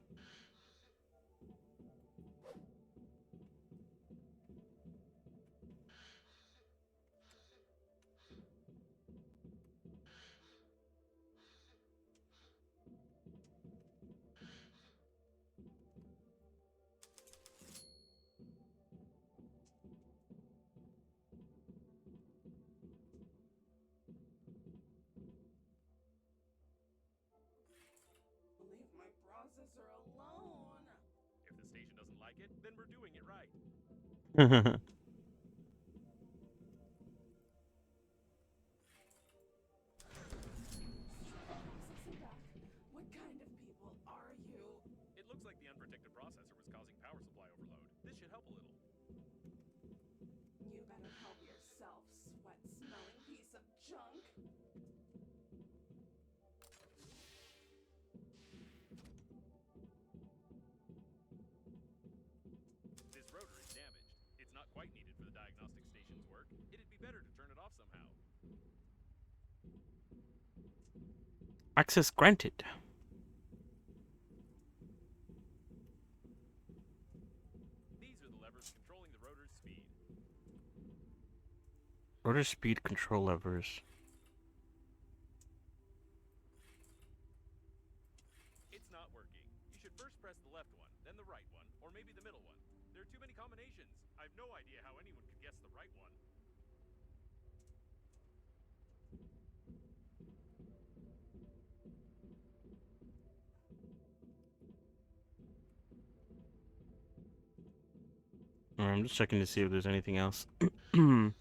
Speaker 3: Leave my processor alone.
Speaker 2: If the station doesn't like it, then we're doing it right.
Speaker 3: Processing back. What kind of people are you?
Speaker 2: It looks like the unprotected processor was causing power supply overload. This should help a little.
Speaker 3: You better help yourself, sweat-smelling piece of junk.
Speaker 2: This rotor is damaged. It's not quite needed for the diagnostic station's work. It'd be better to turn it off somehow.
Speaker 1: Access granted.
Speaker 2: These are the levers controlling the rotor's speed.
Speaker 1: Rotor speed control levers.
Speaker 2: It's not working. You should first press the left one, then the right one, or maybe the middle one. There are too many combinations. I have no idea how anyone could guess the right one.
Speaker 1: I'm just checking to see if there's anything else. um.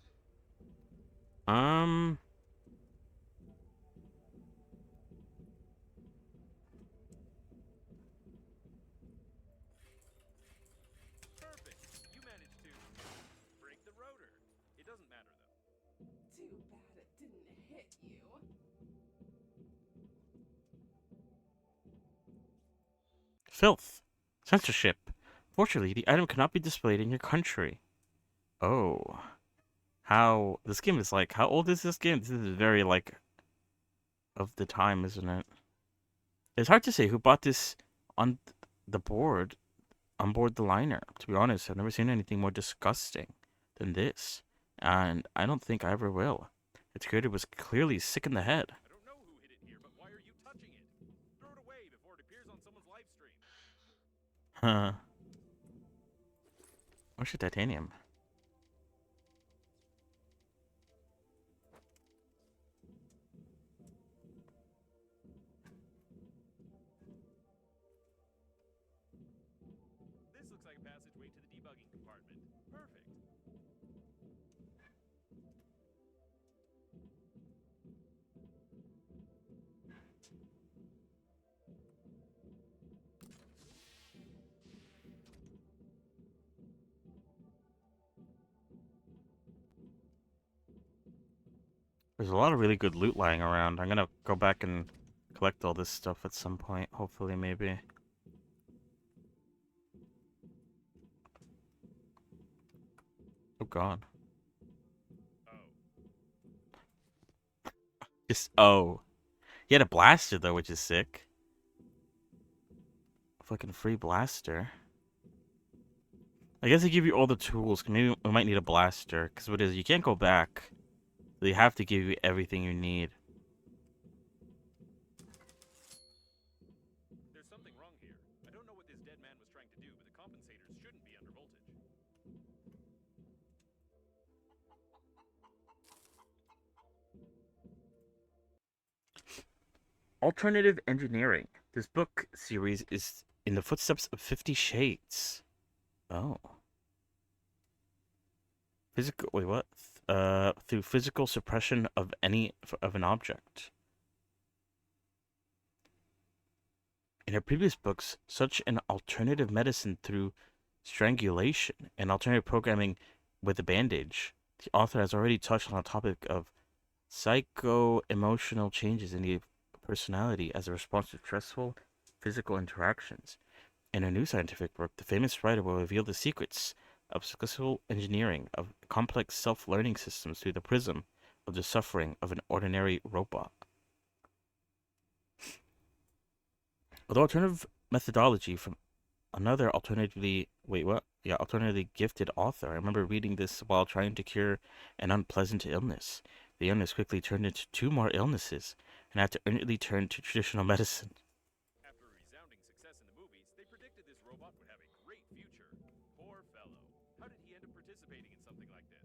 Speaker 2: Perfect! You managed to break the rotor. It doesn't matter though.
Speaker 3: Too bad it didn't hit you.
Speaker 1: Filth. Censorship. Fortunately, the item cannot be displayed in your country. Oh. How... This game is like... How old is this game? This is very, like... Of the time, isn't it? It's hard to say who bought this on the board, on board the liner. To be honest, I've never seen anything more disgusting than this. And I don't think I ever will. Its creator was clearly sick in the head.
Speaker 2: I don't know who hid it here, but why are you touching it? Throw it away before it appears on someone's live stream.
Speaker 1: Huh. Where's the titanium?
Speaker 2: This looks like a passageway to the debugging compartment. Perfect.
Speaker 1: There's a lot of really good loot lying around. I'm gonna go back and collect all this stuff at some point. Hopefully, maybe. Oh, God.
Speaker 2: Oh.
Speaker 1: Just, oh. He had a blaster, though, which is sick. A fucking free blaster. I guess they give you all the tools. Maybe we might need a blaster, because what it is, you can't go back. They have to give you everything you need.
Speaker 2: There's something wrong here. I don't know what this dead man was trying to do, but the compensators shouldn't be under voltage.
Speaker 1: Alternative engineering. This book series is in the footsteps of 50 Shades. Oh. Physical. Wait, what? Through physical suppression of an object. In her previous books, such an alternative medicine through strangulation and alternative programming with a bandage, the author has already touched on the topic of psycho-emotional changes in the personality as a response to stressful physical interactions. In a new scientific work, the famous writer will reveal the secrets of successful engineering of complex self-learning systems through the prism of the suffering of an ordinary robot. Although alternative methodology from another alternatively gifted author. I remember reading this while trying to cure an unpleasant illness. The illness quickly turned into two more illnesses, and I had to urgently turn to traditional medicine.
Speaker 2: After a resounding success in the movies, they predicted this robot would have a great future. Poor fellow. How did he end up participating in something like this?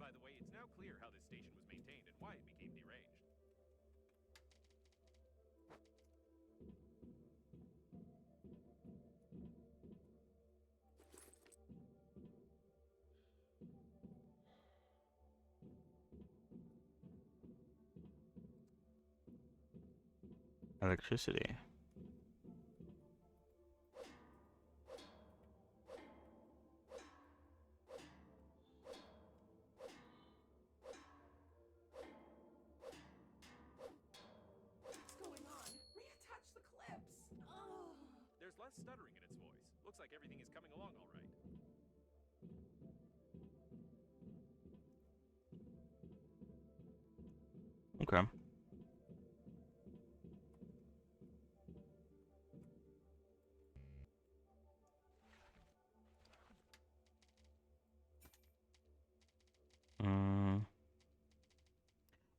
Speaker 2: By the way, it's now clear how this station was maintained and why it became deranged.
Speaker 1: Electricity.
Speaker 3: What's going on? Reattach the clips. Ugh.
Speaker 2: There's less stuttering in its voice. Looks like everything is coming along all right.
Speaker 1: Okay. Mm.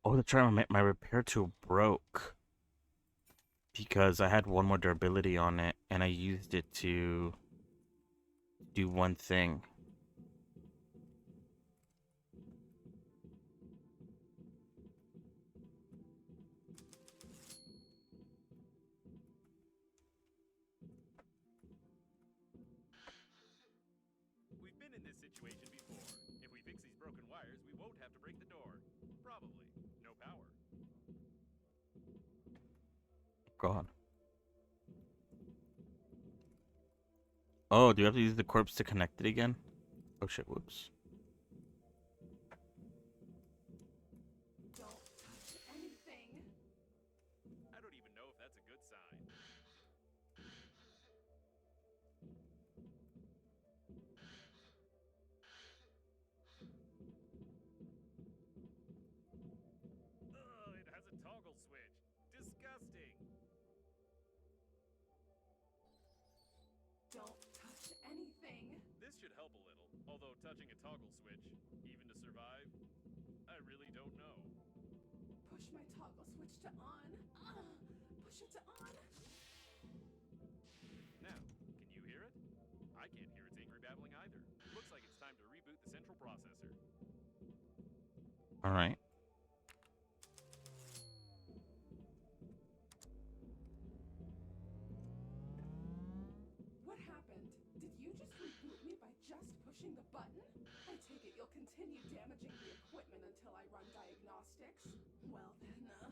Speaker 1: Oh, the charm my repair tool broke because I had one more durability on it, and I used it to do one thing.
Speaker 2: We've been in this situation before. If we fix these broken wires, we won't have to break the door. Probably. No power.
Speaker 1: God. Oh, do you have to use the corpse to connect it again? Oh shit! Whoops.
Speaker 3: Don't touch anything.
Speaker 2: I don't even know if that's a good sign. Ugh, it has a toggle switch. Disgusting.
Speaker 3: Don't touch anything.
Speaker 2: This should help a little, although touching a toggle switch, even to survive, I really don't know.
Speaker 3: Push my toggle switch to on. Push it to on.
Speaker 2: Now, can you hear it? I can't hear its angry babbling either. Looks like it's time to reboot the central processor.
Speaker 1: All right.
Speaker 3: What happened? Did you just reboot me by just pushing the button? I take it you'll continue damaging the equipment until I run diagnostics? Well then,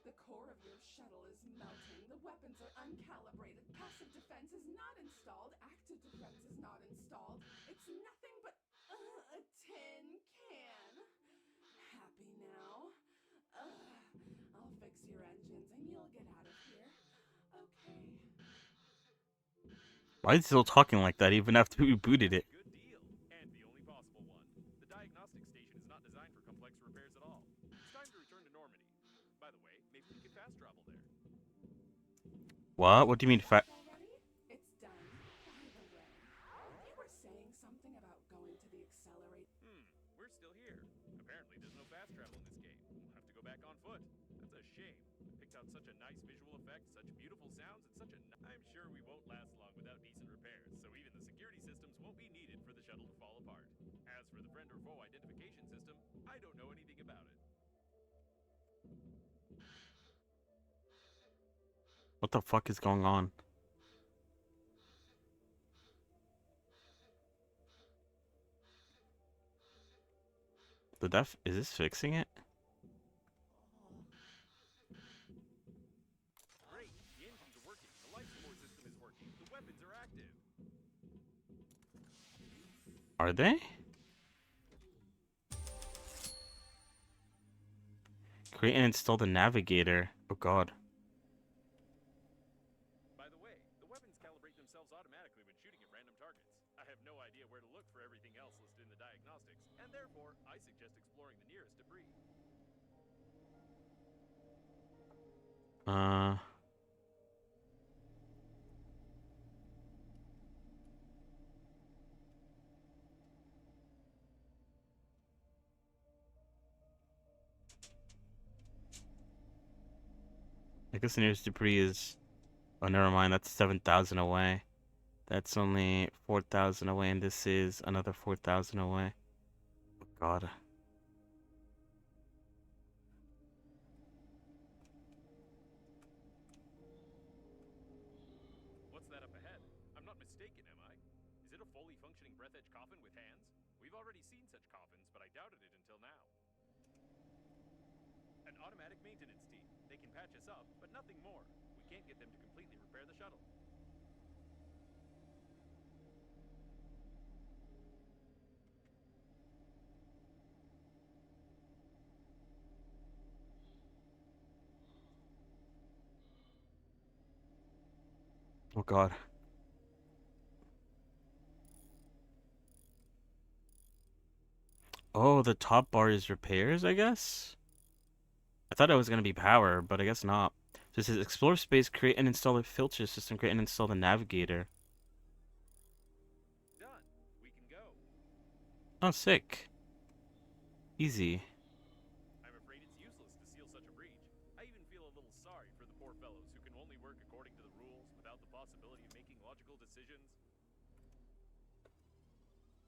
Speaker 3: the core of your shuttle is melting, the weapons are uncalibrated, passive defense is not installed, active defense is not installed. It's nothing but a tin can. Happy now? I'll fix your engines and you'll get out of here. Okay.
Speaker 1: Why is he still talking like that even after we booted it?
Speaker 2: Good deal, and the only possible one. The diagnostic station is not designed for complex repairs at all. It's time to return to Normandy. By the way, maybe we could fast travel there.
Speaker 1: What? What do you mean
Speaker 3: Already? It's done. By the way, you were saying something about going to the accelerator.
Speaker 2: We're still here. Apparently there's no fast travel in this game. We'll have to go back on foot. That's a shame. I picked out such a nice visual effect, such beautiful sounds, and such a... I'm sure we won't last long without decent repairs, so even the security systems won't be needed for the shuttle to fall apart. As for the friend or foe identification system, I don't know anything about it.
Speaker 1: What the fuck is going on? Is this fixing it?
Speaker 2: Great, the engines are working, the life support system is working, the weapons are active.
Speaker 1: Are they? Create and install the navigator. Oh god.
Speaker 2: By the way, the weapons calibrate themselves automatically when shooting at random targets. I have no idea where to look for everything else listed in the diagnostics, and therefore, I suggest exploring the nearest debris.
Speaker 1: I guess the nearest debris is... Oh, never mind. That's 7,000 away. That's only 4,000 away, and this is another 4,000 away. Oh, God.
Speaker 2: What's that up ahead? I'm not mistaken, am I? Is it a fully functioning breath edge coffin with hands? We've already seen such coffins, but I doubted it until now. An automatic maintenance team. They can patch us up, but nothing more. We can't get them to completely repair the shuttle.
Speaker 1: Oh, God. Oh, the top bar is repairs, I guess? I thought it was going to be power, but I guess not. So it says explore space, create and install a filter system, create and install the navigator.
Speaker 2: Done. We can go.
Speaker 1: Oh, sick. Easy.
Speaker 2: I'm afraid it's useless to seal such a breach. I even feel a little sorry for the poor fellows who can only work according to the rules without the possibility of making logical decisions.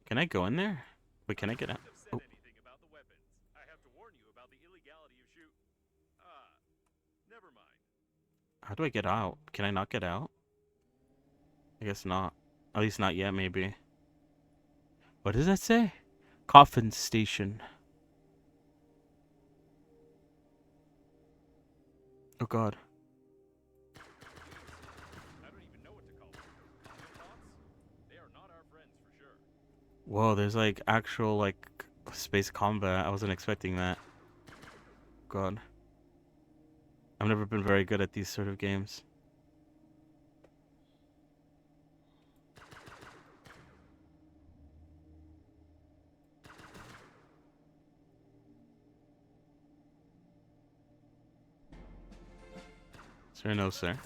Speaker 1: Can I go in there? Wait, can I get out?
Speaker 2: I shouldn't have said
Speaker 1: Oh,
Speaker 2: anything about the weapons. I have to warn you about the illegality of shoot. Never mind.
Speaker 1: how do I get out? Can I not get out? I guess not. At least not yet, maybe. What does that say? Coffin station. Oh, God.
Speaker 2: I don't even know what to call them. Autobots? They are not our friends for sure.
Speaker 1: Whoa, there's like actual like space combat. I wasn't expecting that. God. I've never been very good at these sort of games. Sir, no, sir.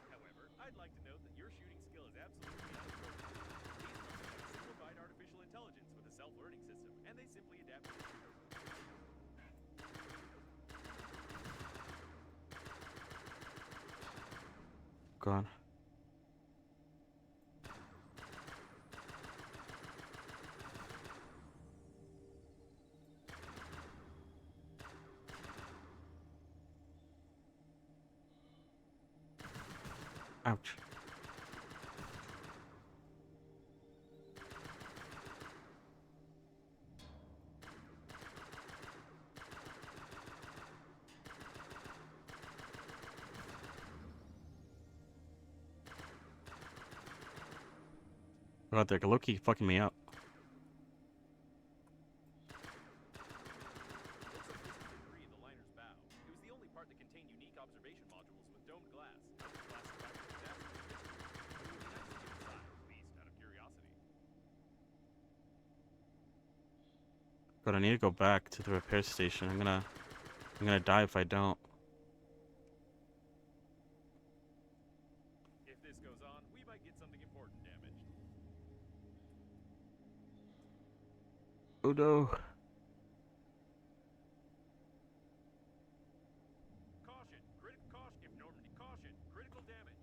Speaker 2: However, I'd like to note that your shooting skill is absolutely unimportant. These weapons have simplified artificial intelligence with a self-learning system, and they simply adapt to the shooter.
Speaker 1: God. Ouch. God, they're low-key fucking me up.
Speaker 2: Looks like this is debris in the liner's bow. It was the only part that contained unique observation modules with domed glass. How this glass survived the disaster is mystery. But it would be nice to get inside, at least out of curiosity.
Speaker 1: God, I need to go back to the repair station. I'm gonna die if I don't.
Speaker 2: If this goes on, we might get something important damaged.
Speaker 1: Oh no.
Speaker 2: Caution! Caution! If Normandy, caution! Critical damage!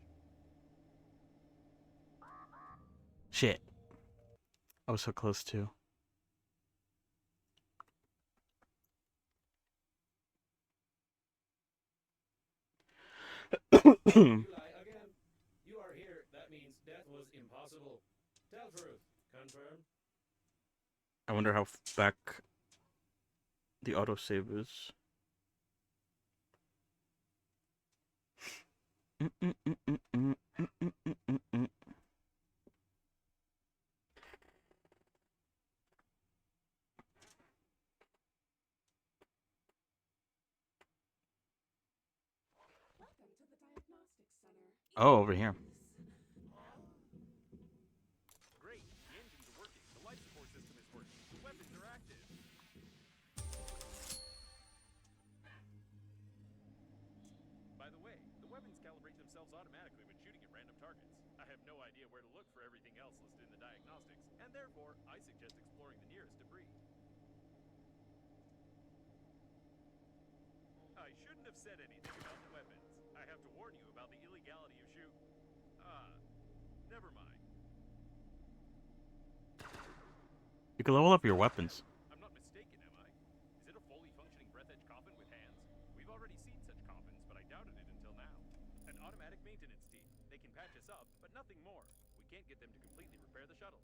Speaker 1: Shit. I was so close too.
Speaker 4: You lie again. You are here. That means death was impossible. Tell truth. Confirm.
Speaker 1: I wonder how back the autosave is.
Speaker 3: Welcome to the Diagnostics Center.
Speaker 1: Oh, over here.
Speaker 2: Great! The engines are working. The life support system is working. The weapons are active. By the way, the weapons calibrate themselves automatically when shooting at random targets. I have no idea where to look for everything else listed in the diagnostics, and therefore, I suggest exploring the nearest debris. I shouldn't have said anything about the weapons. I have to warn you about the illegality of shoot. Never mind.
Speaker 1: You can level up your weapons.
Speaker 2: I'm not mistaken, am I? Is it a fully functioning breath edge coffin with hands? We've already seen such coffins, but I doubted it until now. An automatic maintenance team. They can patch us up, but nothing more. We can't get them to completely repair the shuttle.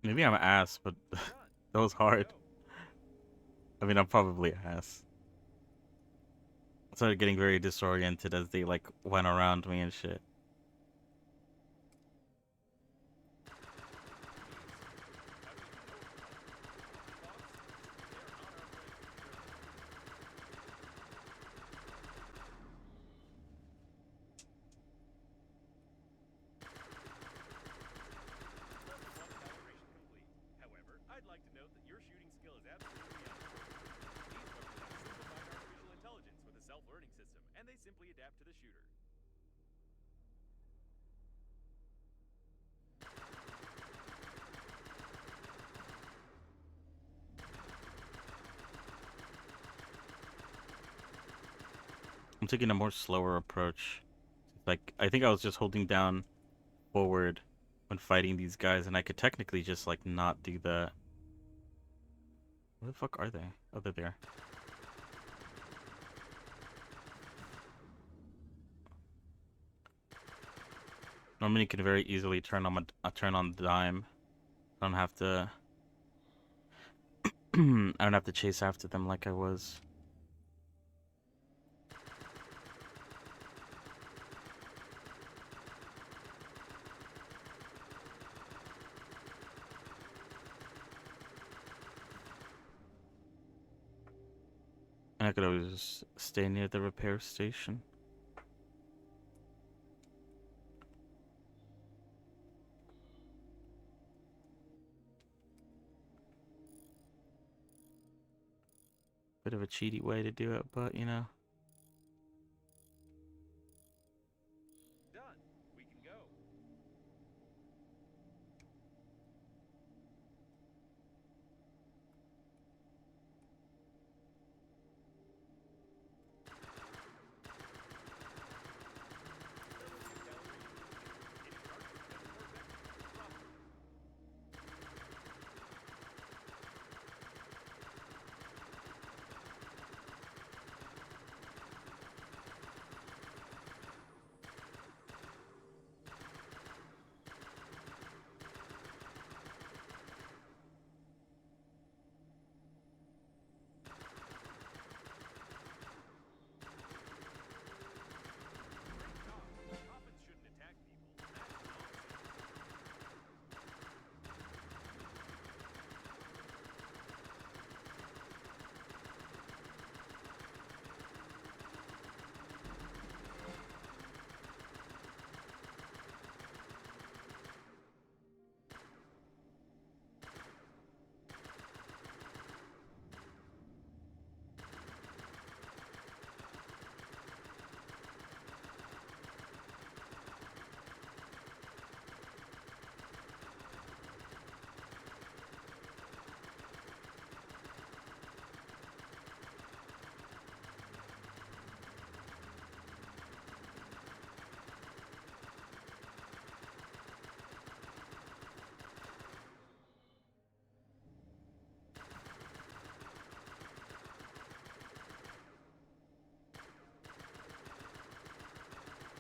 Speaker 1: Maybe I'm ass, but
Speaker 2: Done.
Speaker 1: that was hard.
Speaker 2: Go.
Speaker 1: I mean, I'm probably ass. I started getting very disoriented as they like went around me and shit.
Speaker 2: However, I'd like to note that your shooting skill is absolutely excellent. These weapons have simplified artificial intelligence with a self-learning system, and they simply adapt to the shooter.
Speaker 1: I'm taking a more slower approach. Like, I think I was just holding down forward when fighting these guys, and I could technically just like not do that. Where the fuck are they? Oh, they're there. Normally, you can very easily turn on the dime. I don't have to. I don't have to chase after them like I was. And I could always stay near the repair station. Bit of a cheaty way to do it, but you know.
Speaker 2: Done. We can go.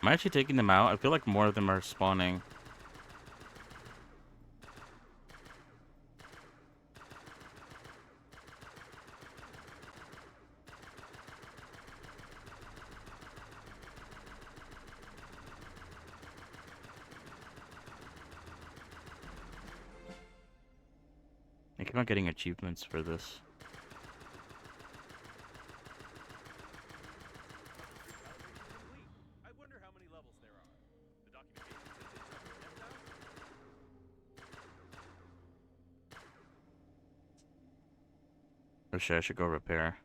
Speaker 1: Am I actually taking them out? I feel like more of them are spawning. I keep on getting achievements for this.
Speaker 2: Recalibration complete. I wonder how many levels there are. The documentation says it's over 10,000.
Speaker 1: Oh shit, I should go repair.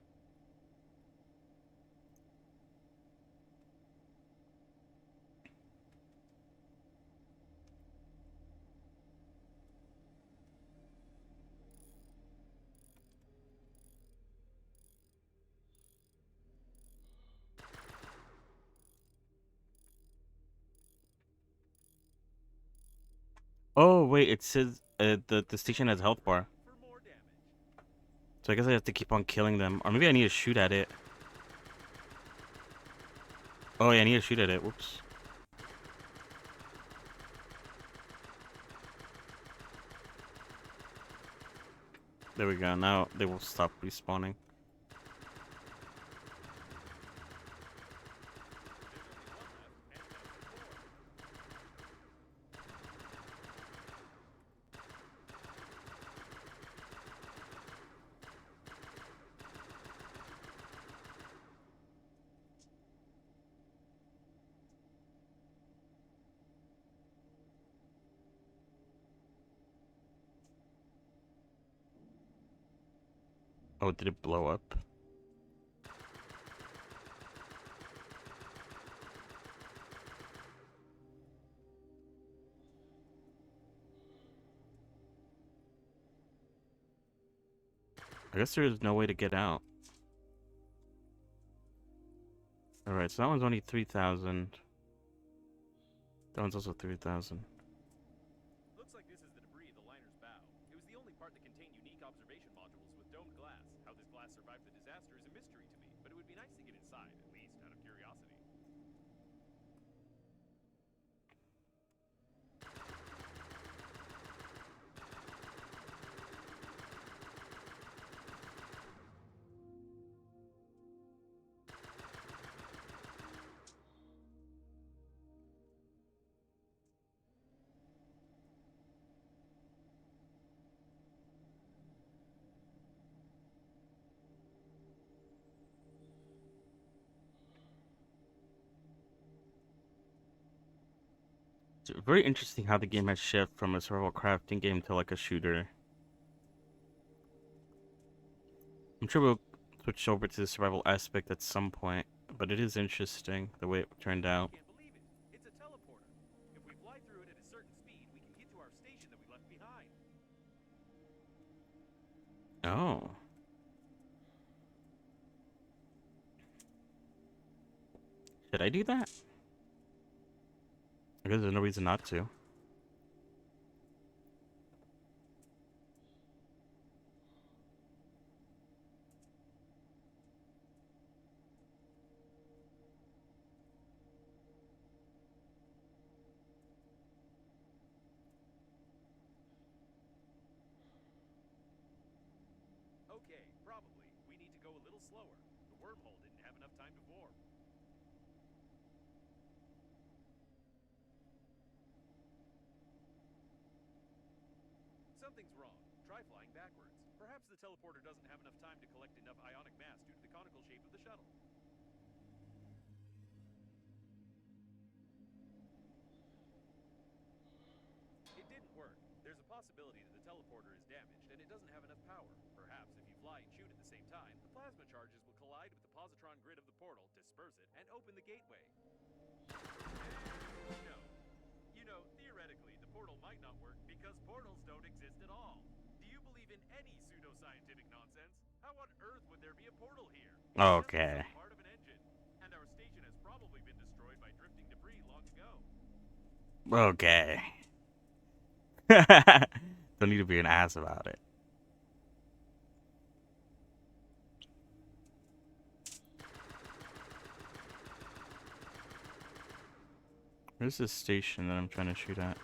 Speaker 1: Oh wait, it says the station has health bar.
Speaker 2: For more damage.
Speaker 1: So I guess I have to keep on killing them. Or maybe I need to shoot at it. Oh yeah, I need to shoot at it. Whoops. There we go. Now they will stop respawning. Oh, did it blow up? I guess there is no way to get out. Alright, so that one's only 3,000. That one's also 3,000.
Speaker 2: Looks like this is the debris of the liner's bow. It was the only part that contained unique observation modules with domed glass. How this glass survived the disaster is a mystery to me, but it would be nice to get inside, at least, out of curiosity.
Speaker 1: It's very interesting how the game has shifted from a survival crafting game to like a shooter. I'm sure we'll switch over to the survival aspect at some point, but it is interesting the way it turned out.
Speaker 2: Can't believe it. It's a teleporter. If we fly through it at a certain speed, we can get to our station that we left behind.
Speaker 1: Oh. Should I do that? I guess there's no reason not to.
Speaker 2: Okay, probably. We need to go a little slower. The wormhole didn't have enough time to form. Something's wrong. Try flying backwards. Perhaps the teleporter doesn't have enough time to collect enough ionic mass due to the conical shape of the shuttle. It didn't work. There's a possibility that the teleporter is damaged and it doesn't have enough power. Perhaps if you fly and shoot at the same time, the plasma charges will collide with the positron grid of the portal, disperse it, and open the gateway. And no. You know, theoretically, the portal might not work because portals don't exist at all. Do you believe in any pseudoscientific nonsense? How on earth would there be a portal here? It's just
Speaker 1: Okay.
Speaker 2: some part of an engine. And our station has probably been destroyed by drifting debris long ago.
Speaker 1: Okay. Don't need to be an ass about it. Where's this station that I'm trying to shoot at?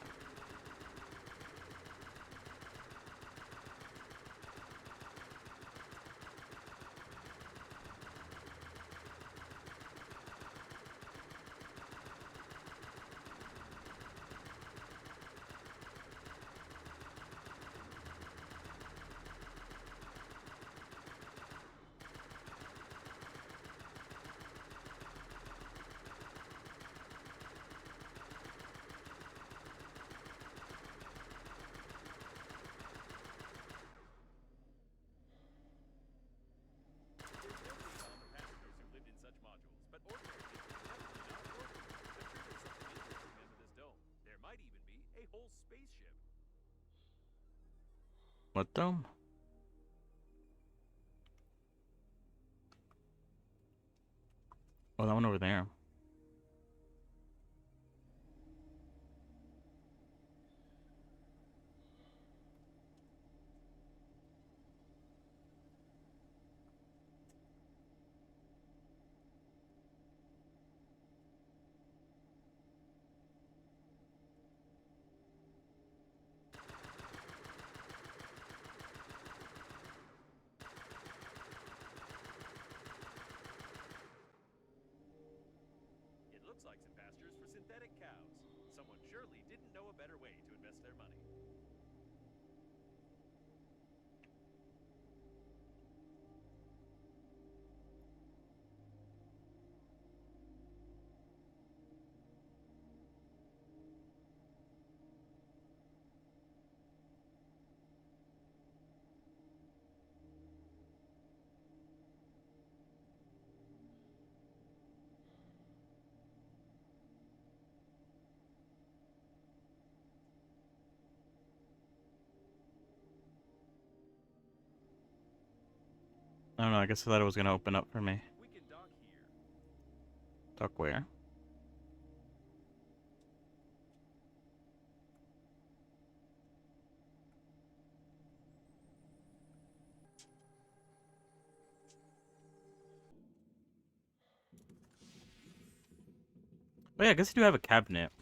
Speaker 1: What dome? Oh, that one over there.
Speaker 2: It looks like some pastures for synthetic cows. Someone surely didn't know a better way to invest their money.
Speaker 1: I don't know, I guess I thought it was gonna open up for me.
Speaker 2: We can dock here.
Speaker 1: Dock where? Oh yeah, I guess I do have a cabinet.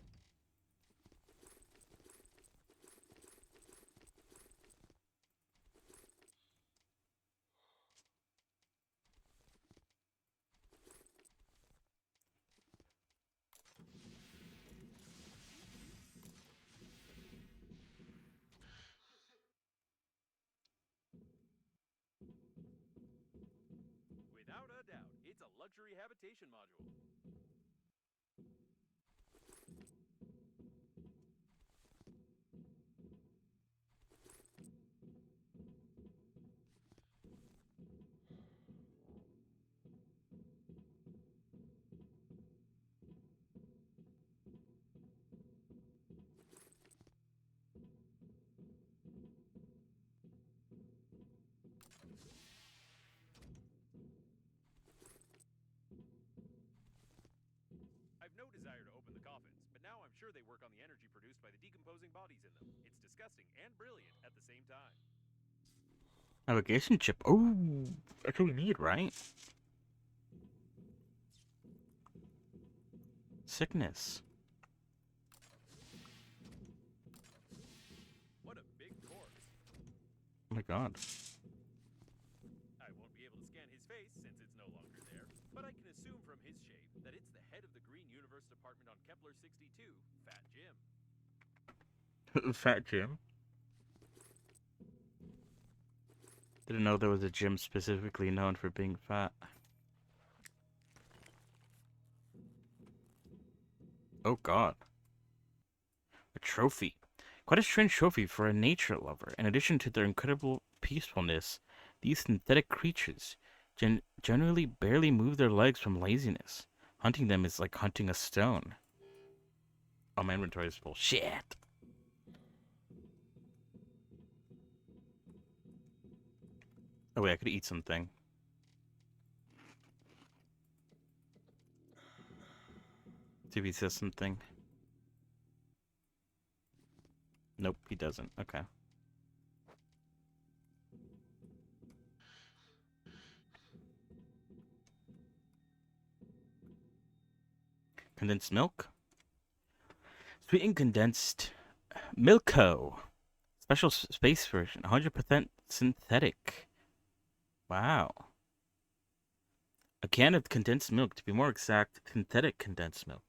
Speaker 2: Without a doubt, it's a luxury habitation module. I've no desire to open the coffins, but now I'm sure they work on the energy produced by the decomposing bodies in them. It's disgusting and brilliant at the same time.
Speaker 1: Navigation chip. Oh, that's what we need, right? Sickness.
Speaker 2: What a big corpse.
Speaker 1: Oh my god.
Speaker 2: I won't be able to scan his face since it's no longer there, but I can assume from his shape that it's the head of the Green Universe Department on Kepler 62, Fat Jim.
Speaker 1: Fat Jim. Didn't know there was a gym specifically known for being fat. Oh god. A trophy. Quite a strange trophy for a nature lover. In addition to their incredible peacefulness, these synthetic creatures generally barely move their legs from laziness. Hunting them is like hunting a stone. Oh, my inventory is full. Shit! Oh wait, I could eat something. See if he says something. Nope, he doesn't. Okay. Condensed milk? Sweetened condensed Milko. Special space version. 100% synthetic. Wow. A can of condensed milk, to be more exact, synthetic condensed milk.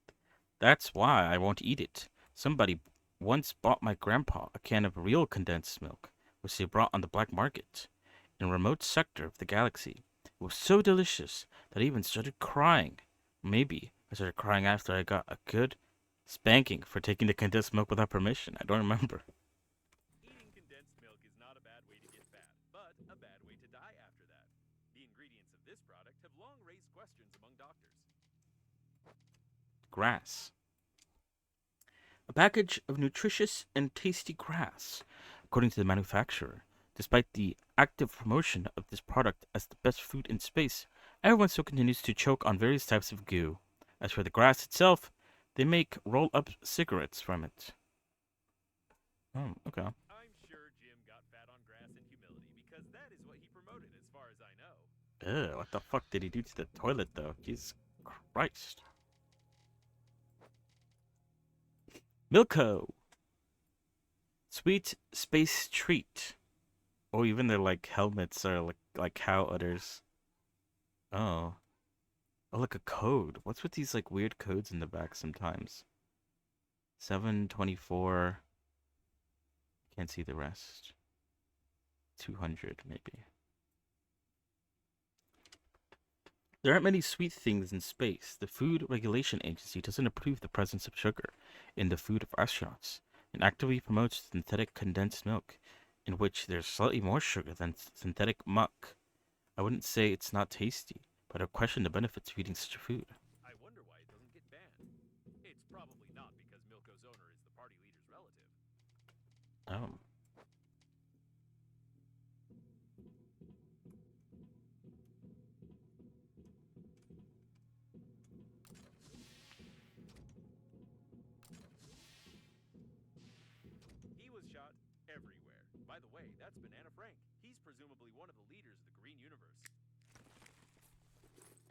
Speaker 1: That's why I won't eat it. Somebody once bought my grandpa a can of real condensed milk, which they brought on the black market in a remote sector of the galaxy. It was so delicious that I even started crying. Maybe I started crying after I got a good spanking for taking the condensed milk without permission. I don't remember.
Speaker 2: Eating condensed milk is not a bad way to get fat, but a bad way to die after that. The ingredients of this product have long raised questions among doctors.
Speaker 1: Grass. A package of nutritious and tasty grass, according to the manufacturer. Despite the active promotion of this product as the best food in space, everyone still continues to choke on various types of goo. As for the grass itself, they make roll-up cigarettes from it. Oh, okay.
Speaker 2: I'm sure Jim got fat on grass and humility because that is what he promoted as far as I know.
Speaker 1: Ugh, what the fuck did he do to the toilet, though? Jesus Christ. Milko. Sweet space treat. Oh, even their like helmets are like cow udders. Oh. Oh, look, a code. What's with these like weird codes in the back sometimes? 724. Can't see the rest. 200 maybe. There aren't many sweet things in space. The Food Regulation Agency doesn't approve the presence of sugar in the food of astronauts and actively promotes synthetic condensed milk, in which there's slightly more sugar than synthetic muck. I wouldn't say it's not tasty, but I question the benefits of eating such a food.
Speaker 2: I wonder why it doesn't get banned. It's probably not because Milko's owner is the party leader's relative.
Speaker 1: Oh.
Speaker 2: He was shot everywhere. By the way, that's Banana Frank. He's presumably one of the leaders of the Green Universe.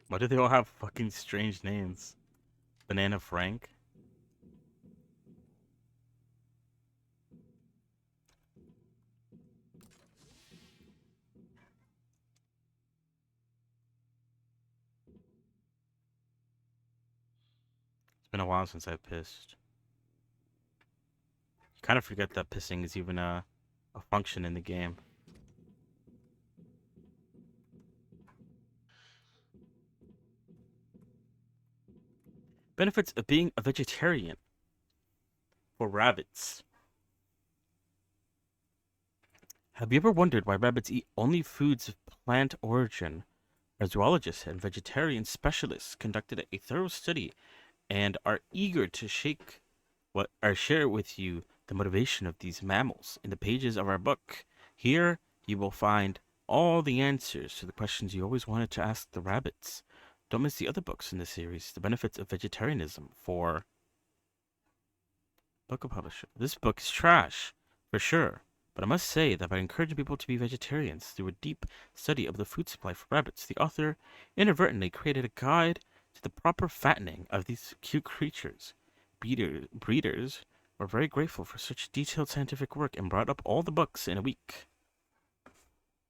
Speaker 1: Why do they all have fucking strange names? Banana Frank? It's been a while since I pissed. You kind of forget that pissing is even a function in the game. Benefits of being a vegetarian for rabbits. Have you ever wondered why rabbits eat only foods of plant origin? Our zoologists and vegetarian specialists conducted a thorough study and are eager to share with you the motivation of these mammals in the pages of our book. Here you will find all the answers to the questions you always wanted to ask the rabbits. Don't miss the other books in the series, The Benefits of Vegetarianism for Book Publisher. This book is trash, for sure, but I must say that by encouraging people to be vegetarians through a deep study of the food supply for rabbits, the author inadvertently created a guide to the proper fattening of these cute creatures. Breeders were very grateful for such detailed scientific work and brought up all the books in a week.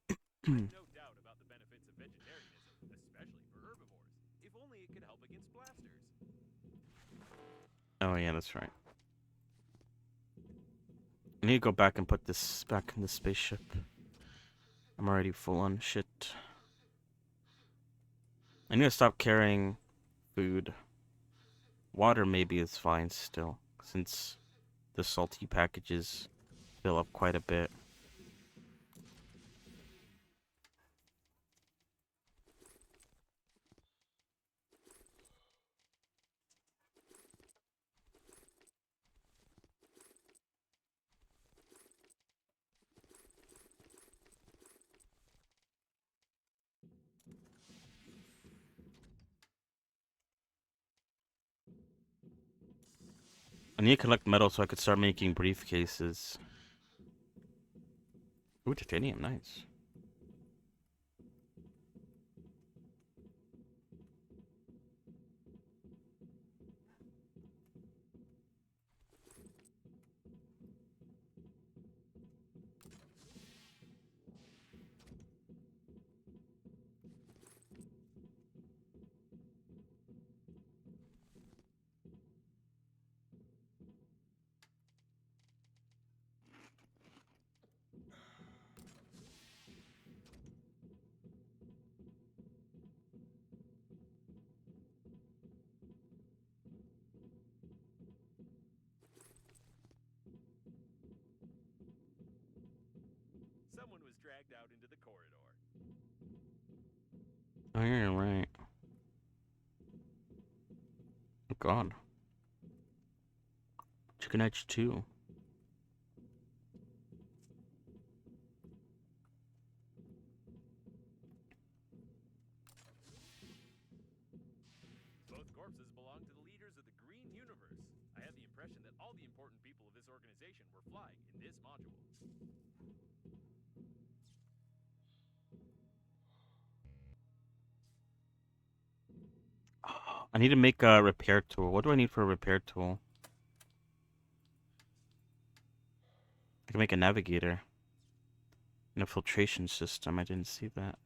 Speaker 2: There's no doubt about the benefits of vegetarianism, especially for herbivores. If only it could help against blasters.
Speaker 1: Oh yeah, that's right. I need to go back and put this back in the spaceship. I'm already full on shit. I need to stop carrying food. Water maybe is fine still, since the salty packages fill up quite a bit. I need to collect metal so I could start making briefcases. Ooh, titanium, nice. Oh, yeah, right. Oh, God. Chicken Edge 2.
Speaker 2: Both corpses belong to the leaders of the Green Universe. I had the impression that all the important people of this organization were flying in this module.
Speaker 1: I need to make a repair tool. What do I need for a repair tool? I can make a navigator. And a filtration system. I didn't see that.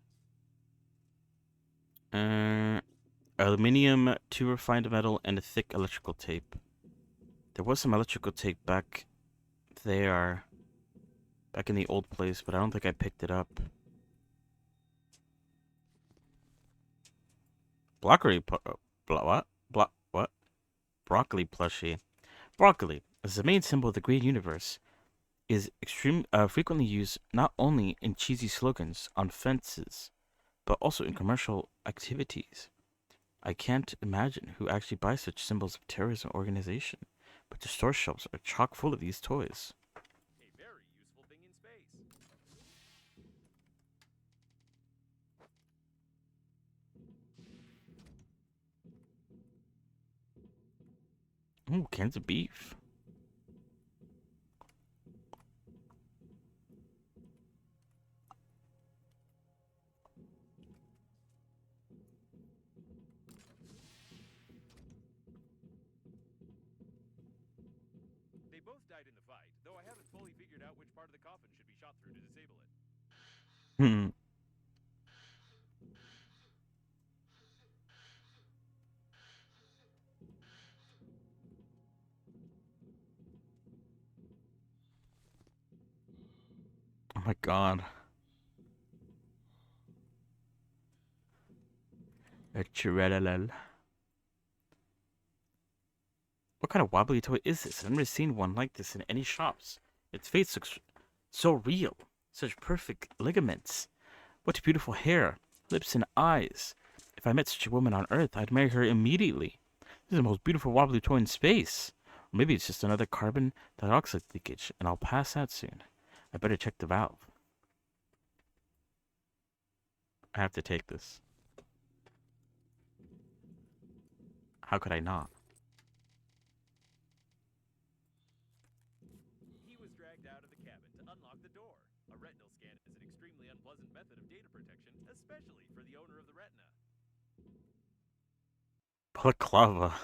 Speaker 1: Aluminium, 2 refined metal, and a thick electrical tape. There was some electrical tape back there. Back in the old place, but I don't think I picked it up. Broccoli, what? Broccoli plushie. Broccoli, as the main symbol of the green universe, is frequently used not only in cheesy slogans on fences, but also in commercial activities. I can't imagine who actually buys such symbols of terrorism organization, but the store shelves are chock full of these toys.
Speaker 2: A very useful thing in space.
Speaker 1: Ooh, cans of beef.
Speaker 2: They both died in the fight, though I haven't fully figured out which part of the coffin should be shot through to disable it.
Speaker 1: Hmm. Oh my god. A chirelal. What kind of wobbly toy is this? I've never seen one like this in any shops. Its face looks so real. Such perfect ligaments. What beautiful hair, lips, and eyes. If I met such a woman on Earth, I'd marry her immediately. This is the most beautiful wobbly toy in space. Or maybe it's just another carbon dioxide leakage, and I'll pass out soon. I better check the valve. I have to take this. How could I not?
Speaker 2: He was dragged out of the cabin to unlock the door. A retinal scan is an extremely unpleasant method of data protection, especially for the owner of the retina.
Speaker 1: Balaclava.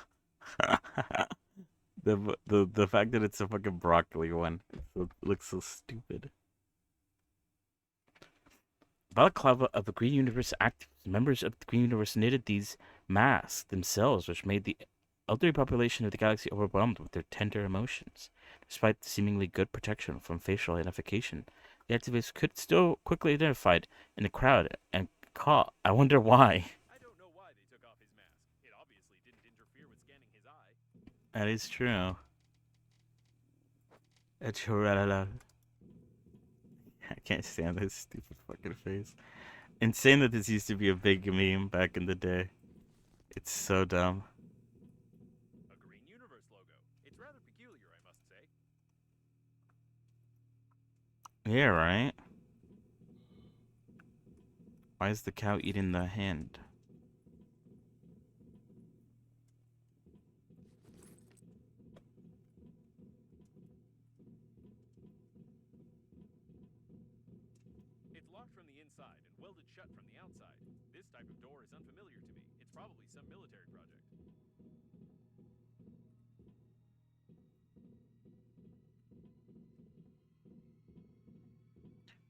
Speaker 1: The fact that it's a fucking broccoli one it looks so stupid. Balaclava of the Green Universe activists. Members of the Green Universe knitted these masks themselves, which made the elderly population of the galaxy overwhelmed with their tender emotions. Despite the seemingly good protection from facial identification, the activists could still quickly identified in the crowd and caught. I wonder why.
Speaker 2: I don't know why they took off his mask. It obviously didn't interfere with scanning his eye.
Speaker 1: That is true. I can't stand this stupid fucking face. Insane that this used to be a big meme back in the day. It's so dumb.
Speaker 2: A Green Universe logo. It's rather peculiar, I must say.
Speaker 1: Yeah, right? Why is the cow eating the hand?
Speaker 2: It's locked from the inside and welded shut from the outside. This type of door is unfamiliar to me. It's probably some military project.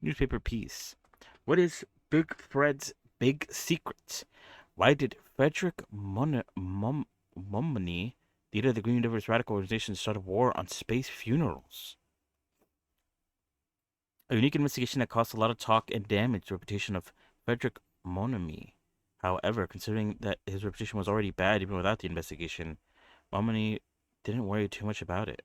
Speaker 1: Newspaper piece. What is Big Fred's big secret? Why did Frederick Momony, leader of the Green Universe Radical Organization, start a war on space funerals? A unique investigation that caused a lot of talk and damaged the reputation of Frederick Monamy. However, considering that his reputation was already bad even without the investigation, Momony didn't worry too much about it.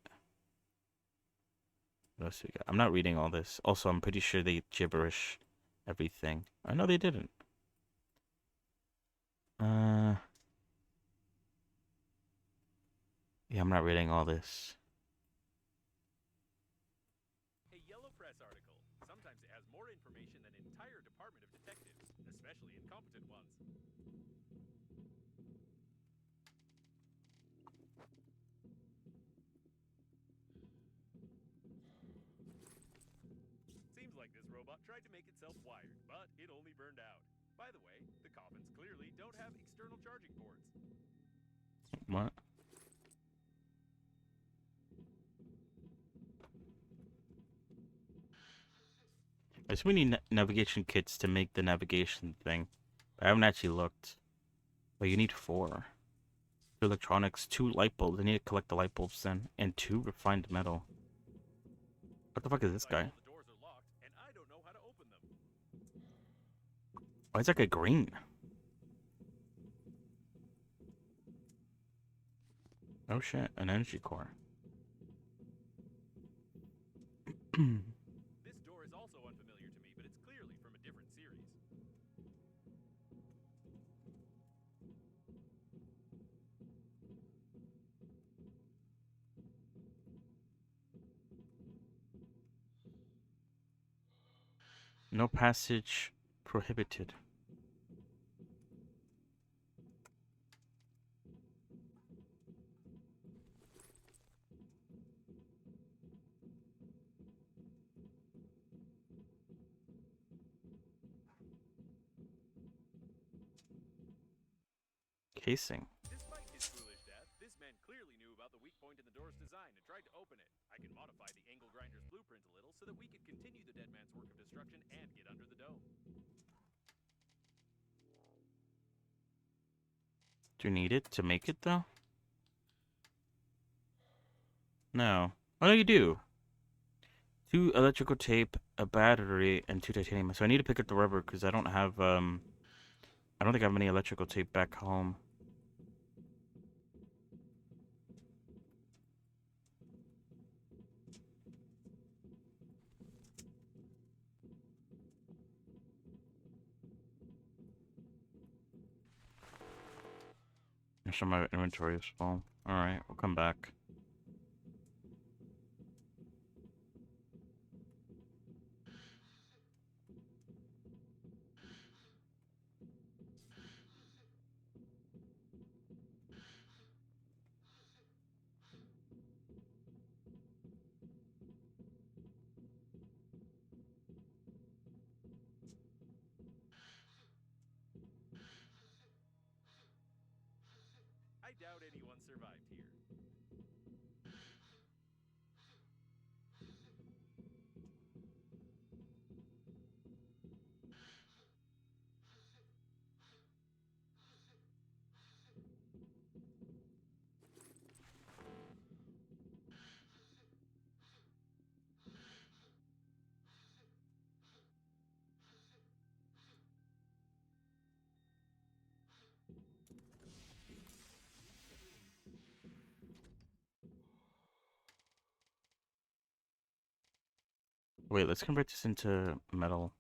Speaker 1: What else we got? I'm not reading all this. Also, I'm pretty sure they gibberish everything. I know they didn't. Uh, yeah, I'm not reading all this.
Speaker 2: A yellow press article. Sometimes it has more information than an entire department of detectives, especially incompetent ones. Seems like this robot tried to make itself wired, but it only burned out. By the way, the coffins clearly don't have external charging ports.
Speaker 1: What? I just we need navigation kits to make the navigation thing. I haven't actually looked. But you need 4. 2 electronics, 2 light bulbs. I need to collect the light bulbs then. And 2 refined metal. What the fuck is this
Speaker 2: Looks like
Speaker 1: guy?
Speaker 2: all the doors are locked, and I don't know how to open them.
Speaker 1: Why is that guy green? Oh shit, an energy core.
Speaker 2: This door is also unfamiliar to me, but it's clearly from a different series.
Speaker 1: No passage prohibited. Casing.
Speaker 2: Despite his foolish death, this man clearly knew about the weak point in the door's design and tried to open it. I can modify the angle grinder's blueprint a little so that we can continue the dead man's work of destruction and get under the dome.
Speaker 1: Do you need it to make it though? No. Oh no, you do. 2 electrical tape, a battery, and 2 titanium. So I need to pick up the rubber because I don't have I don't think I have any electrical tape back home. I'm sure my inventory is full. Alright, we'll come back.
Speaker 2: I doubt anyone survived here.
Speaker 1: Wait, let's convert this into metal.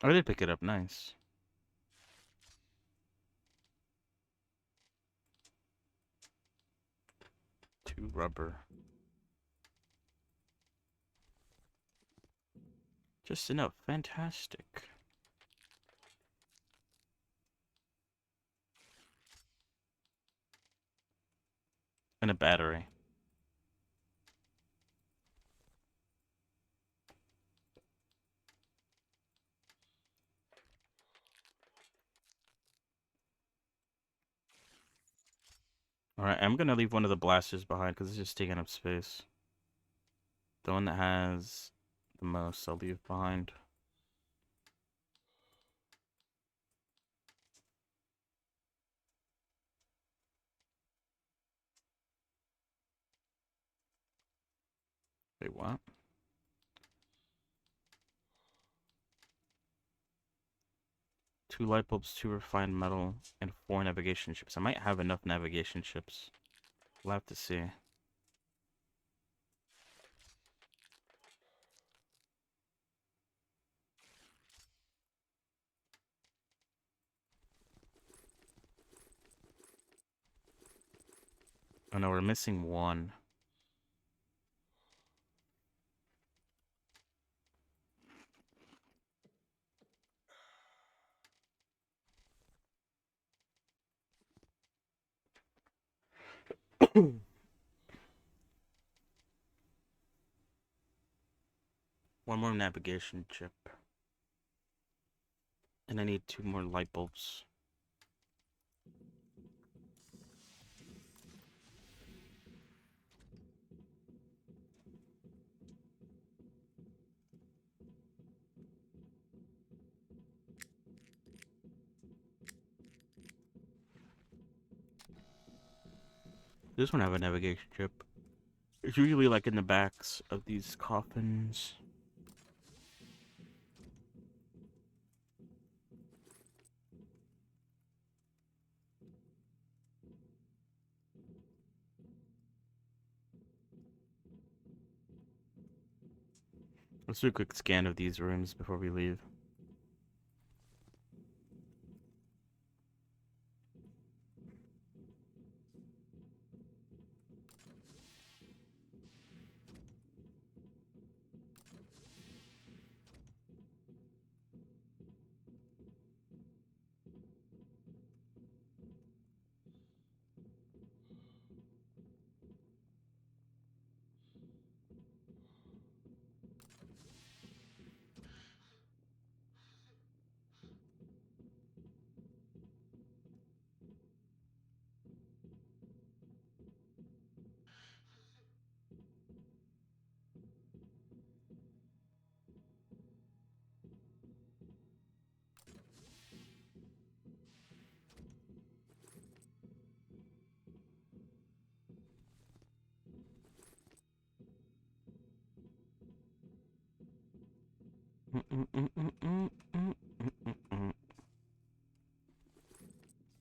Speaker 1: I did pick it up, nice. Two rubber. Just enough, fantastic. And a battery. Alright, I'm gonna leave one of the blasters behind because it's just taking up space. The one that has the most I'll leave behind. Wait, what? 2 light bulbs, 2 refined metal, and 4 navigation chips. I might have enough navigation chips. We'll have to see. Oh no, we're missing 1. One more navigation chip. And I need 2 more light bulbs. This one have a navigation chip. It's usually like in the backs of these coffins. Let's do a quick scan of these rooms before we leave.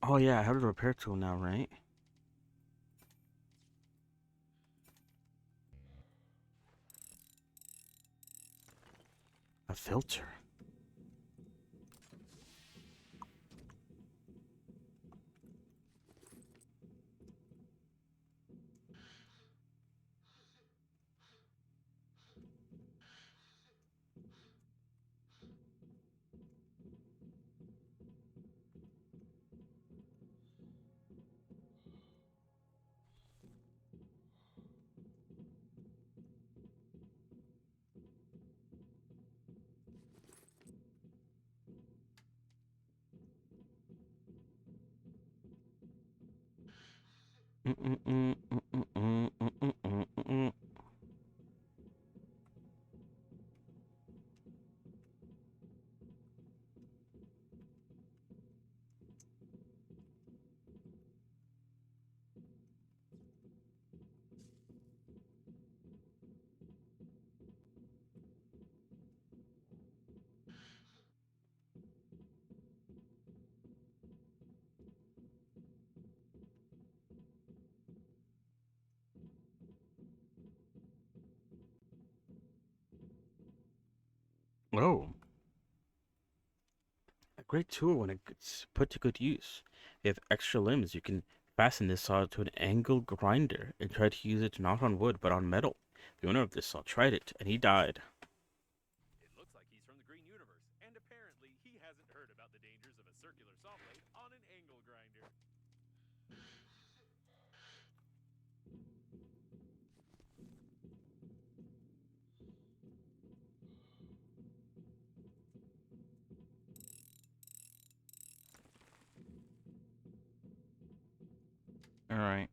Speaker 1: Oh yeah, I have a repair tool now, right? A filter. Oh, a great tool when it's put to good use. If you have extra limbs, you can fasten this saw to an angle grinder and try to use it not on wood but on metal. The owner of this saw tried it, and he died.
Speaker 2: It looks like he's from the Green Universe, and apparently he hasn't heard about the dangers of a circular saw blade on an angle grinder.
Speaker 1: Alright.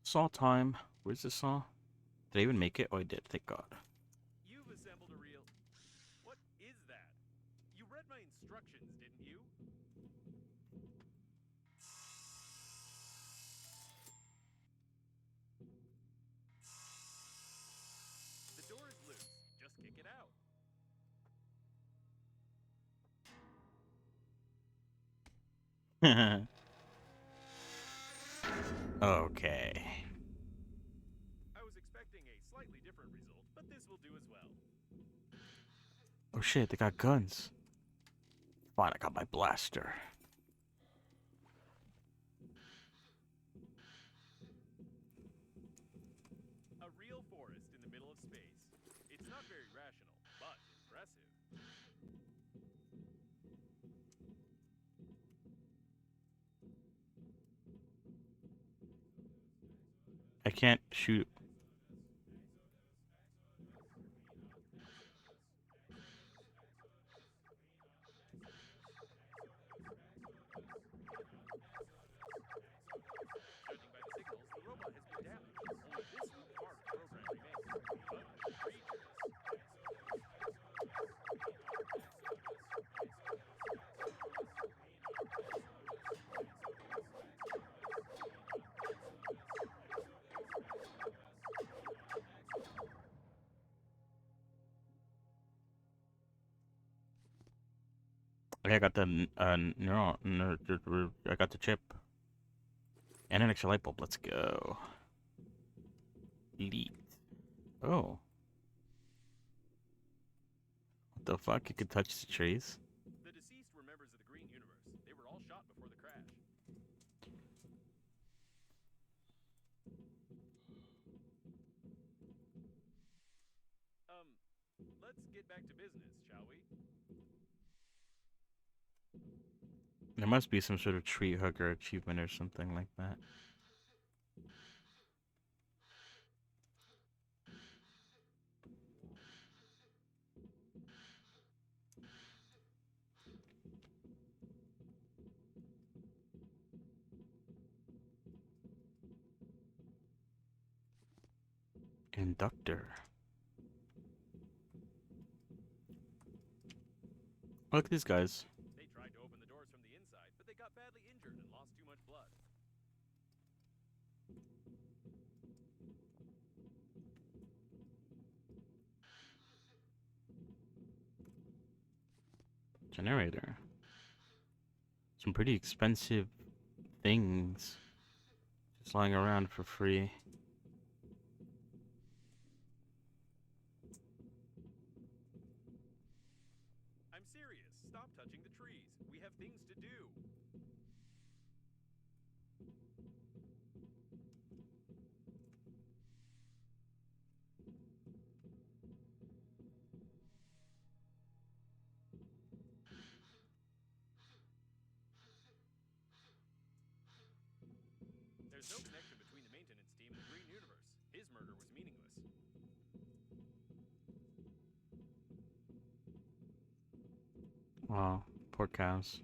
Speaker 1: Saw time. Where's the saw? Did I even make it? Oh, I did. Thank God.
Speaker 2: You've assembled a real... What is that? You read my instructions, didn't you? The door is loose. Just kick it out.
Speaker 1: Okay.
Speaker 2: I was expecting a slightly different result, but this will do as well.
Speaker 1: Oh shit, they got guns. Fine, I got my blaster.
Speaker 2: A real forest in the middle of space. It's not very rational, but impressive.
Speaker 1: I can't shoot.
Speaker 2: Judging by the signals, the robot has been damaged. Only this weak part of the program remains. Ugly creatures.
Speaker 1: Okay, I got the I got the chip and an extra light bulb. Let's go. Elite. Oh, what the fuck? You could touch the trees.
Speaker 2: The deceased were members of the Green Universe. They were all shot before the crash. Let's get back to business, shall we?
Speaker 1: There must be some sort of tree hugger achievement or something like that. Inductor. Look at these guys.
Speaker 2: They tried to open the doors from the inside, but they got badly injured and lost too much blood.
Speaker 1: Generator. Some pretty expensive things just lying around for free.
Speaker 2: I'm serious. Stop touching the trees. We have things to do. There's no connection between the maintenance team and the Green Universe. His murder was meaningless.
Speaker 1: Oh, poor cows.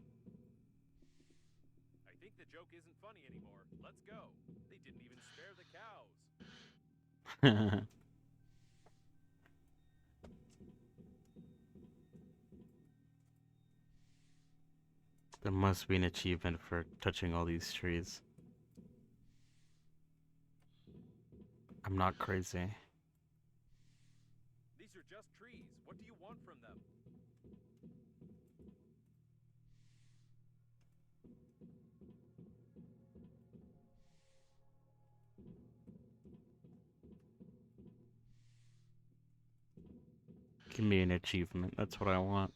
Speaker 2: I think the joke isn't funny anymore. Let's go. They didn't even spare the cows.
Speaker 1: There must be an achievement for touching all these trees. I'm not crazy.
Speaker 2: These are just trees. What do you want from them?
Speaker 1: Give me an achievement. That's what I want.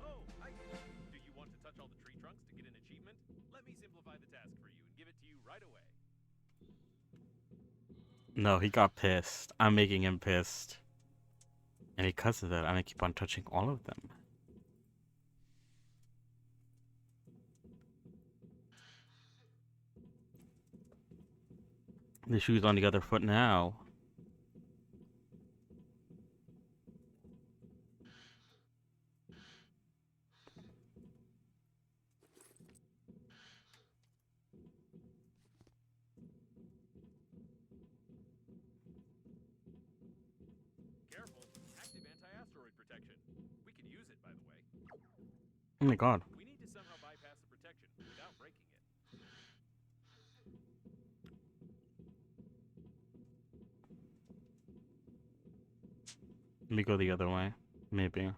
Speaker 2: Oh, I get it. Do you want to touch all the tree trunks to get an achievement? Let me simplify the task for you and give it to you right away.
Speaker 1: No, he got pissed. I'm making him pissed. And because of that, I'm gonna keep on touching all of them. The shoe's on the other foot now.
Speaker 2: Careful. Active anti-asteroid protection. We can use it, by the way.
Speaker 1: Oh my god.
Speaker 2: We need to somehow bypass the protection without breaking it.
Speaker 1: Let me go the other way. Maybe.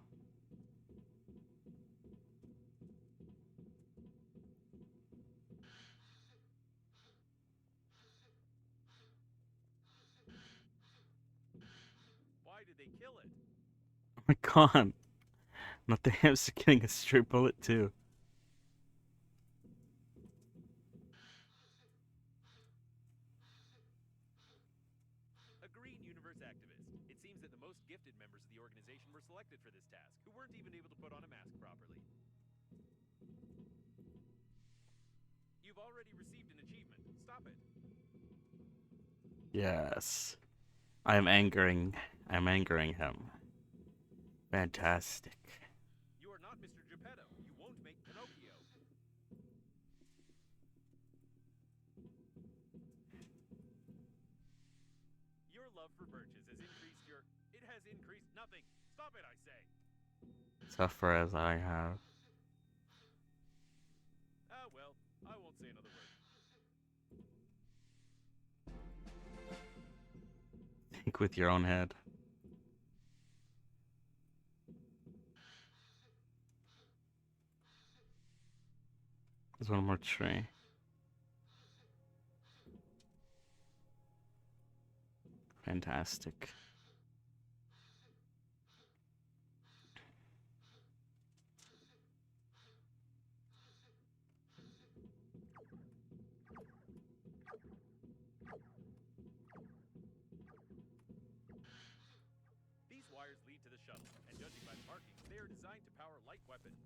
Speaker 2: they kill it?
Speaker 1: Oh my god. Not the hamster getting a straight bullet too.
Speaker 2: A Green Universe activist. It seems that the most gifted members of the organization were selected for this task, who weren't even able to put on a mask properly. You've already received an achievement. Stop it.
Speaker 1: Yes. I'm angering him. Fantastic.
Speaker 2: You are not Mr. Geppetto. You won't make Pinocchio. Your love for birches has increased your... It has increased nothing. Stop it, I say.
Speaker 1: Suffer as I have.
Speaker 2: Ah, well, I won't say another word.
Speaker 1: Think with your own head. There's one more tree. Fantastic.
Speaker 2: These wires lead to the shuttle, and judging by the markings, they are designed to power light weapons.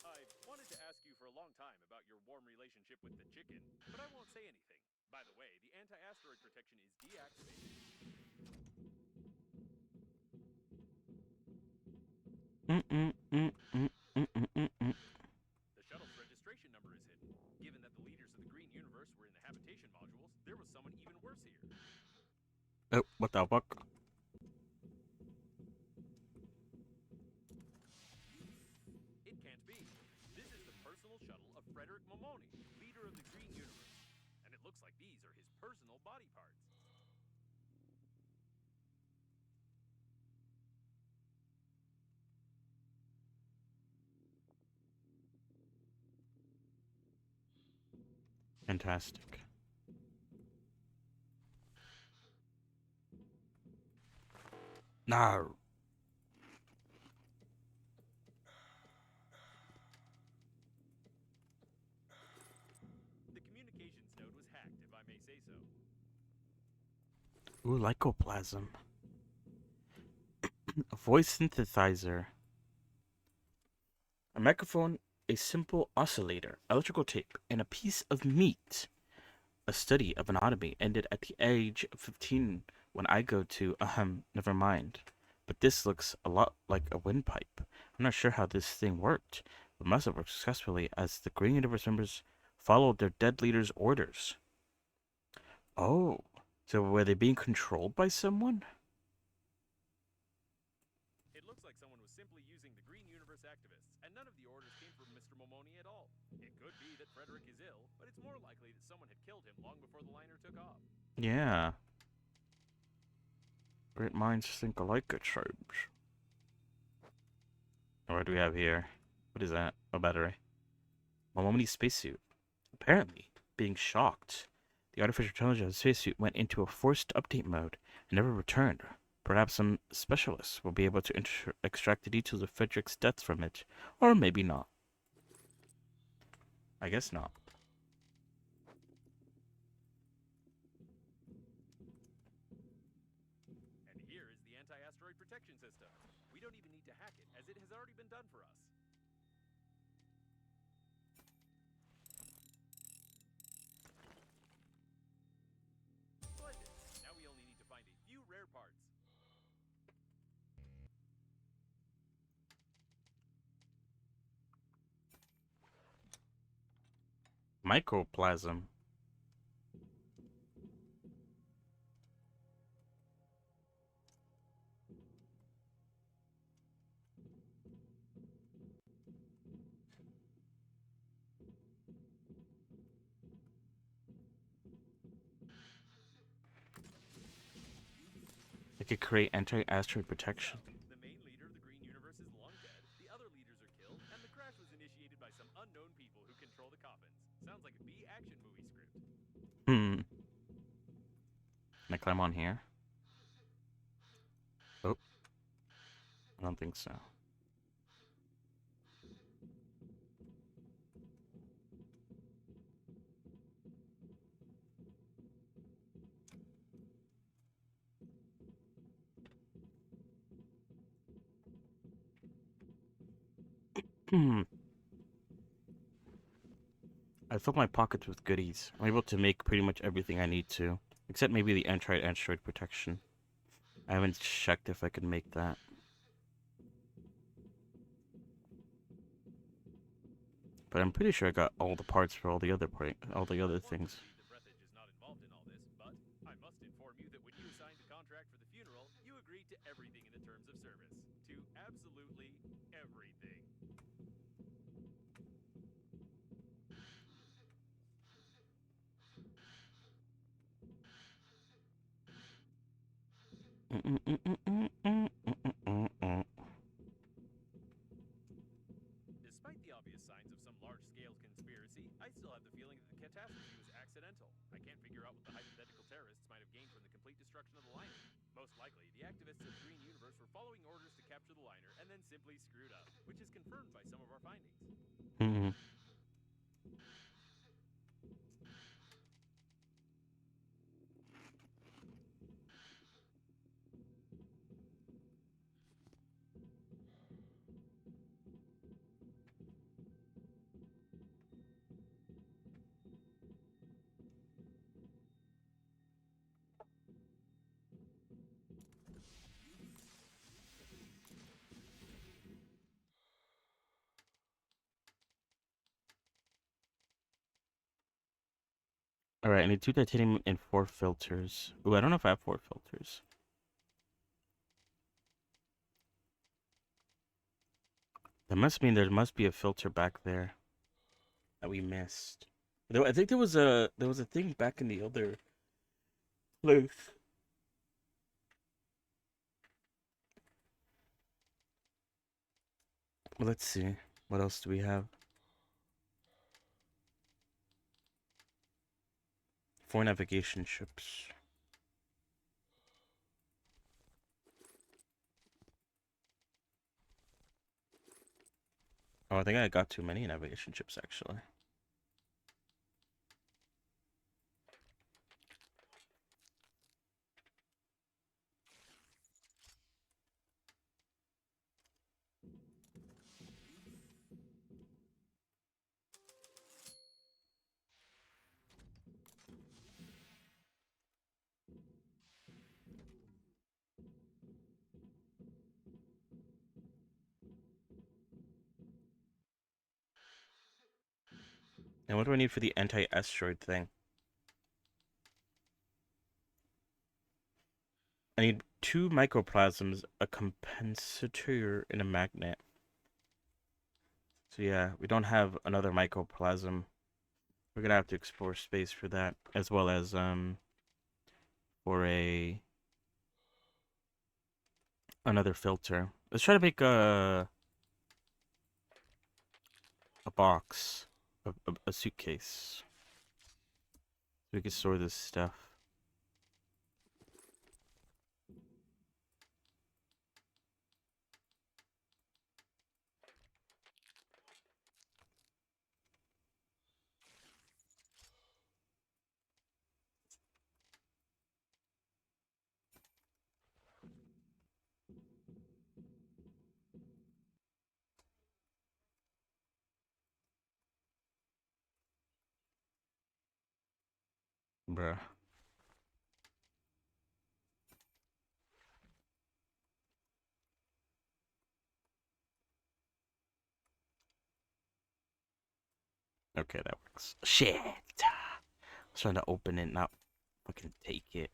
Speaker 2: I've wanted to ask you for a long time about your warm relationship with the chicken, but I won't say anything. By the way, the anti-asteroid protection is deactivated. The shuttle's registration number is hidden. Given that the leaders of the Green Universe were in the habitation modules, there was someone even worse here.
Speaker 1: Oh, what the fuck?
Speaker 2: It can't be. This is the personal shuttle of Frederick Momoni, leader of the Green Universe. And it looks like these are his personal body parts.
Speaker 1: Fantastic. No.
Speaker 2: The communications node was hacked, if I may say so.
Speaker 1: Ooh, lycoplasm. A voice synthesizer. A microphone, a simple oscillator, electrical tape, and a piece of meat. A study of anatomy ended at the age of 15 when I go to, never mind. But this looks a lot like a windpipe. I'm not sure how this thing worked, but must have worked successfully as the Green Universe members followed their dead leader's orders. Oh, so were they being controlled by someone?
Speaker 2: It looks like someone was simply using the Green Universe activists, and none of the orders came from Mr. Momoni at all. It could be that Frederick is ill, but it's more likely that someone had killed him long before the liner took off.
Speaker 1: Yeah. Great minds think alike, good tribes. What do we have here? What is that? A battery. Momoni's spacesuit. Apparently, being shocked, the artificial intelligence spacesuit went into a forced update mode and never returned. Perhaps some specialists will be able to extract the details of Frederick's death from it, or maybe not. I guess not.
Speaker 2: And here is the anti-asteroid protection system. We don't even need to hack it, as it has already been done for us. Splendid. Now we only need to find a few rare parts.
Speaker 1: Mycoplasm. It could create anti-asteroid protection.
Speaker 2: The main leader of the Green Universe is long dead, the other leaders are killed, and the crash was initiated by some unknown people who control the coffins. Sounds like a B action movie script.
Speaker 1: Hmm. Can I climb on here? Oh, I don't think so. Hmm. I fill my pockets with goodies. I'm able to make pretty much everything I need to, except maybe the anti-asteroid protection. I haven't checked if I can make that. But I'm pretty sure I got all the parts for all the other things.
Speaker 2: The breathage is not involved in all this, but I must inform you that when you signed the contract for the funeral, you agreed to everything in the terms of service. To absolutely everything. Despite the obvious signs of some large-scale conspiracy, I still have the feeling that the catastrophe was accidental. I can't figure out what the hypothetical terrorists might have gained from the complete destruction of the liner. Most likely, the activists of the Green Universe were following orders to capture the liner and then simply screwed up, which is confirmed by some of our findings.
Speaker 1: Alright, I need 2 titanium and 4 filters. Ooh, I don't know if I have 4 filters. That must mean there must be a filter back there that we missed. I think there was a thing back in the other place. Let's see. What else do we have? 4 navigation ships. Oh, I think I got too many navigation ships actually. And what do I need for the anti-asteroid thing? I need 2 microplasms, a compensator, and a magnet. So yeah, we don't have another microplasm. We're gonna have to explore space for that, as well as for another filter. Let's try to make a box, a suitcase, so we can store this stuff. Bruh. Okay, that works. Shit! I was trying to open it, not fucking take it.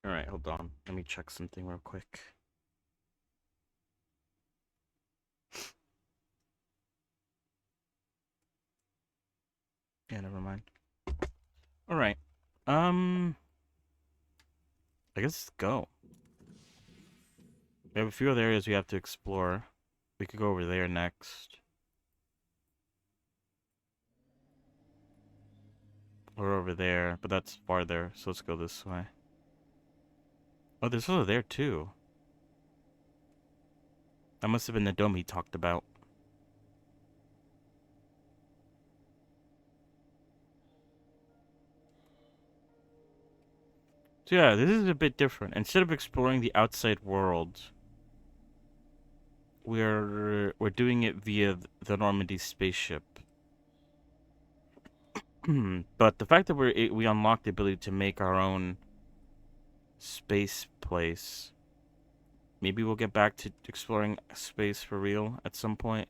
Speaker 1: Alright, hold on. Let me check something real quick. Yeah, never mind. Alright. I guess let's go. We have a few other areas we have to explore. We could go over there next. Or over there, but that's farther, so let's go this way. Oh, there's also there too. That must have been the dome he talked about. So yeah, this is a bit different. Instead of exploring the outside world, we're doing it via the Normandy spaceship. But the fact that we unlock the ability to make our own space place, maybe we'll get back to exploring space for real at some point.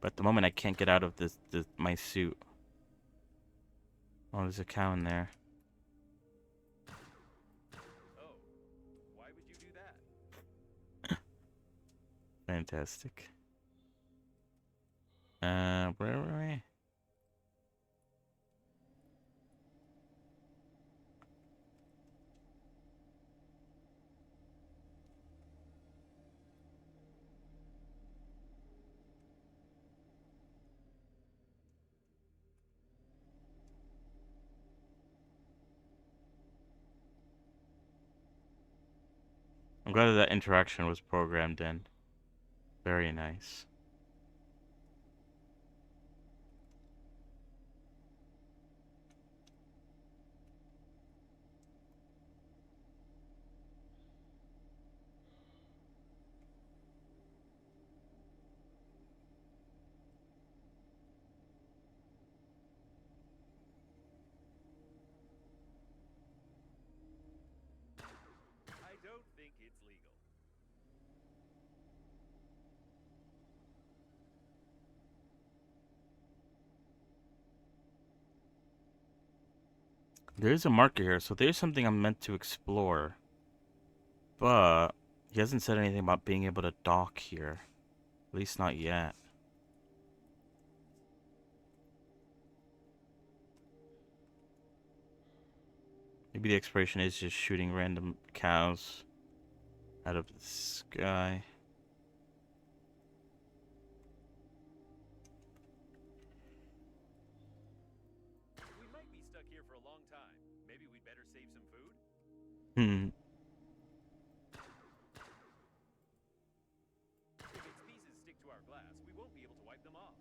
Speaker 1: But at the moment, I can't get out of my suit. Oh, there's a cow in there.
Speaker 2: Oh, why would you do that?
Speaker 1: Fantastic. Where were we? I'm glad that interaction was programmed in. Very nice.
Speaker 2: I don't think it's legal.
Speaker 1: There's a marker here, so there's something I'm meant to explore. But he hasn't said anything about being able to dock here. At least not yet. Maybe the exploration is just shooting random cows out of the sky.
Speaker 2: We might be stuck here for a long time. Maybe we'd better save some food?
Speaker 1: Hmm.
Speaker 2: If its pieces stick to our glass, we won't be able to wipe them off.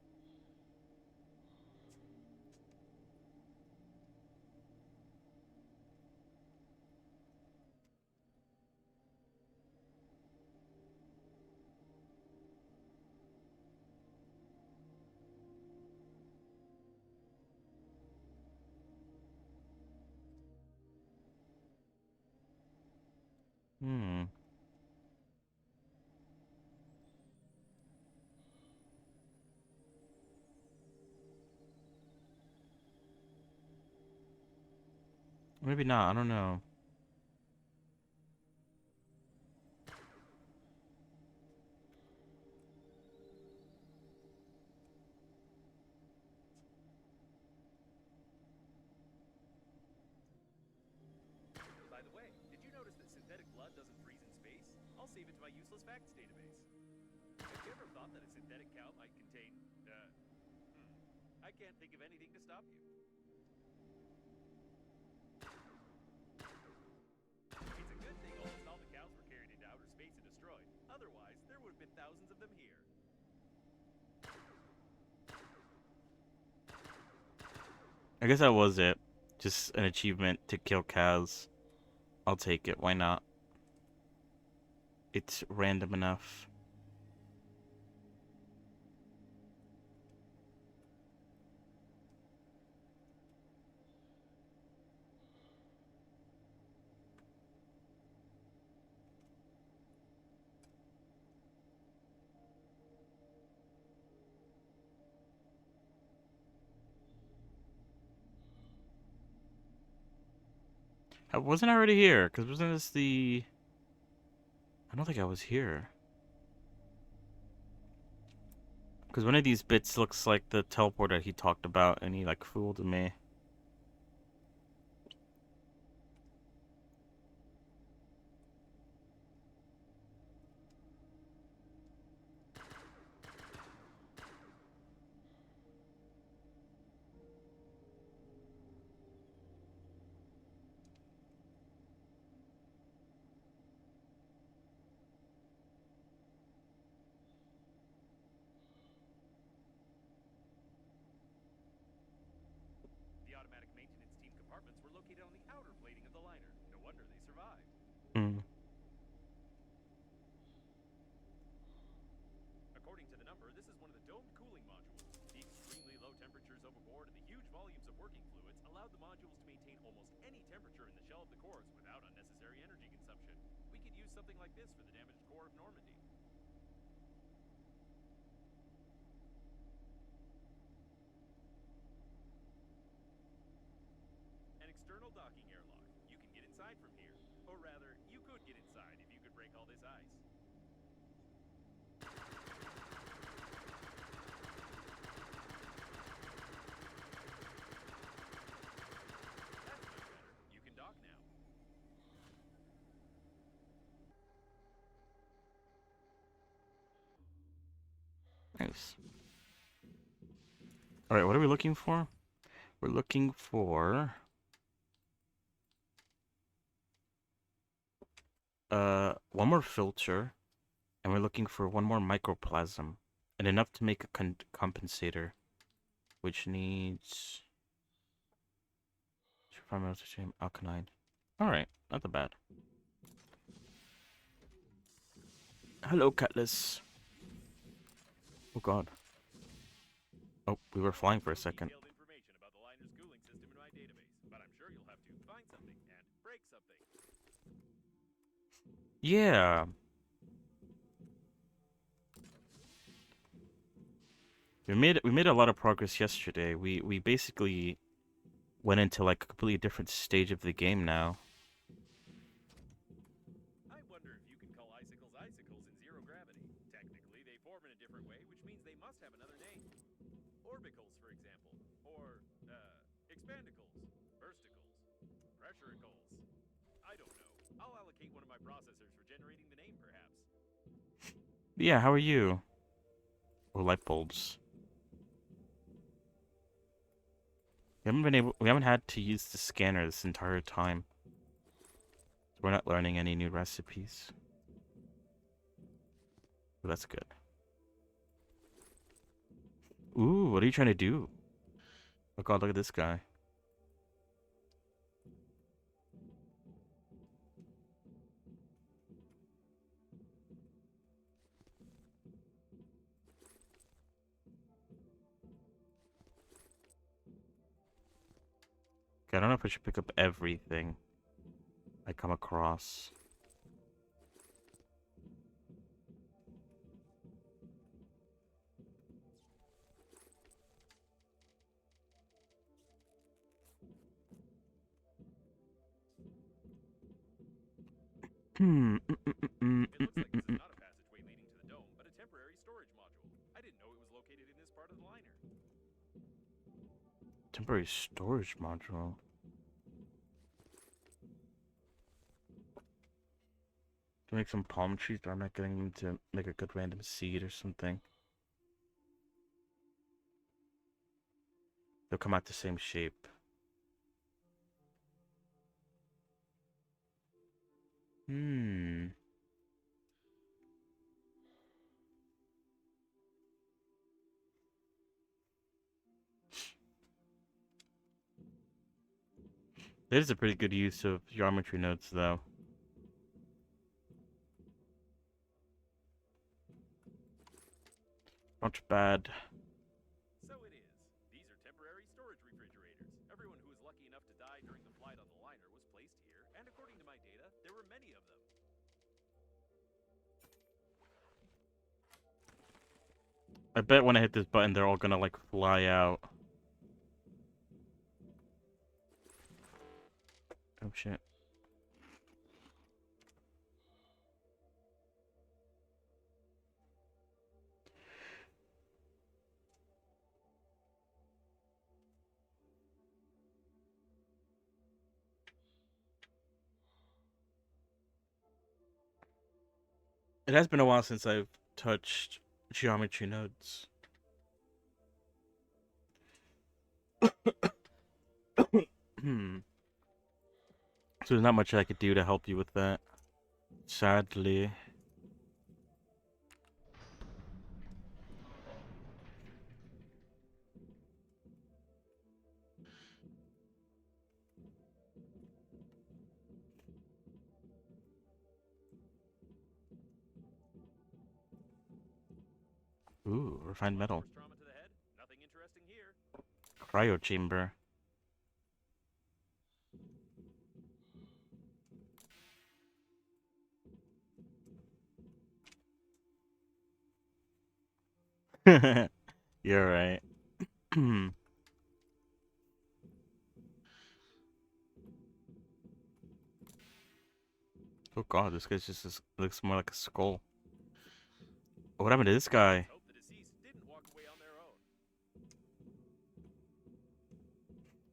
Speaker 1: Hmm. Maybe not. I don't know.
Speaker 2: By the way, did you notice that synthetic blood doesn't freeze in space? I'll save it to my useless facts database. Have you ever thought that a synthetic cow might contain, I can't think of anything to stop you. It's a good thing almost all the cows were carried into outer space and destroyed. Otherwise, there would have been thousands of them here.
Speaker 1: I guess that was it. Just an achievement to kill cows. I'll take it. Why not? It's random enough. I wasn't already here, because wasn't this the... I don't think I was here. Because one of these bits looks like the teleporter he talked about, and he, like, fooled me.
Speaker 2: The automatic maintenance team compartments were located on the outer plating of the liner. No wonder they survived.
Speaker 1: Hmm.
Speaker 2: According to the number, this is one of the domed cooling modules. The extremely low temperatures overboard and the huge volumes of working fluids allowed the modules to maintain almost any temperature in the shell of the cores without unnecessary energy consumption. We could use something like this for the damaged core of Normandy. An external docking airlock. You can get inside from here. Or rather, you could get inside if you could break all this ice. That's much better. You can dock now.
Speaker 1: Nice. Alright, what are we looking for? We're looking for... one more filter, and we're looking for one more microplasm, and enough to make a compensator, which needs... alkaline. Alright, not that bad. Hello, Cutlass. Oh god. Oh, we were flying for a second.
Speaker 2: Detailed information about the liner's cooling system in my database, but I'm sure you'll have to find something and break something.
Speaker 1: Yeah. We made a lot of progress yesterday. We basically went into like a completely different stage of the game now.
Speaker 2: I wonder if you can call icicles icicles in zero gravity. Technically, they form in a different way, which means they must have another name. Orbicles, for example. Or, expandicles, bursticles, pressuricles. I don't know. I'll allocate one of my processors for generating the name, perhaps.
Speaker 1: Yeah, how are you? Oh, light bulbs. We haven't had to use the scanner this entire time. We're not learning any new recipes. But that's good. Ooh, what are you trying to do? Oh god, look at this guy. Okay, I don't know if I should pick up everything I come across.
Speaker 2: It looks like this is not a passageway leading to the dome, but a temporary storage module. I didn't know it was located in this part of the liner.
Speaker 1: Temporary storage module. To make some palm trees, but I'm not getting them to make a good random seed or something. They'll come out the same shape. Hmm. That is a pretty good use of geometry nodes, though. Not bad.
Speaker 2: So it is. These are temporary storage refrigerators. Everyone who was lucky enough to die during the flight on the liner was placed here, and according to my data, there were many of them.
Speaker 1: I bet when I hit this button, they're all gonna, like, fly out. Oh, shit. It has been a while since I've touched geometry nodes. Hmm. So there's not much I could do to help you with that. Sadly. Ooh, refined metal.
Speaker 2: Force trauma to the head? Nothing interesting here.
Speaker 1: Cryo chamber. You're right. Oh god, this guy's just looks more like a skull. What happened to this guy?
Speaker 2: Hope the deceased didn't walk away on their own.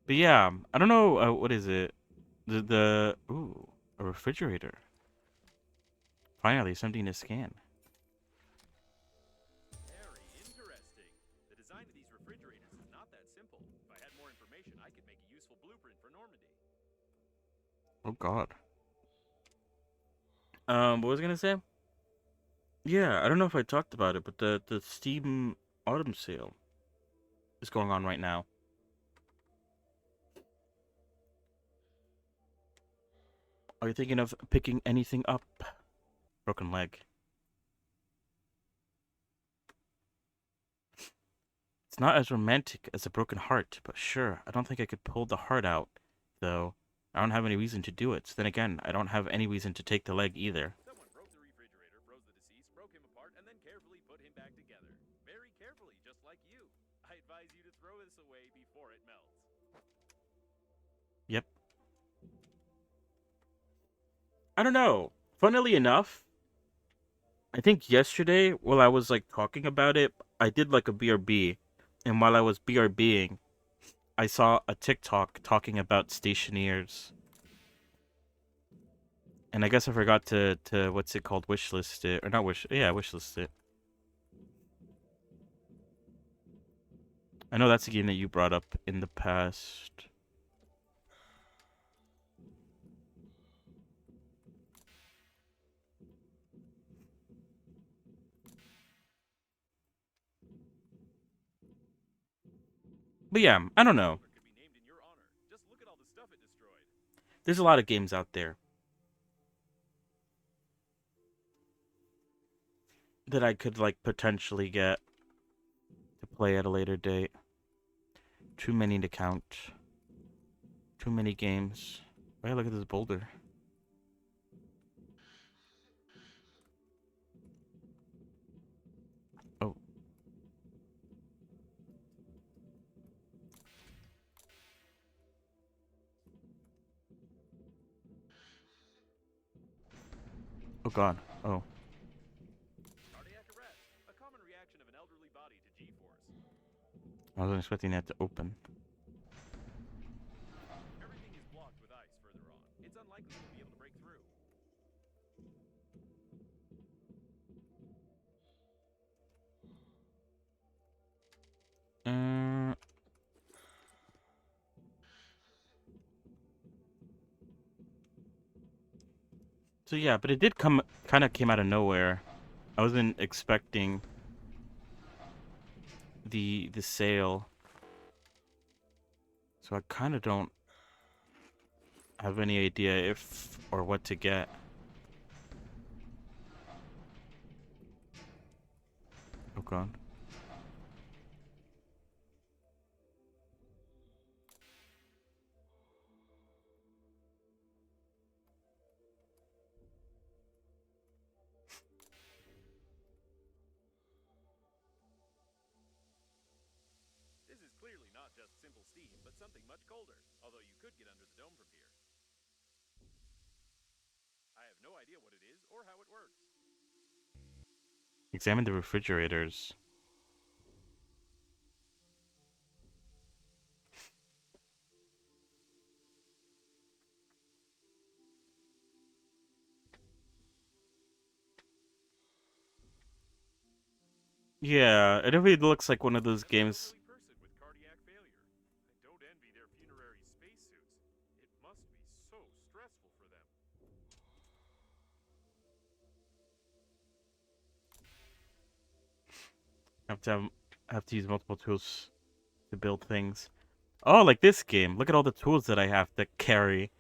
Speaker 1: But yeah, I don't know. What is it? The ooh, a refrigerator. Finally, something to scan.
Speaker 2: Very interesting. The design of these refrigerators is not that simple. If I had more information, I could make a useful blueprint for Normandy.
Speaker 1: Oh god. What was I gonna say? Yeah, I don't know if I talked about it, but the Steam Autumn Sale is going on right now. Are you thinking of picking anything up? Broken leg. It's not as romantic as a broken heart, but sure, I don't think I could pull the heart out, though. I don't have any reason to do it. Then again, I don't have any reason to take the leg either.
Speaker 2: Someone broke the refrigerator, froze the deceased, broke him apart, and then carefully put him back together. Very carefully, just like you. I advise you to throw this away before it melts.
Speaker 1: Yep. I don't know. Funnily enough, I think yesterday, while I was like talking about it, I did like a BRB. And while I was BRBing, I saw a TikTok talking about stationeers. And I guess I forgot to what's it called, wishlist it. Or not wishlist it. I know that's a game that you brought up in the past. But yeah, I don't know.
Speaker 2: Could be named in your honor. Just look at all the stuff it destroyed.
Speaker 1: There's a lot of games out there that I could like potentially get to play at a later date. Too many to count. Too many games. Hey, look at this boulder. Oh, oh god. Oh,
Speaker 2: Cardiac arrest. A common reaction of an elderly body to G-force.
Speaker 1: I wasn't expecting that to open.
Speaker 2: Everything is blocked with ice further on. It's unlikely you'll be able to break through.
Speaker 1: Uh, so yeah, but it did kind of came out of nowhere. I wasn't expecting the sale, so I kind of don't have any idea if or what to get. Oh god.
Speaker 2: This is clearly not just simple steam, but something much colder. Although you could get under the dome from here. I have no idea what it is or how it works.
Speaker 1: Examine the refrigerators. Yeah, it really looks like one of those
Speaker 2: That's an
Speaker 1: games.
Speaker 2: elderly person with cardiac failure. I don't envy their funerary spacesuits. It must be so stressful for them.
Speaker 1: Have to have to use multiple tools to build things. Oh, like this game. Look at all the tools that I have to carry.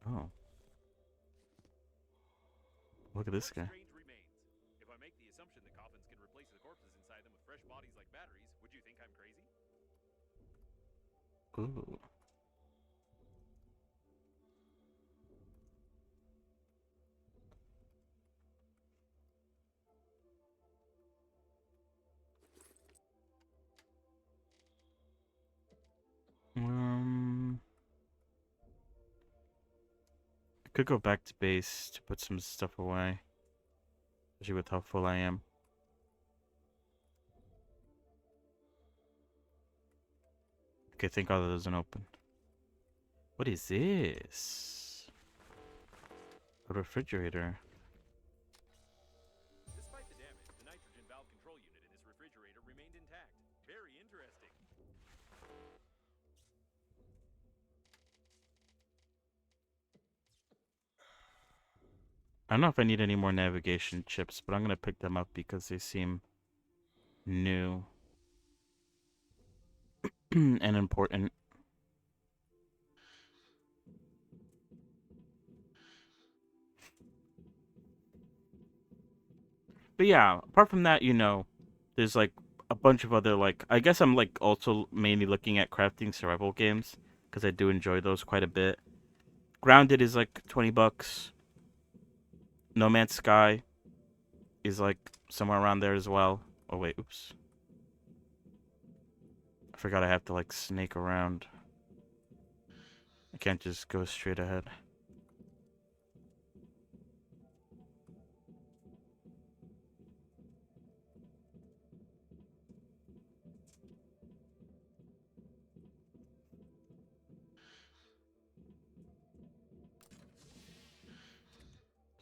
Speaker 1: Oh, look at this
Speaker 2: What
Speaker 1: guy.
Speaker 2: strange remains? If I make the assumption that coffins can replace the corpses inside them with fresh bodies like batteries, would you think I'm crazy?
Speaker 1: Ooh. Um, I could go back to base to put some stuff away. Especially with how full I am. Okay, thank God that doesn't open. What is this? A refrigerator.
Speaker 2: Despite the damage, the nitrogen valve control unit in this refrigerator remained intact. Very interesting.
Speaker 1: I don't know if I need any more navigation chips, but I'm gonna pick them up because they seem new and important. But yeah, apart from that, there's like a bunch of other like I guess I'm like also mainly looking at crafting survival games because I do enjoy those quite a bit. Grounded is like $20. No Man's Sky is like somewhere around there as well. Oh wait, oops. I forgot I have to like snake around. I can't just go straight ahead.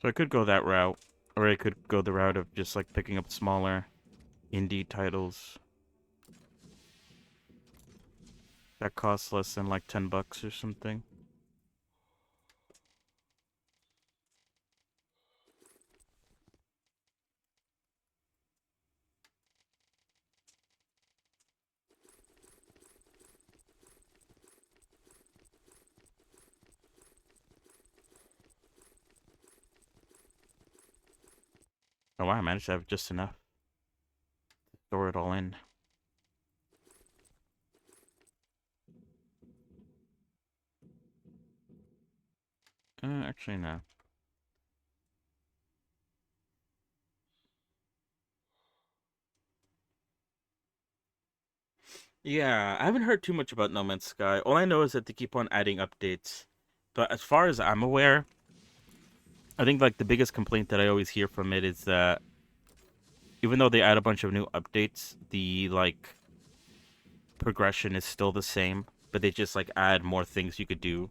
Speaker 1: So I could go that route, or I could go the route of just like picking up smaller indie titles that cost less than like $10 or something. Oh wow, I managed to have just enough to store it all in. Actually no. Yeah, I haven't heard too much about No Man's Sky. All I know is that they keep on adding updates. But as far as I'm aware, I think like the biggest complaint that I always hear from it is that even though they add a bunch of new updates, the like progression is still the same, but they just like add more things you could do.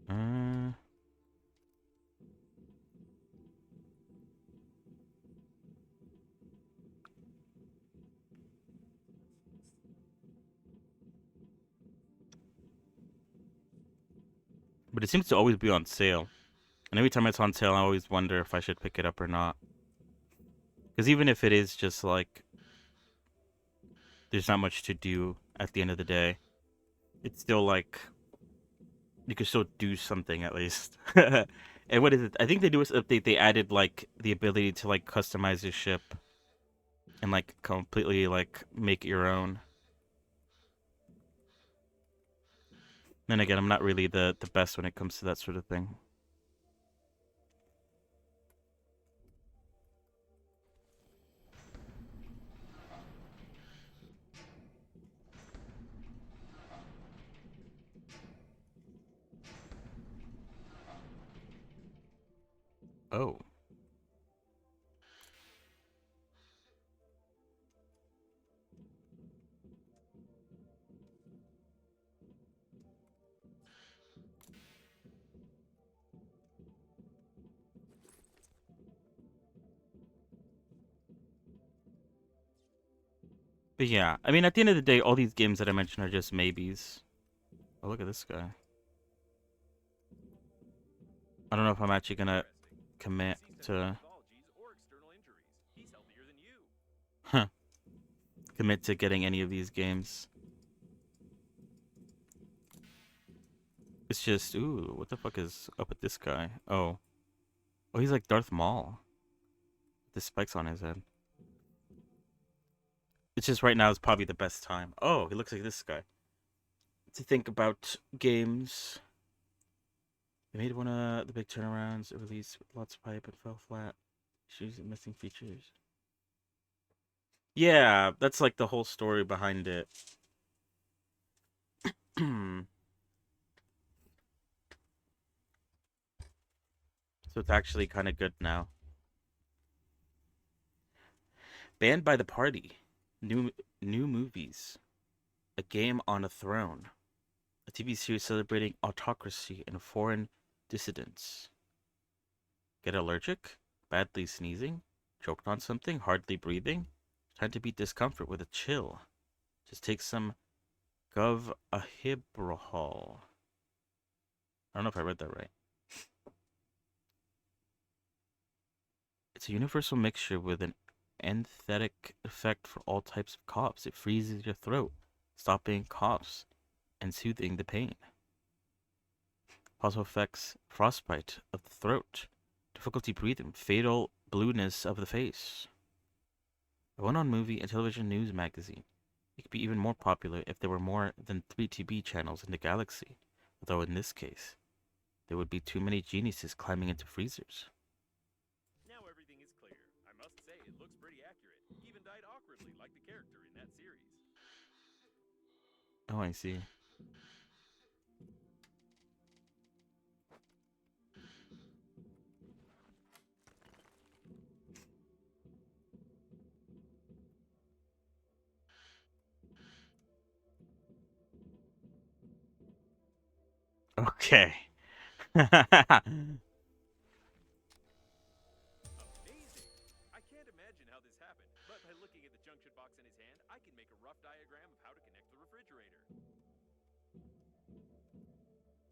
Speaker 1: Uh, but it seems to always be on sale. And every time it's on sale, I always wonder if I should pick it up or not. Because even if it is just like there's not much to do at the end of the day, it's still like you can still do something at least. And what is it? I think they do this update. They added like the ability to like customize your ship and like completely like make it your own. Then again, I'm not really the best when it comes to that sort of thing. Oh, But yeah, I mean, at the end of the day, all these games that I mentioned are just maybes. Oh, look at this guy. I don't know if I'm actually gonna
Speaker 2: Interesting.
Speaker 1: commit
Speaker 2: Seems to have no
Speaker 1: to
Speaker 2: pathologies or external injuries. He's healthier than you.
Speaker 1: huh, commit to getting any of these games. It's just, ooh, what the fuck is up with this guy? Oh, he's like Darth Maul. The spikes on his head. It's just right now is probably the best time. Oh, he looks like this guy. To think about games. They made one of the big turnarounds. It released with lots of hype and fell flat. Issues and missing features. Yeah, that's like the whole story behind it. So it's actually kind of good now. Banned by the party. New new movies. A game on a throne. A TV series celebrating autocracy and foreign dissidents. Get allergic? Badly sneezing? Choked on something? Hardly breathing? Time to beat discomfort with a chill. Just take some Govahibrahol. I don't know if I read that right. It's a universal mixture with an anesthetic effect for all types of coughs. It freezes your throat, stopping coughs and soothing the pain. Also affects frostbite of the throat, difficulty breathing, fatal blueness of the face. A well-known movie and television news magazine. It could be even more popular if there were more than 3 TV channels in the galaxy, although in this case, there would be too many geniuses climbing into freezers.
Speaker 2: Now everything is clear. I must say, it looks pretty accurate. Even died awkwardly, like the character in that series.
Speaker 1: Oh, I see. Okay.
Speaker 2: Amazing! I can't imagine how this happened, but by looking at the junction box in his hand, I can make a rough diagram of how to connect the refrigerator.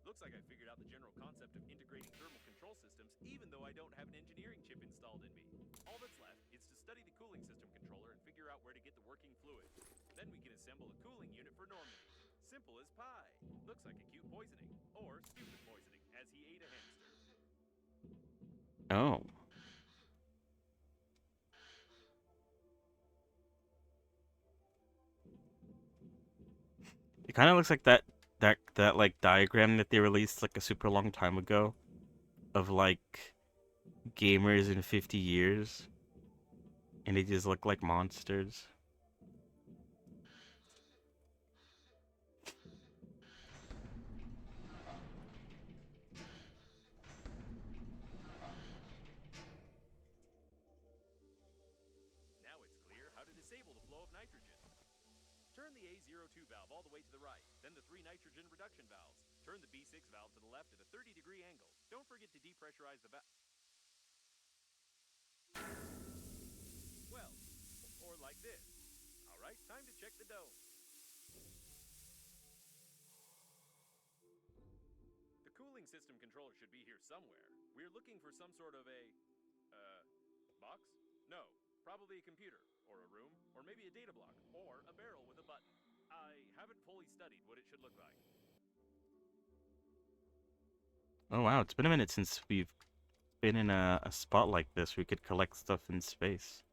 Speaker 2: Looks like I figured out the general concept of integrating thermal control systems, even though I don't have an engineering chip installed in me. All that's left is to study the cooling system controller and figure out where to get the working fluid. Then we can assemble a cooling unit for Normandy. Simple as pie. Looks like acute poisoning, or stupid poisoning, as he ate a hamster.
Speaker 1: Oh. It kind of looks like that like diagram that they released like a super long time ago of like gamers in 50 years and they just look like monsters.
Speaker 2: Now it's clear how to disable the flow of nitrogen. Turn the A02 valve all the way to the right, then the 3 nitrogen reduction valves. Turn the B6 valve to the left at a 30-degree angle. Don't forget to depressurize the valve. Well, or like this. Alright, time to check the dome. The cooling system controller should be here somewhere. We're looking for some sort of box? No, probably a computer, or a room, or maybe a data block, or a barrel with a button. I haven't fully studied what it should look like.
Speaker 1: Oh wow, it's been a minute since we've been in a spot like this. We could collect stuff in space.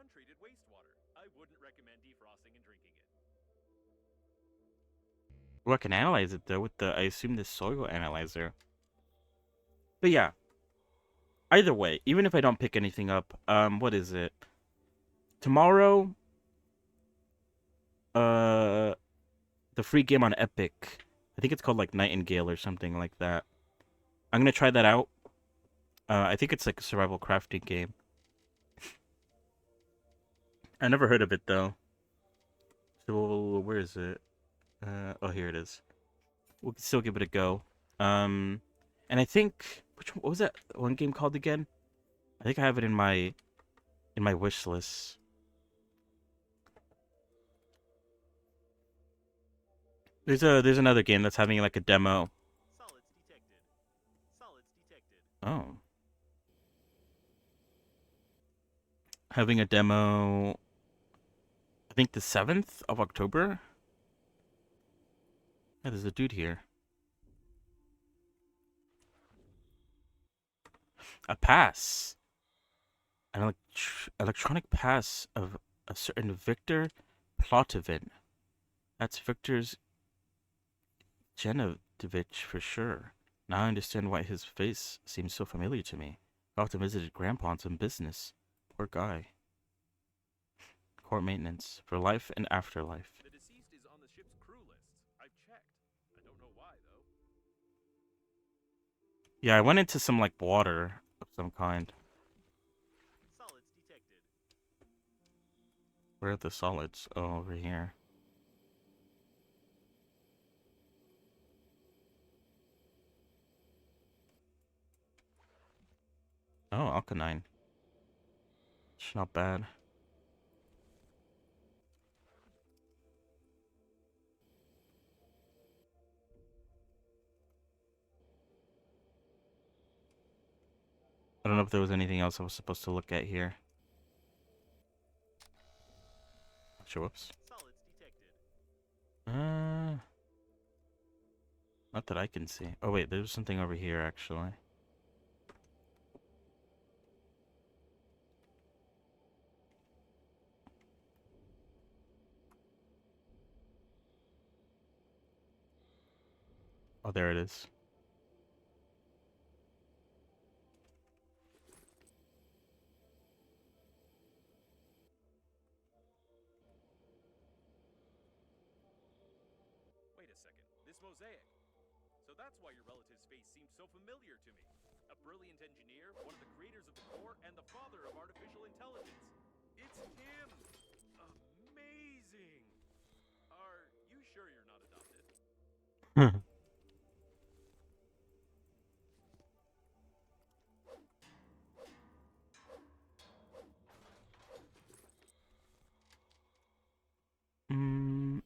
Speaker 2: Untreated wastewater. I wouldn't recommend defrosting and drinking it.
Speaker 1: Well, I can analyze it though with I assume the soil analyzer. But yeah, either way, even if I don't pick anything up, what is it? Tomorrow, uh, the free game on Epic. I think it's called like Nightingale or something like that. I'm gonna try that out. I think it's like a survival crafting game. I never heard of it though. So where is it? Oh, here it is. We'll still give it a go. Um, and I think what was that one game called again? I think I have it in my wish list. There's another game that's having like a demo.
Speaker 2: Solids detected. Solids detected.
Speaker 1: Oh, having a demo. I think the 7th of October. Yeah, there's a dude here. A pass. An electronic pass of a certain Victor Plotovin. That's Victor's Genovich for sure. Now I understand why his face seems so familiar to me. I often visited Grandpa on some business. Poor guy. Court maintenance for life and afterlife.
Speaker 2: The deceased is on the ship's crew lists. I've checked. I don't know why, though.
Speaker 1: Yeah, I went into some like water of some kind.
Speaker 2: Solids detected.
Speaker 1: Where are the solids? Oh, over here. Oh, alkaline. It's not bad. I don't know if there was anything else I was supposed to look at here. Sure, whoops.
Speaker 2: Solids detected.
Speaker 1: Uh, not that I can see. Oh wait, there's something over here actually. Oh, there it is.
Speaker 2: Wait a second. This mosaic. So that's why your relative's face seems so familiar to me. A brilliant engineer, one of the creators of the core, and the father of artificial intelligence. It's him! Amazing! Are you sure you're not adopted?
Speaker 1: mm,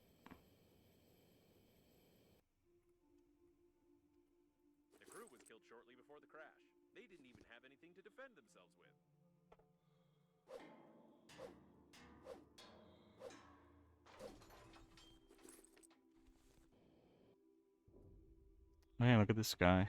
Speaker 2: The crew was killed shortly before the crash. They didn't even have anything to defend themselves with.
Speaker 1: Man, look at this guy.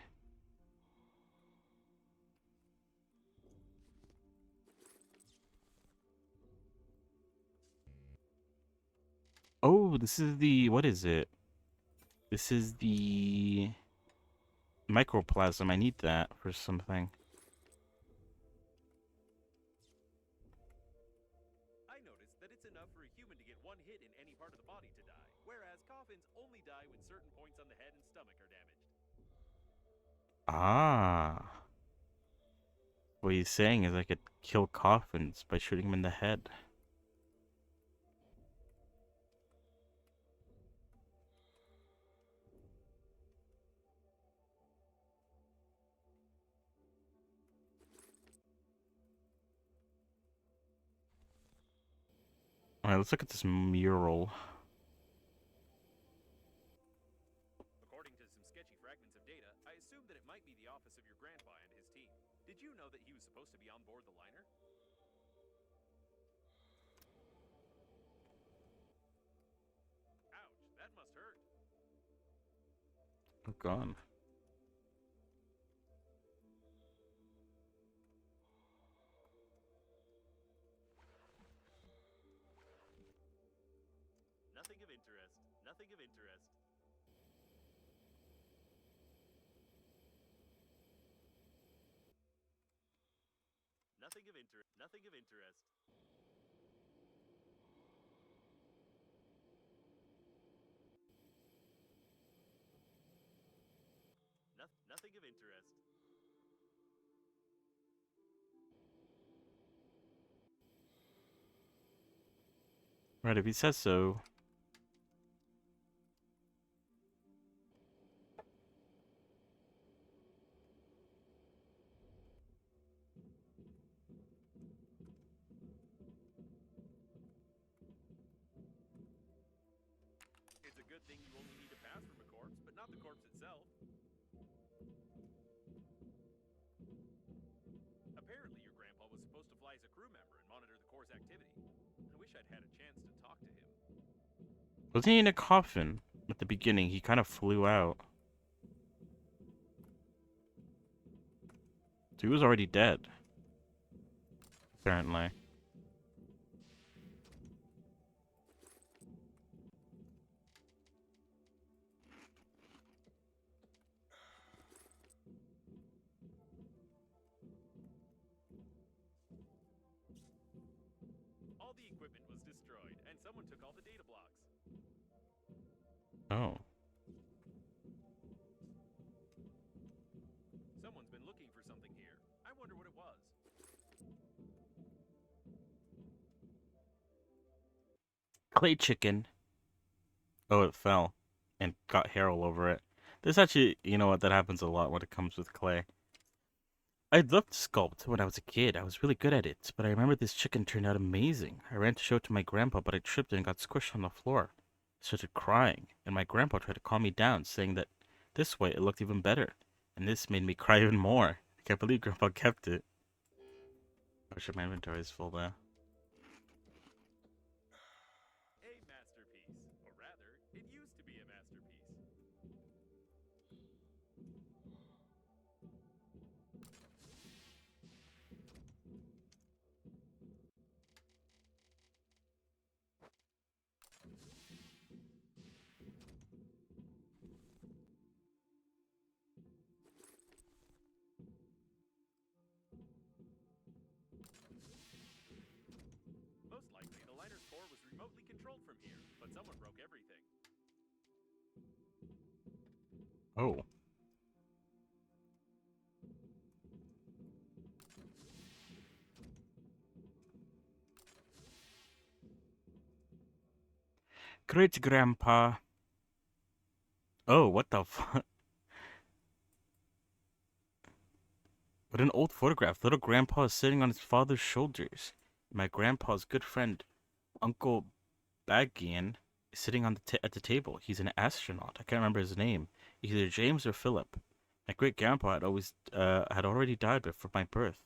Speaker 1: Oh, this is the what is it? This is the microplasm. I need that for something.
Speaker 2: I noticed that it's enough for a human to get one hit in any part of the body to die, whereas coffins only die when certain points on the head and stomach are damaged.
Speaker 1: Ah. What he's saying is I could kill coffins by shooting him in the head. Alright, let's look at this mural.
Speaker 2: According to some sketchy fragments of data, I assume that it might be the office of your grandpa and his team. Did you know that he was supposed to be on board the liner? Ouch, that must hurt.
Speaker 1: Oh god.
Speaker 2: Nothing of interest. Nothing of interest. Nothing of interest. Nothing of interest. Nothing of interest.
Speaker 1: Right, if he says so.
Speaker 2: It's a good thing you only need to pass from a corpse, but not the corpse itself. Apparently, your grandpa was supposed to fly as a crew member and monitor the Corps' activity. I wish I'd had a chance to talk to him.
Speaker 1: Wasn't he in a coffin at the beginning? He kind of flew out. So he was already dead. Apparently.
Speaker 2: All the equipment was destroyed, and someone took all the data blocks.
Speaker 1: Oh.
Speaker 2: Someone's been looking for something here. I wonder what it was.
Speaker 1: Clay chicken. Oh, it fell. And got hair all over it. This actually, you know what, that happens a lot when it comes with clay. I loved sculpt when I was a kid. I was really good at it, but I remember this chicken turned out amazing. I ran to show it to my grandpa, but I tripped and got squished on the floor. I started crying, and my grandpa tried to calm me down, saying that this way it looked even better. And this made me cry even more. I can't believe grandpa kept it. Oh shit, my inventory is full there.
Speaker 2: A masterpiece. Or rather, it used to be a masterpiece. Most likely, the liner's core was remotely controlled from here, but someone broke everything.
Speaker 1: Oh. Great grandpa. Oh, what the fuck? What an old photograph. Little grandpa is sitting on his father's shoulders. My grandpa's good friend, Uncle Bagian, is sitting on at the table. He's an astronaut. I can't remember his name. Either James or Philip. My great grandpa had already died before my birth,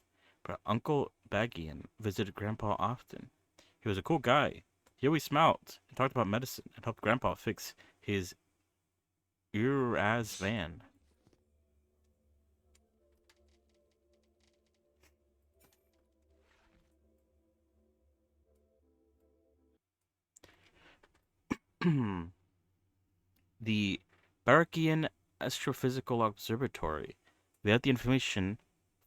Speaker 1: but Uncle Bagian visited grandpa often. He was a cool guy. He always smiled and talked about medicine and helped grandpa fix his Uraz van. The Barakian Astrophysical Observatory. Without the information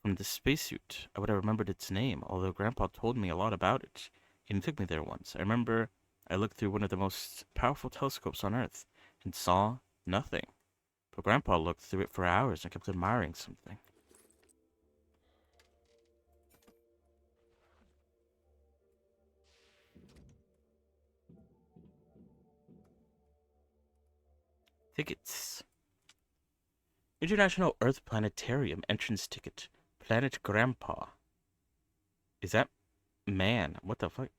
Speaker 1: from the spacesuit, I would have remembered its name, although Grandpa told me a lot about it. He even took me there once. I remember I looked through one of the most powerful telescopes on Earth and saw nothing. But Grandpa looked through it for hours and kept admiring something. Tickets. International Earth Planetarium entrance ticket. Planet Grandpa. Is that man? What the fuck?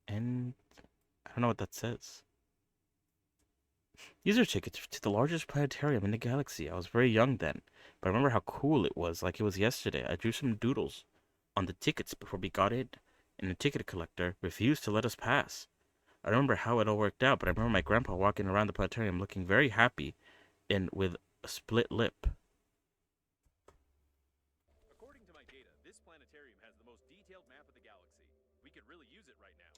Speaker 1: And I don't know what that says. These are tickets to the largest planetarium in the galaxy. I was very young then, but I remember how cool it was, like it was yesterday. I drew some doodles on the tickets before we got in, and the ticket collector refused to let us pass. I remember how it all worked out, but I remember my grandpa walking around the planetarium looking very happy and with a split lip.
Speaker 2: According to my data, this planetarium has the most detailed map of the galaxy. We could really use it right now.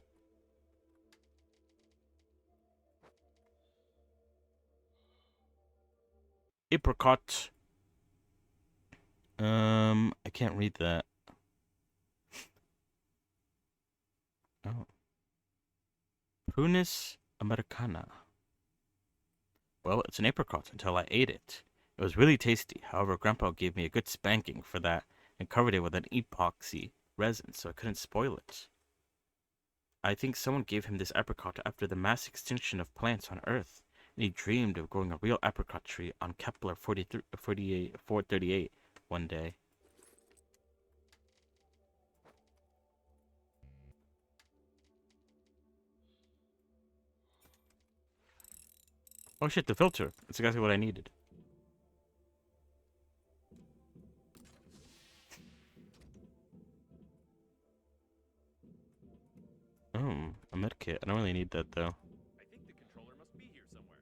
Speaker 1: Apricot. I can't read that. Oh. Prunus americana. Well, it's an apricot until I ate it. It was really tasty. However, Grandpa gave me a good spanking for that and covered it with an epoxy resin so I couldn't spoil it. I think someone gave him this apricot after the mass extinction of plants on Earth, and he dreamed of growing a real apricot tree on Kepler 438 one day. Oh shit, the filter. That's exactly what I needed. Oh, a medkit. I don't really need that though.
Speaker 2: I think the controller must be here somewhere.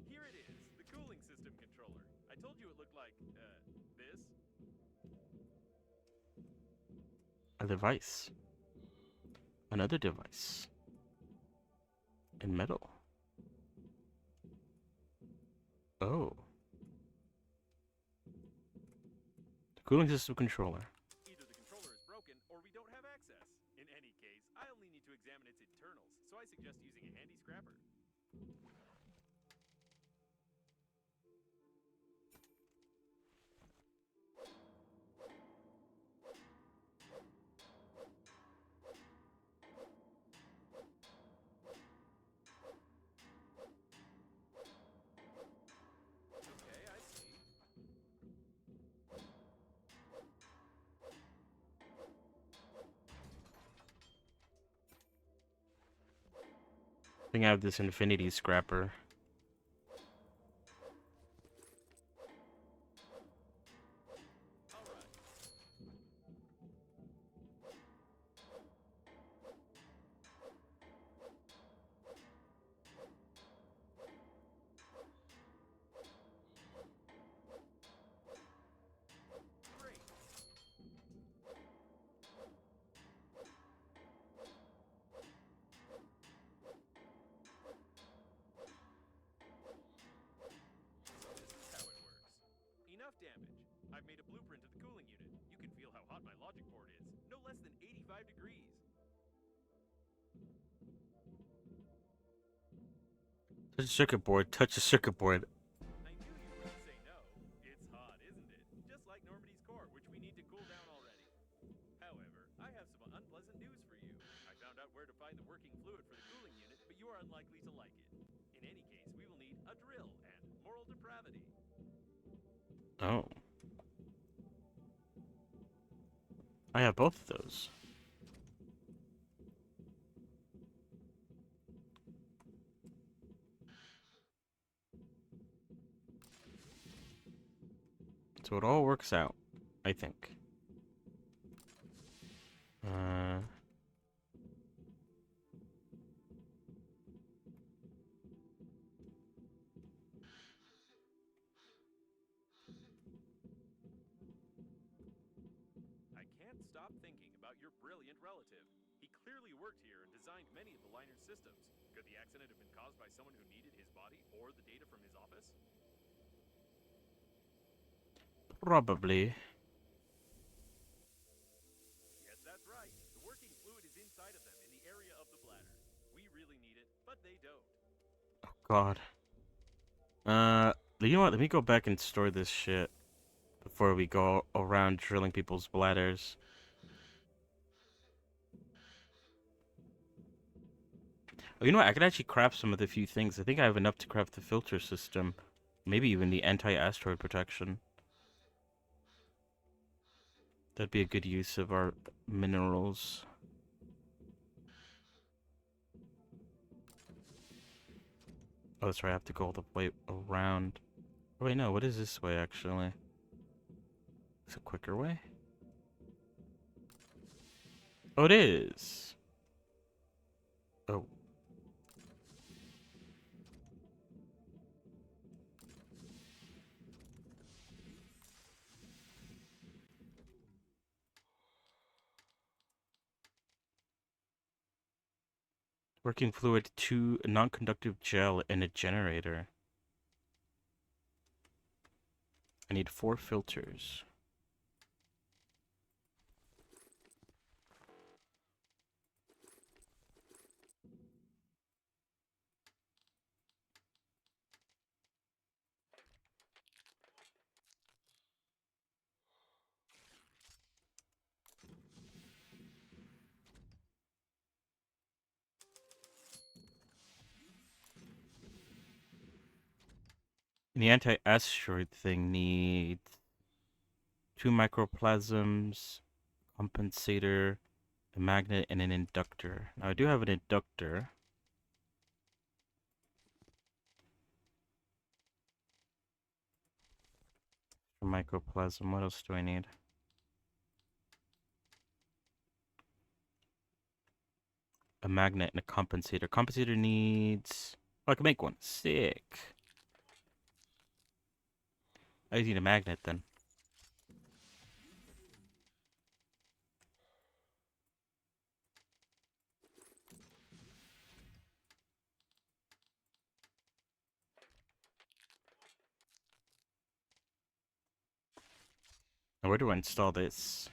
Speaker 2: Here it is, the cooling system controller. I told you it looked like, this.
Speaker 1: A device. Another device. In metal. Oh. The cooling system controller.
Speaker 2: Either the controller is broken, or we don't have access. In any case, I only need to examine its internals, so I suggest using a handy scrapper. Okay, I see.
Speaker 1: I think I have this infinity scrapper.
Speaker 2: Alright. Great. So this is how it works. Enough damage. I've made a blueprint of the cooling unit. You can feel how hot my logic board is. No less than 85 degrees.
Speaker 1: Touch a circuit board. Touch a circuit board.
Speaker 2: I knew you wouldn't say no. It's hot, isn't it? Just like Normandy's core, which we need to cool down already. However, I have some unpleasant news for you. I found out where to find the working fluid for the cooling unit, but you are unlikely to like it. In any case, we will need a drill and moral depravity.
Speaker 1: Oh. I have both of those. So it all works out, I think.
Speaker 2: I can't stop thinking about your brilliant relative. He clearly worked here and designed many of the liner's systems. Could the accident have been caused by someone who needed his body or the data from his office?
Speaker 1: Probably.
Speaker 2: Yes, that's right. The working fluid is inside of them in the area of the bladder. We really need it, but they don't.
Speaker 1: Oh God. You know what? Let me go back and store this shit before we go around drilling people's bladders. Oh, you know what? I could actually craft some of the few things. I think I have enough to craft the filter system. Maybe even the anti-asteroid protection. That'd be a good use of our minerals. Oh, that's right. I have to go all the way around. Oh, wait, no. What is this way, actually? It's a quicker way? Oh, it is. Oh. Working fluid, 2 non-conductive gel, and a generator. I need 4 filters. And the anti-asteroid thing needs 2 microplasms, compensator, a magnet, and an inductor. Now I do have an inductor. A microplasm. What else do I need? A magnet and a compensator. Compensator needs... Oh, I can make one. Sick. I just need a magnet then. Now where do I install this?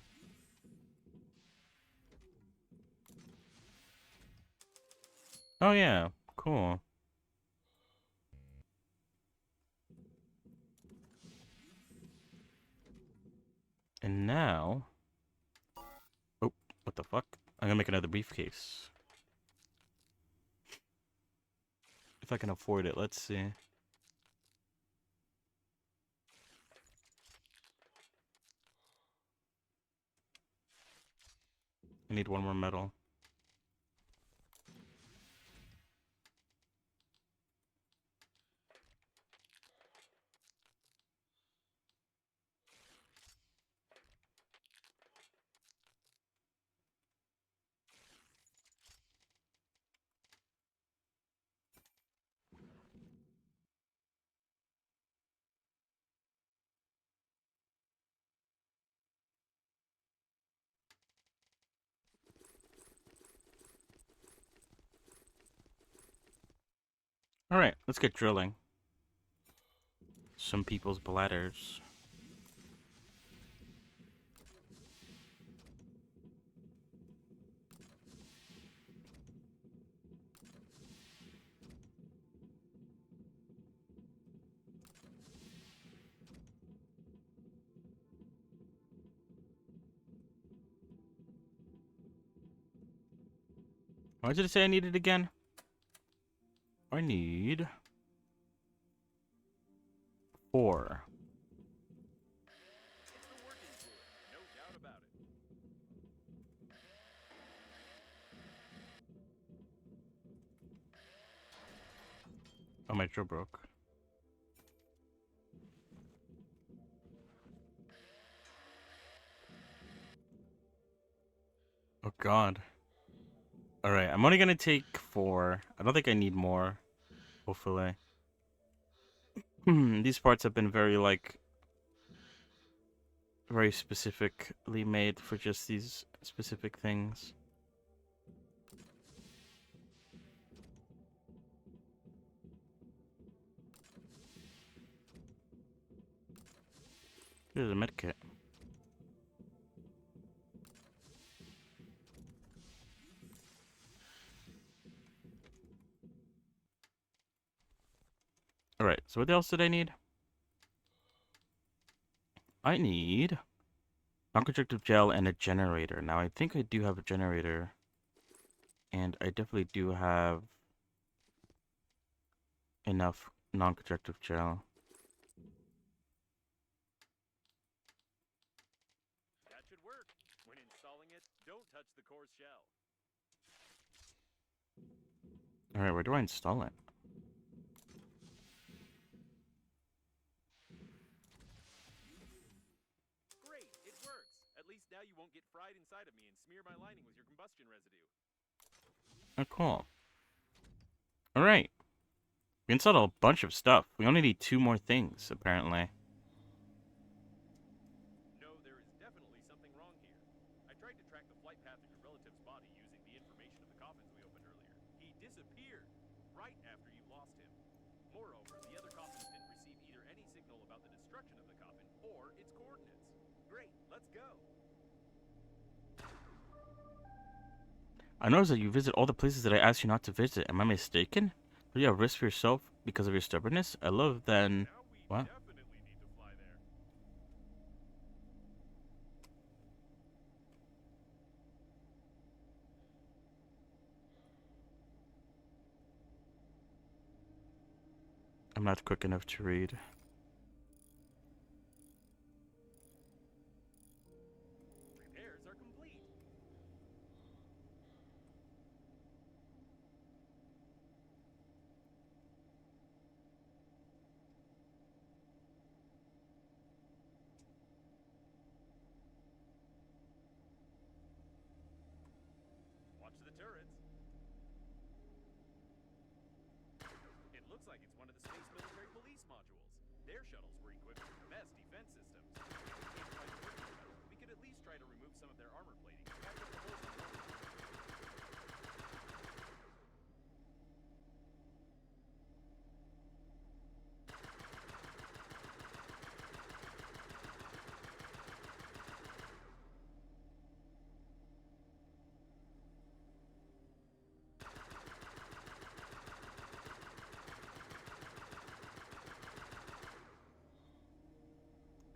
Speaker 1: Oh yeah, cool. And now... Oh, what the fuck? I'm gonna make another briefcase. If I can afford it, let's see. I need one more metal. Alright, let's get drilling. Some people's bladders. Why did it say I need it again? I need 4.
Speaker 2: It's the working fluid, no doubt about it.
Speaker 1: Oh, my drill broke. Oh god. Alright, I'm only gonna take 4. I don't think I need more. Hopefully. These parts have been very, like... very specifically made for just these specific things. There's a medkit. Alright, so what else did I need? I need non-conjunctive gel and a generator. Now, I think I do have a generator. And I definitely do have enough non-conjunctive gel.
Speaker 2: That should work. When installing it, don't touch the core shell.
Speaker 1: Alright, where do I install it?
Speaker 2: Great, it works. At least now you won't get fried inside of me and smear my lining with your combustion residue.
Speaker 1: Oh, cool. Alright. We installed a bunch of stuff. We only need 2 more things, apparently.
Speaker 2: No, there is definitely something wrong here. I tried to track the flight path of your relative's body using the information of the coffins we opened earlier. He disappeared right after you lost him. Moreover, the other coffins didn't receive either any signal about the destruction of the coffin or its coordinates. Great, let's go.
Speaker 1: I noticed that you visit all the places that I asked you not to visit. Am I mistaken? Do you have risk for yourself because of your stubbornness? I love then.
Speaker 2: Now we
Speaker 1: Wow.
Speaker 2: definitely need to fly there.
Speaker 1: I'm not quick enough to read.
Speaker 2: like it's one of the space military police modules. Their shuttles were equipped with the best defense systems. If we can't find a working shuttle, we could at least try to remove some of their armor plating to patch up the holes in the hull.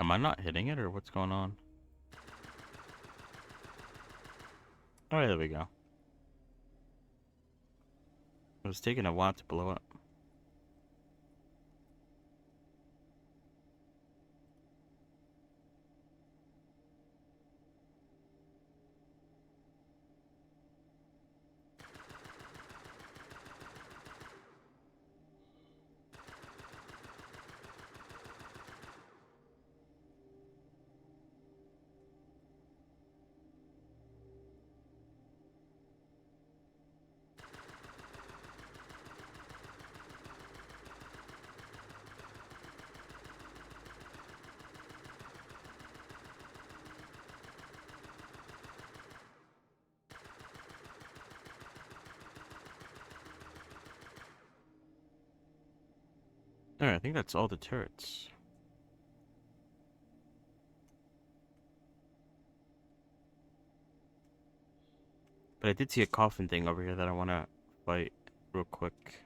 Speaker 1: Am I not hitting it, or what's going on? Oh, there we go. It was taking a while to blow up. Alright, I think that's all the turrets. But I did see a coffin thing over here that I want to fight real quick.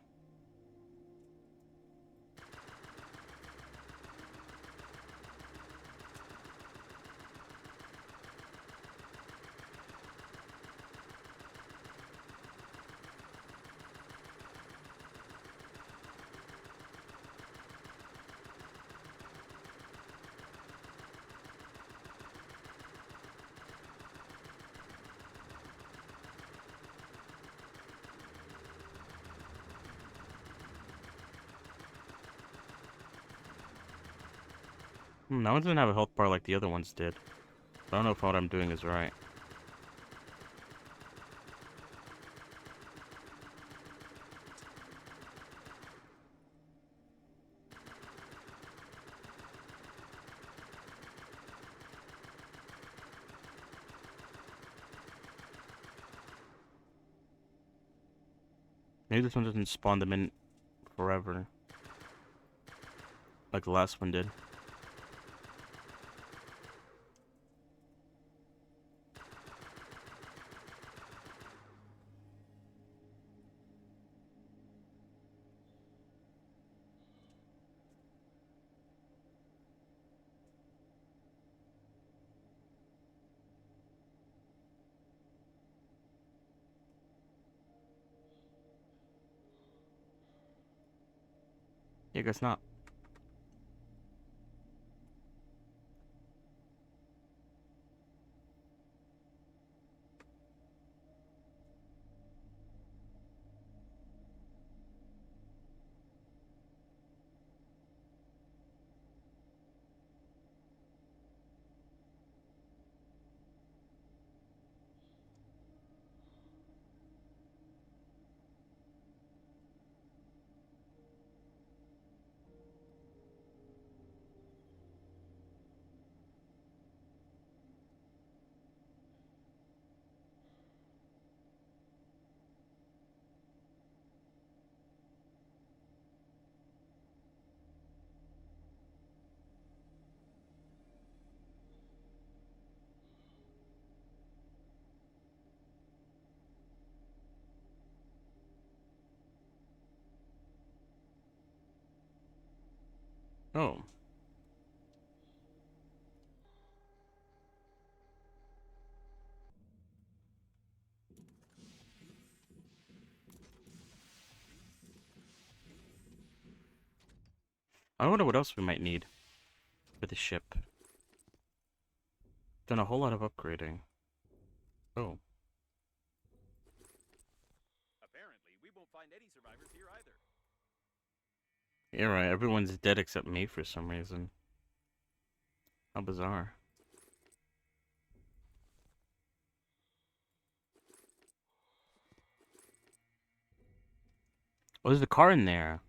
Speaker 1: That one doesn't have a health bar like the other ones did. I don't know if what I'm doing is right. Maybe this one doesn't spawn them in forever, like the last one did. Yeah, I guess not. Oh. I wonder what else we might need for the ship. Done a whole lot of upgrading. Oh.
Speaker 2: Apparently, we won't find any survivors here either.
Speaker 1: Yeah, right. Everyone's dead except me for some reason. How bizarre. Oh, there's a car in there.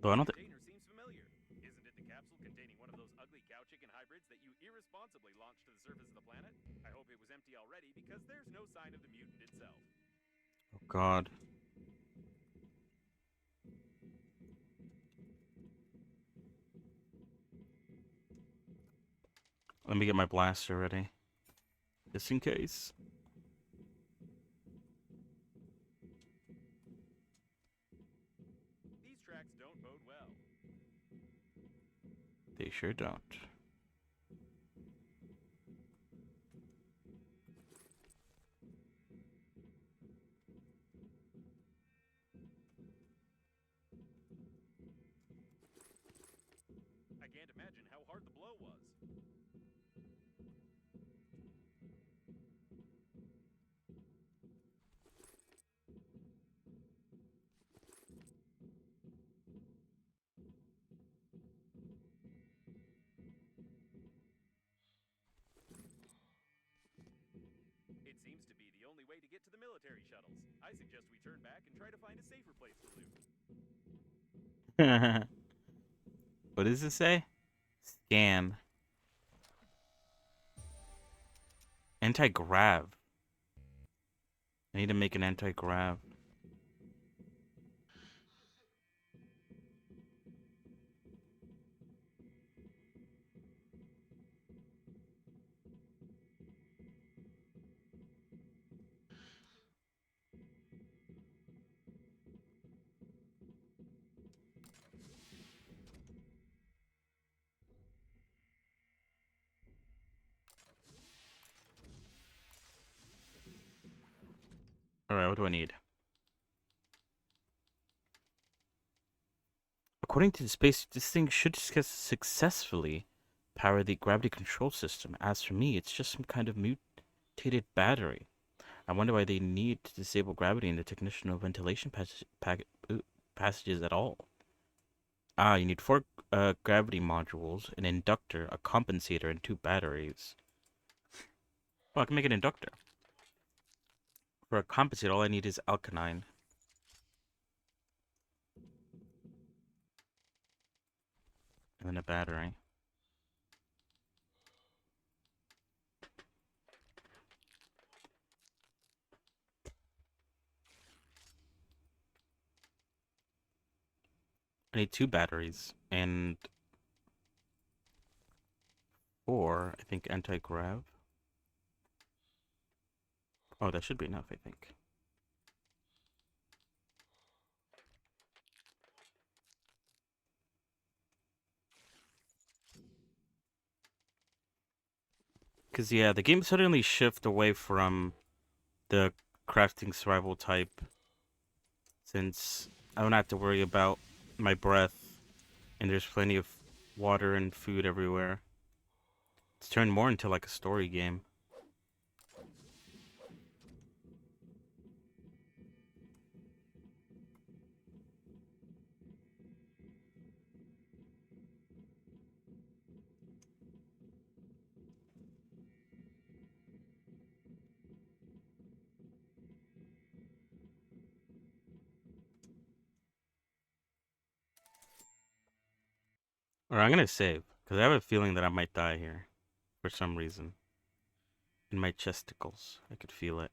Speaker 1: Though I don't think.
Speaker 2: Container seems familiar. Isn't it the capsule containing one of those ugly cow chicken hybrids that you irresponsibly launched to the surface of the planet? I hope it was empty already because there's no sign of the mutant itself.
Speaker 1: Oh God. Let me get my blaster ready, just in case.
Speaker 2: These tracks don't bode well.
Speaker 1: They sure don't.
Speaker 2: I can't imagine how hard the blow was. It seems to be the only way to get to the military shuttles. I suggest we turn back and try to find a safer place to loot.
Speaker 1: What does it say? Scan. Anti-grav. I need to make an anti-grav. Alright, what do I need? According to the space, this thing should successfully power the gravity control system. As for me, it's just some kind of mutated battery. I wonder why they need to disable gravity in the technician ventilation passages at all. Ah, you need 4 gravity modules, an inductor, a compensator, and 2 batteries. Well, I can make an inductor. For a compensator, all I need is alkaline. And then a battery. I need 2 batteries and 4, I think, anti-grav. Oh, that should be enough, I think. Because, yeah, the game suddenly shifted away from the crafting survival type, since I don't have to worry about my breath, and there's plenty of water and food everywhere. It's turned more into like a story game. Or I'm gonna save, because I have a feeling that I might die here, for some reason. In my chesticles, I could feel it.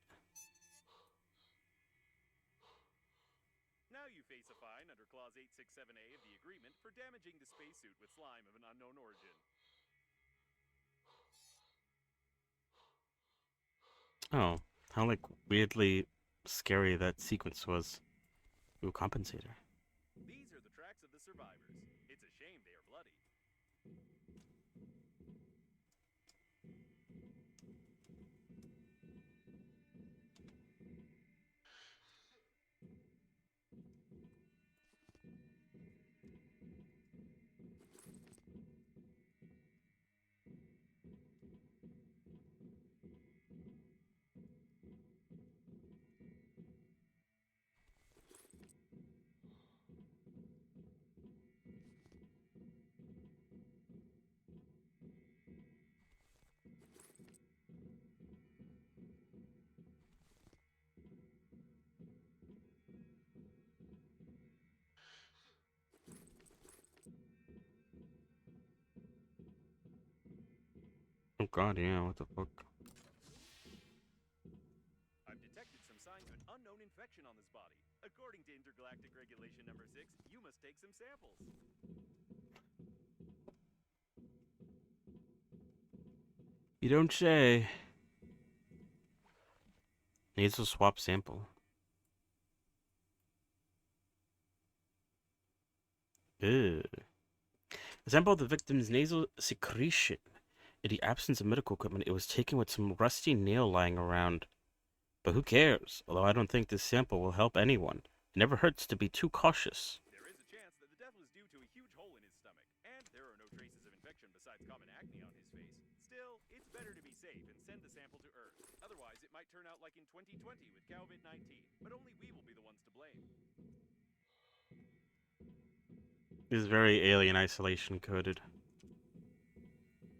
Speaker 2: Now you face a fine under Clause 867A of the agreement for damaging the spacesuit with slime of an unknown origin.
Speaker 1: Oh, how like weirdly scary that sequence was. Ooh, compensator.
Speaker 2: These are the tracks of the survivors. It's a shame they are bloody.
Speaker 1: god, yeah, what the fuck?
Speaker 2: I've detected some signs of an unknown infection on this body. According to Intergalactic Regulation Number 6, you must take some samples.
Speaker 1: You don't say. Nasal swab sample. Ew. A sample of the victim's nasal secretion. In the absence of medical equipment, it was taken with some rusty nail lying around. But who cares? Although I don't think this sample will help anyone. It never hurts to be too cautious.
Speaker 2: There is a chance that the death was due to a huge hole in his stomach, and there are no traces of infection besides common acne on his face. Still, it's better to be safe and send the sample to Earth. Otherwise, it might turn out like in 2020 with COVID-19, but only we will be the ones to blame.
Speaker 1: This is very alien isolation coded.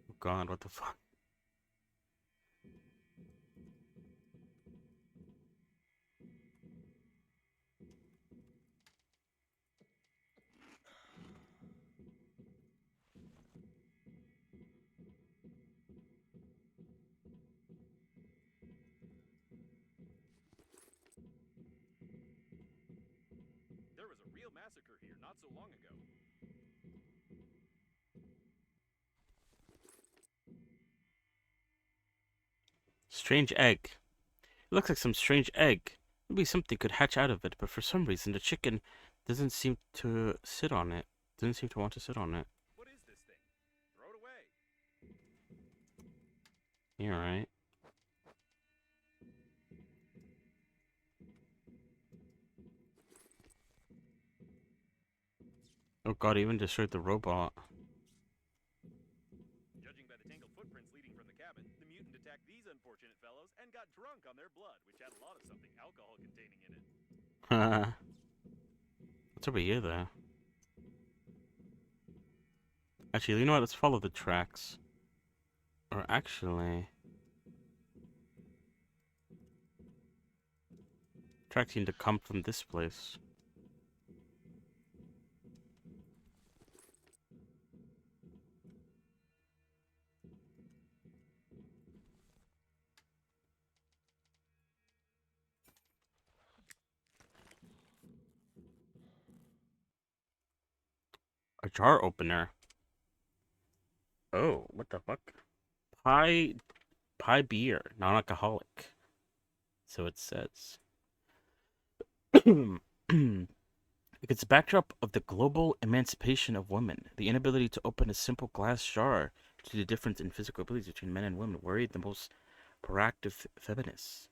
Speaker 1: Oh god, what the fuck?
Speaker 2: There was a real massacre here not so long ago.
Speaker 1: Strange egg. It looks like some strange egg. Maybe something could hatch out of it, but for some reason the chicken doesn't seem to sit on it. Doesn't seem to want to sit on it.
Speaker 2: What is this thing? Throw it away.
Speaker 1: You're right. Oh god, even destroyed the robot.
Speaker 2: Judging by the tangled footprints leading from the cabin, the mutant attacked these unfortunate fellows and got drunk on their blood, which had a lot of something alcohol containing in it.
Speaker 1: What's over here, though? Actually, you know what? Let's follow the tracks. Or actually... tracks seem to come from this place. A jar opener. Oh, what the fuck? Pie beer, non-alcoholic. So it says. Against the backdrop of the global emancipation of women, the inability to open a simple glass jar due to the difference in physical abilities between men and women worried the most proactive feminists.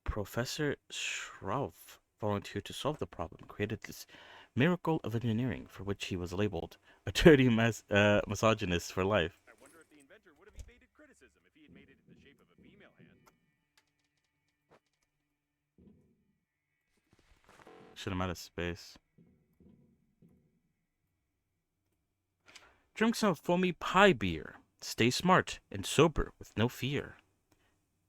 Speaker 1: Professor Schrauf volunteered to solve the problem, created this miracle of engineering for which he was labeled a dirty misogynist for life.
Speaker 2: I wonder if the inventor would have evaded criticism if he had made it in the shape of a female hand.
Speaker 1: Shit, I'm out of space. Drink some foamy pie beer. Stay smart and sober with no fear.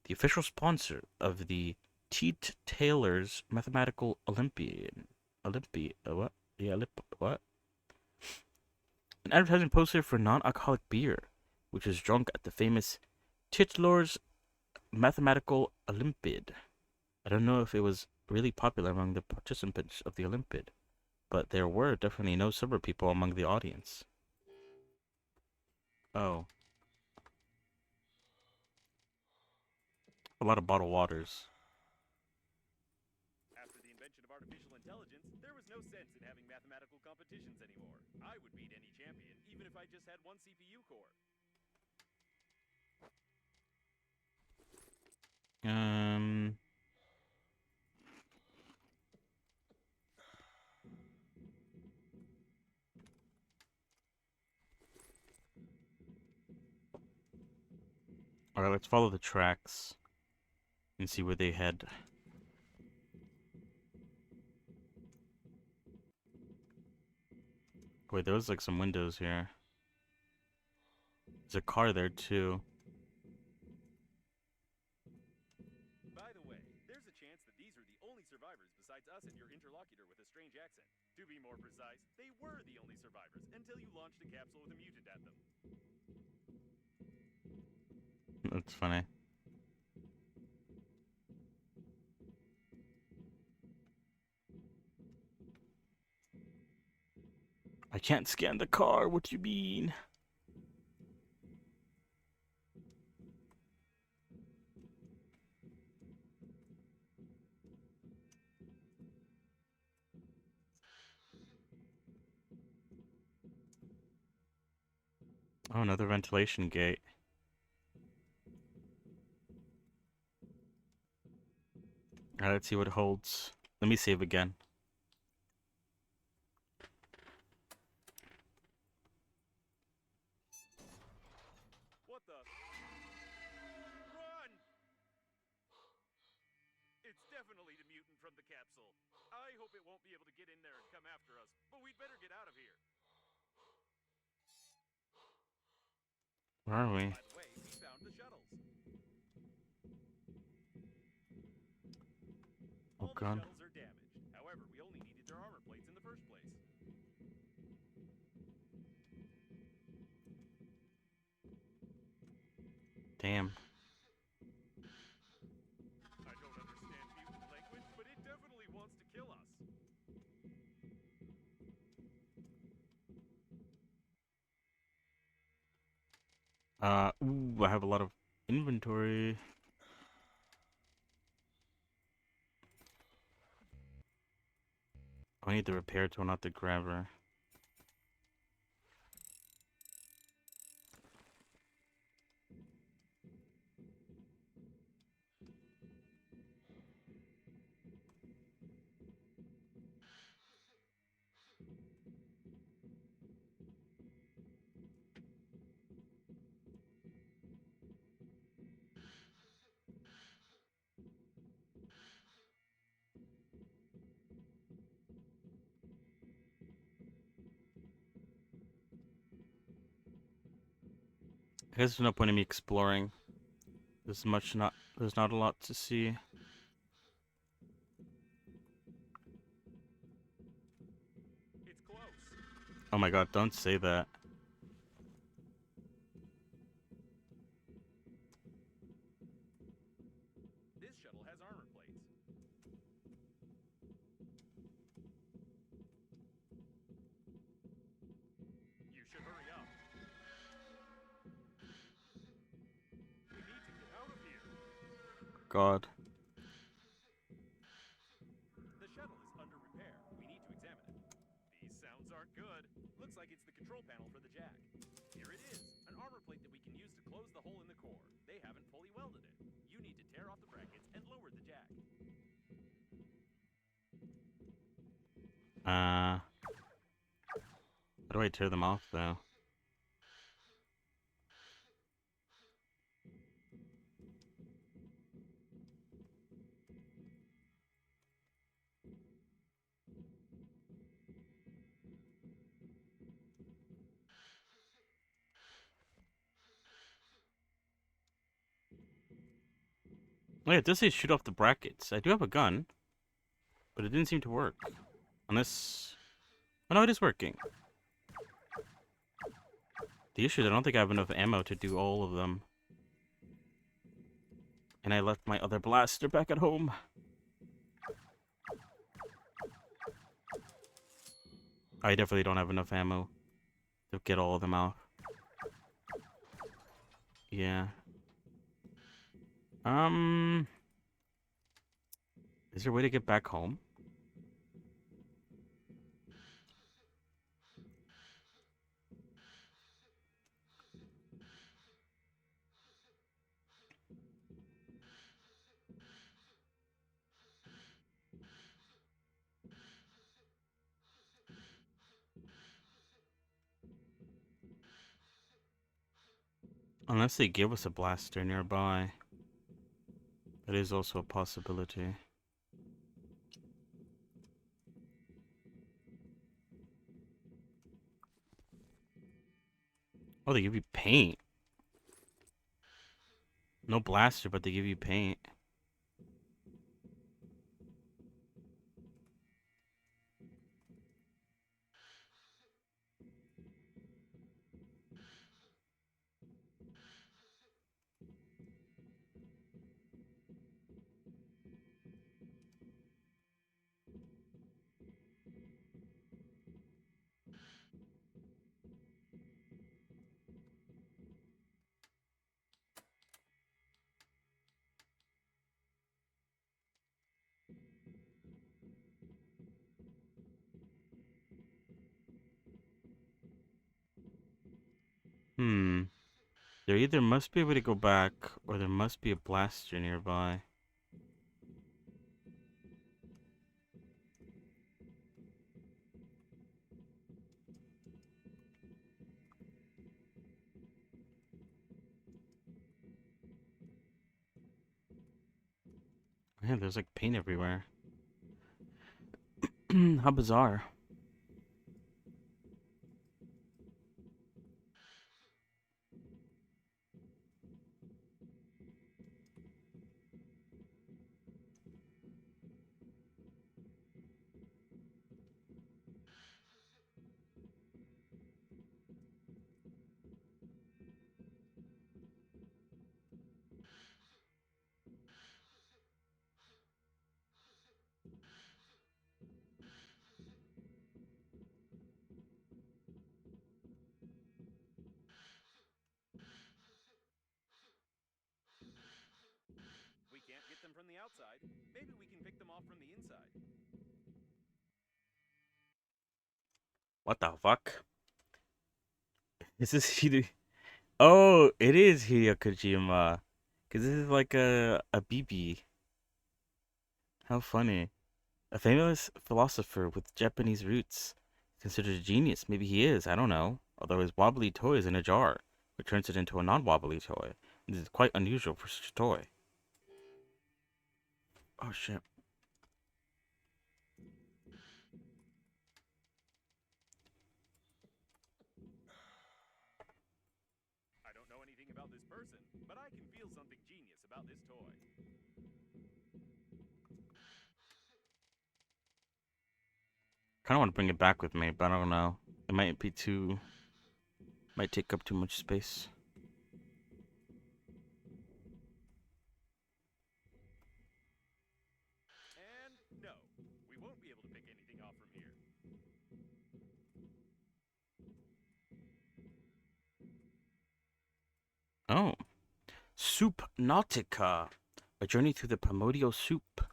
Speaker 1: The official sponsor of the Teat Taylor's Mathematical Olympian. What? Yeah, what? An advertising poster for non-alcoholic beer, which was drunk at the famous Titler's Mathematical Olympiad. I don't know if it was really popular among the participants of the Olympiad, but there were definitely no sober people among the audience. Oh. A lot of bottled waters.
Speaker 2: After the invention of artificial intelligence, there was no sense in having mathematical competitions anymore. I would beat any champion, even if I just had one CPU core.
Speaker 1: Alright, let's follow the tracks and see where they head. Wait, there was like some windows here. There's a car there too.
Speaker 2: By the way, there's a chance that these are the only survivors besides us and your interlocutor with a strange accent. To be more precise, they were the only survivors until you launched a capsule with a mutant at them.
Speaker 1: That's funny. I can't scan the car. What do you mean? Oh, another ventilation gate. Alright, let's see what it holds. Let me save again.
Speaker 2: What the? Run! It's definitely the mutant from the capsule. I hope it won't be able to get in there and come after us, but we'd better get out of here.
Speaker 1: Where are we?
Speaker 2: By the way, we found the shuttles.
Speaker 1: Oh
Speaker 2: All the
Speaker 1: god.
Speaker 2: shuttles are damaged. However, we only needed their armor plates in the first place.
Speaker 1: Damn.
Speaker 2: I don't understand mutant language, but it definitely wants to kill us.
Speaker 1: Ooh, I have a lot of inventory. I need the repair tool, not the grabber. I guess there's no point in me exploring. There's not a lot to see.
Speaker 2: It's close.
Speaker 1: Oh my god, don't say that.
Speaker 2: This shuttle has armor plates. You should hurry up. We need to get out of here.
Speaker 1: God.
Speaker 2: The shuttle is under repair. We need to examine it. These sounds aren't good. Looks like it's the control panel for the jack. Here it is, an armor plate that we can use to close the hole in the core. They haven't fully welded it. You need to tear off the brackets and lower the jack.
Speaker 1: How do I tear them off though? Wait, it does say shoot off the brackets. I do have a gun, but it didn't seem to work. Unless... Oh no, it is working. The issue is I don't think I have enough ammo to do all of them. And I left my other blaster back at home. I definitely don't have enough ammo to get all of them out. Yeah. Is there a way to get back home? Unless they give us a blaster nearby. That is also a possibility. Oh, they give you paint. No blaster, but they give you paint. Hmm. There either must be a way to go back, or there must be a blaster nearby. Man, there's like paint everywhere. How bizarre.
Speaker 2: We can't get them from the outside. Maybe we can pick them off from the inside.
Speaker 1: What the fuck? Is this Hideo? Oh, it is Hideo Kojima. Cause this is like a BB. How funny. A famous philosopher with Japanese roots. Considered a genius. Maybe he is, I don't know. Although his wobbly toy is in a jar, which turns it into a non-wobbly toy. This is quite unusual for such a toy. Oh shit.
Speaker 2: I don't know anything about this person, but I can feel something genius about this toy.
Speaker 1: Kinda want to bring it back with me, but I don't know. It might be too might take up too much space.
Speaker 2: And no, we won't be able to pick anything off from here.
Speaker 1: Oh. Soup Nautica. A journey through the primordial soup.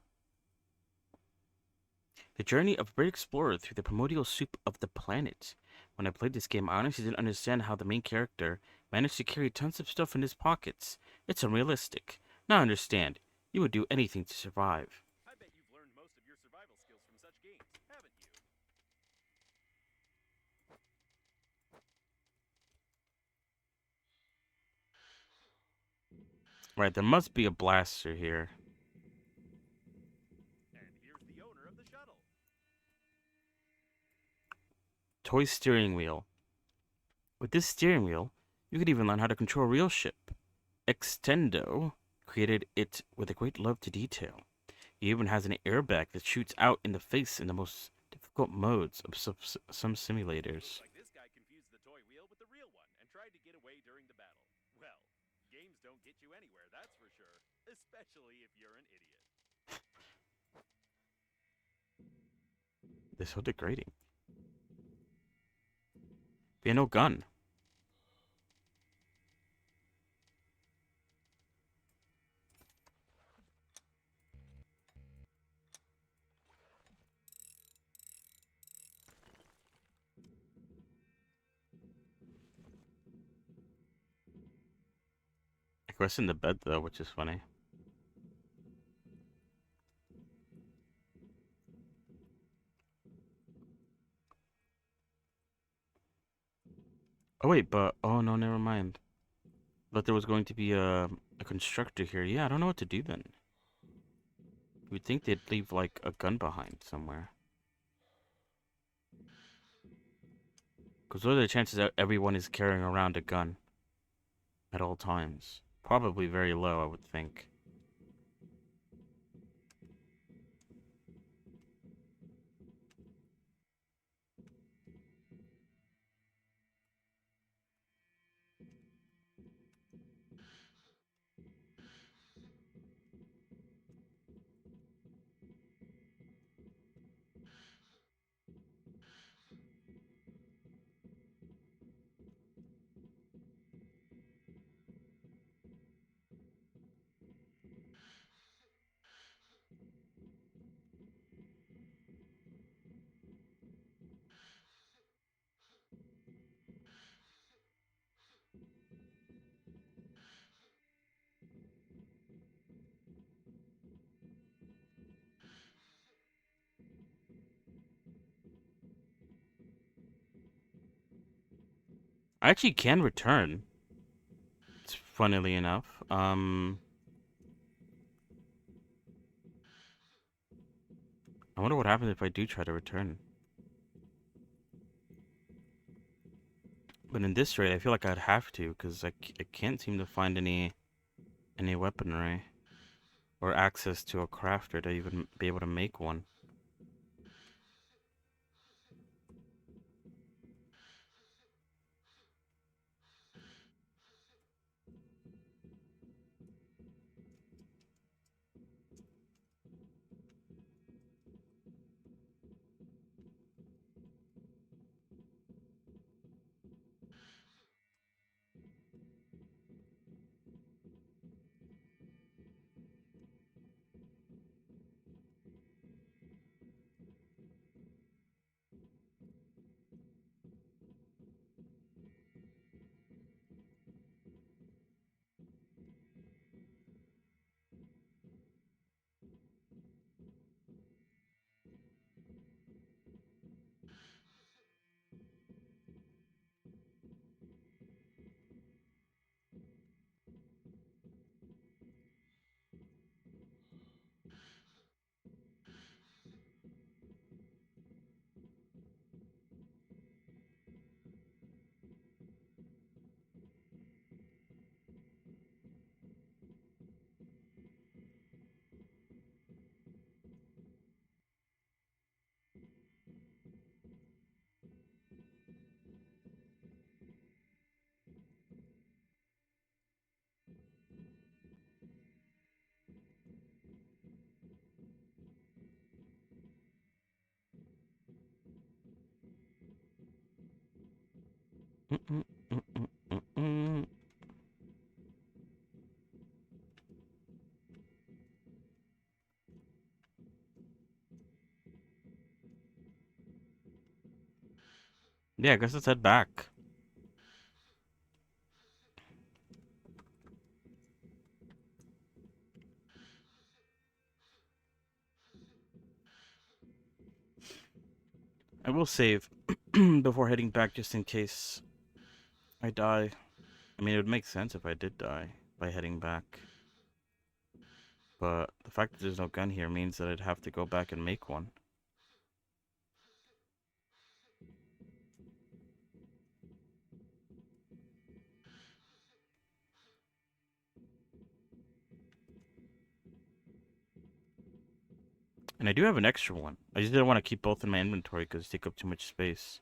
Speaker 1: The journey of a great explorer through the primordial soup of the planet. When I played this game, I honestly didn't understand how the main character managed to carry tons of stuff in his pockets. It's unrealistic. Now I understand. You would do anything to survive.
Speaker 2: I bet you've learned most of your survival skills from such games, haven't you?
Speaker 1: Right, there must be a blaster here.
Speaker 2: And here's the owner of the shuttle.
Speaker 1: Toy steering wheel. With this steering wheel, you could even learn how to control a real ship. Extendo created it with a great love to detail. He even has an airbag that shoots out in the face in the most difficult modes of some
Speaker 2: Looks
Speaker 1: simulators.
Speaker 2: like this guy confused the toy wheel with the real one and tried to get away during the battle. Well, games don't get you anywhere, that's for sure. Especially if you're an idiot.
Speaker 1: They're so degrading. They no gun. I guess in the bed though, which is funny. Oh wait, but oh no, never mind. But there was going to be a constructor here. Yeah, I don't know what to do then. You would think they'd leave like a gun behind somewhere. Because what are the chances that everyone is carrying around a gun at all times? Probably very low, I would think. I actually can return. Funnily enough. I wonder what happens if I do try to return. But in this raid, I feel like I'd have to, because I can't seem to find any weaponry or access to a crafter to even be able to make one. Mm-mm, mm-mm, mm-mm. Yeah, I guess let's head back. I will save before heading back just in case I die. I mean, it would make sense if I did die by heading back. But the fact that there's no gun here means that I'd have to go back and make one. And I do have an extra one. I just didn't want to keep both in my inventory because they take up too much space.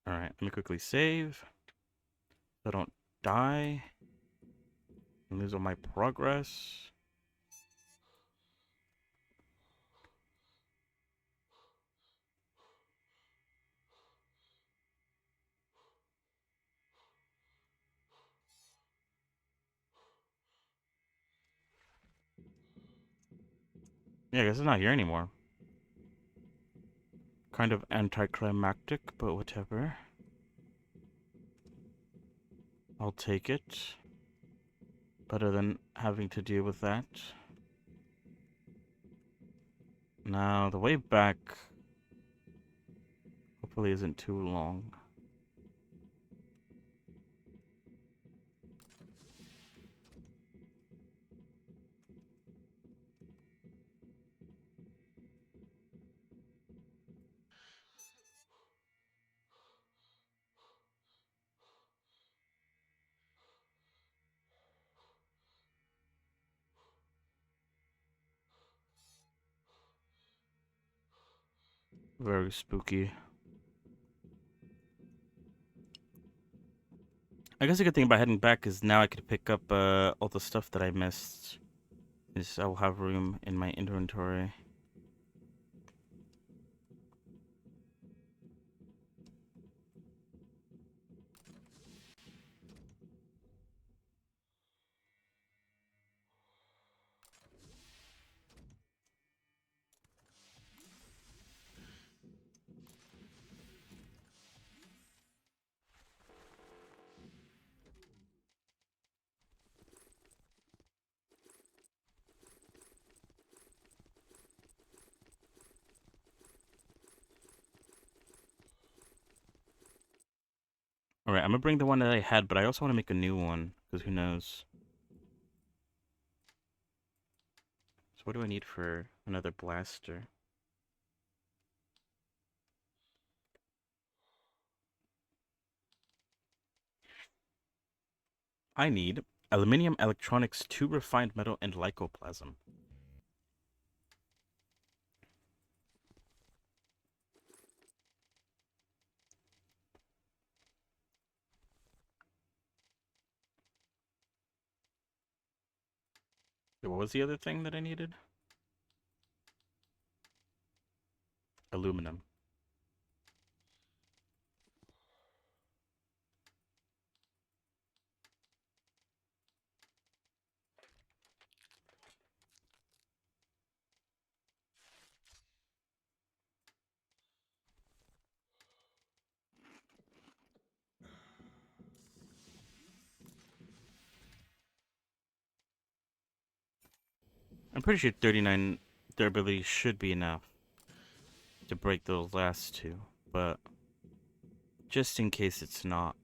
Speaker 1: Alright, let me quickly save. So I don't die. And lose all my progress. Yeah, I guess it's not here anymore. Kind of anticlimactic, but whatever. I'll take it. Better than having to deal with that. Now, the way back hopefully isn't too long. Very spooky. I guess the good thing about heading back is now I could pick up all the stuff that I missed. Is I'll have room in my inventory. Alright, I'm gonna bring the one that I had, but I also want to make a new one, because who knows. So what do I need for another blaster? I need aluminium electronics, 2 refined metal, and lycoplasm. What was the other thing that I needed? Aluminum. I'm pretty sure 39 durability should be enough to break those last two, but just in case it's not.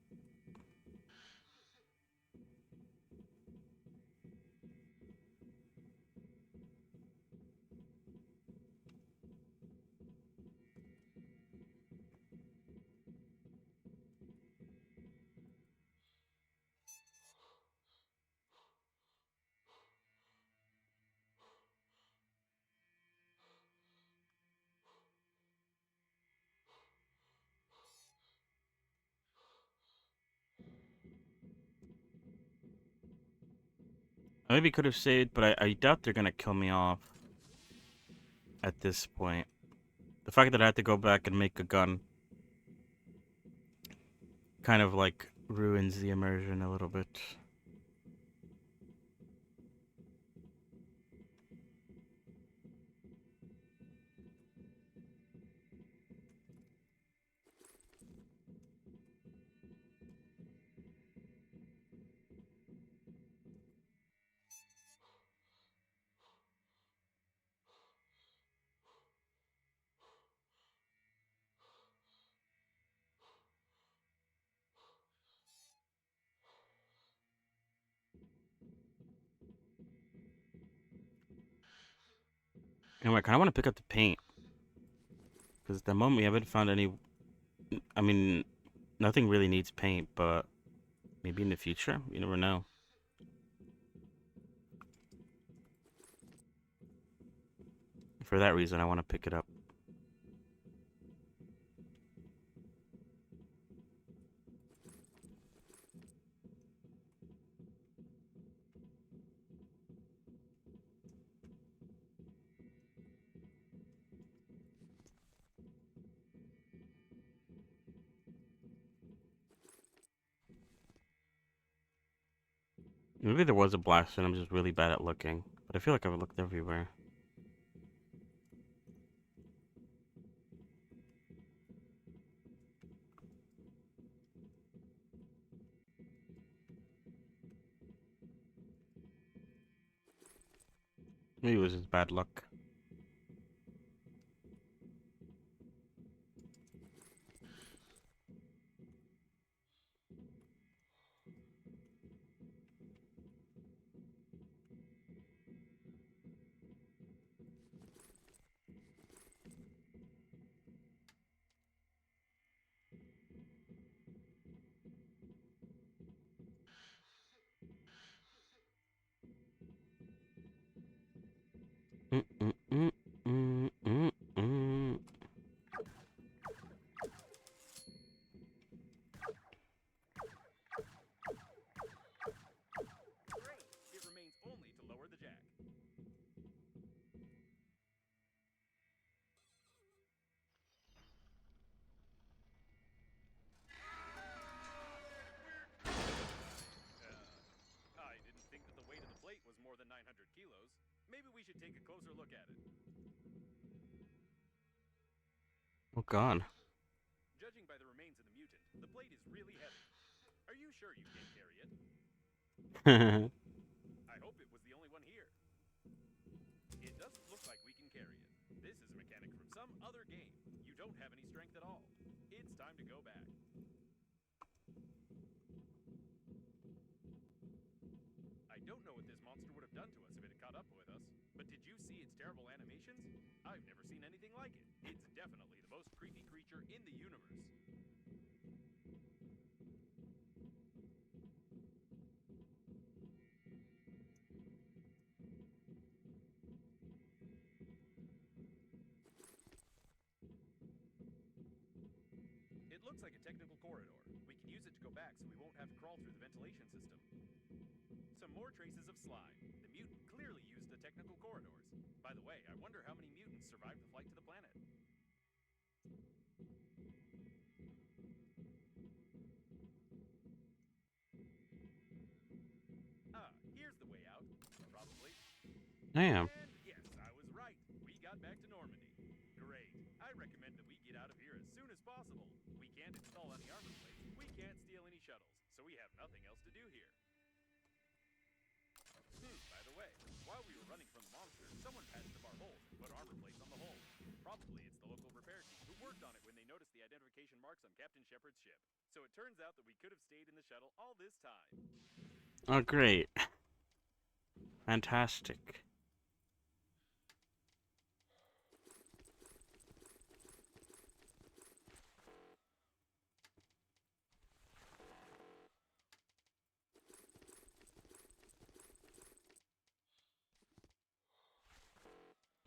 Speaker 1: I maybe could have saved, but I doubt they're gonna kill me off at this point. The fact that I had to go back and make a gun kind of like ruins the immersion a little bit. Anyway, I kind of want to pick up the paint. Because at the moment we haven't found any... I mean, nothing really needs paint, but maybe in the future? You never know. For that reason, I want to pick it up. Maybe there was a blaster and I'm just really bad at looking. But I feel like I've looked everywhere. Maybe it was just bad luck. Mm, mm, mm, mm, mm, mm.
Speaker 2: Great! It remains only to lower the jack. I didn't think that the weight of the plate was more than 900 kilos. Maybe we should take a closer look at it.
Speaker 1: Oh god.
Speaker 2: Judging by the remains of the mutant, the plate is really heavy. Are you sure you can't carry it? I hope it was the only one here. It doesn't look like we can carry it. This is a mechanic from some other game. You don't have any strength at all. It's time to go back. terrible animations? I've never seen anything like it. It's definitely the most creepy creature in the universe. It looks like a technical corridor. We can use it to go back so we won't have to crawl through the ventilation system. Some more traces of slime. The mutant clearly used the technical corridors. By the way, I wonder how many mutants survived the flight to the planet. Ah, here's the way out. Probably.
Speaker 5: Damn.
Speaker 2: And yes, I was right. We got back to Normandy. Great. I recommend that we get out of here as soon as possible. We can't install any armor plates. We can't steal any shuttles. So we have nothing else to do here. By the way, while we were running from the monster, someone patched up our holes and put armor plates on the holes. Probably it's the local repair team who worked on it when they noticed the identification marks on Captain Shepard's ship. So it turns out that we could have stayed in the shuttle all this time.
Speaker 5: Oh, great. Fantastic.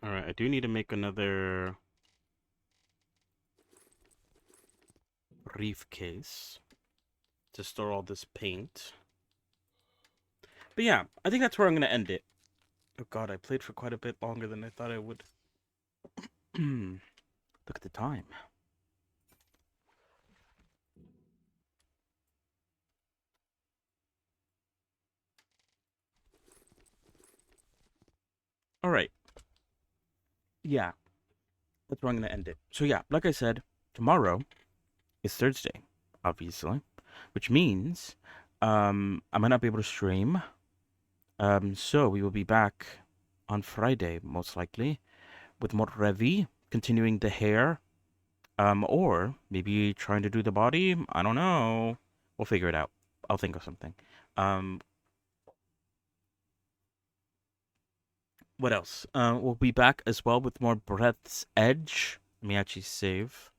Speaker 5: Alright, I do need to make another briefcase to store all this paint. But yeah, I think that's where I'm going to end it. Oh god, I played for quite a bit longer than I thought I would. Look at the time. Alright. Yeah. That's where I'm going to end it. So yeah, like I said, tomorrow is Thursday, obviously. Which means I might not be able to stream. So we will be back on Friday, most likely, with more Revy, continuing the hair. Or maybe trying to do the body. I don't know. We'll figure it out. I'll think of something. What else? We'll be back as well with more Breath's Edge. Let me actually save.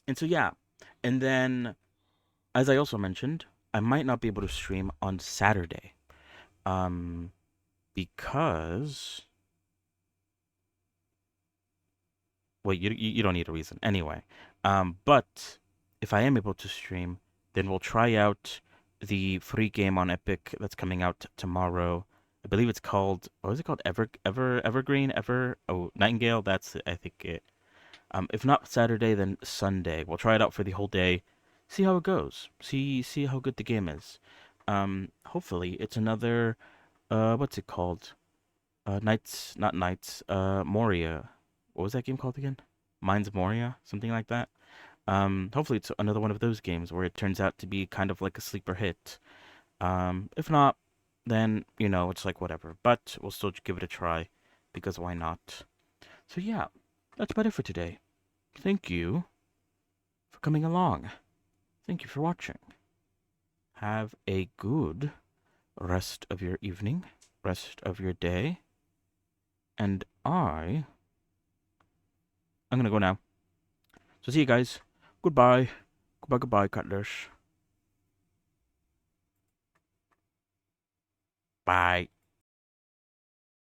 Speaker 5: And so yeah, and then as I also mentioned, I might not be able to stream on Saturday. Because well, you don't need a reason anyway. But if I am able to stream, then we'll try out the free game on Epic that's coming out tomorrow. I believe it's called, what is it called? Evergreen, Nightingale. That's I think it. If not Saturday, then Sunday. We'll try it out for the whole day, see how it goes, see how good the game is. Hopefully it's another, what's it called? Not Knights, Moria. What was that game called again? Mines of Moria, something like that. Hopefully it's another one of those games where it turns out to be kind of like a sleeper hit. If not, then, it's like whatever. But we'll still give it a try, because why not? So yeah, that's about it for today. Thank you for coming along. Thank you for watching. Have a good rest of your evening, rest of your day. And I'm gonna go now. So see you guys. Goodbye. Goodbye, Cutlers. Bye.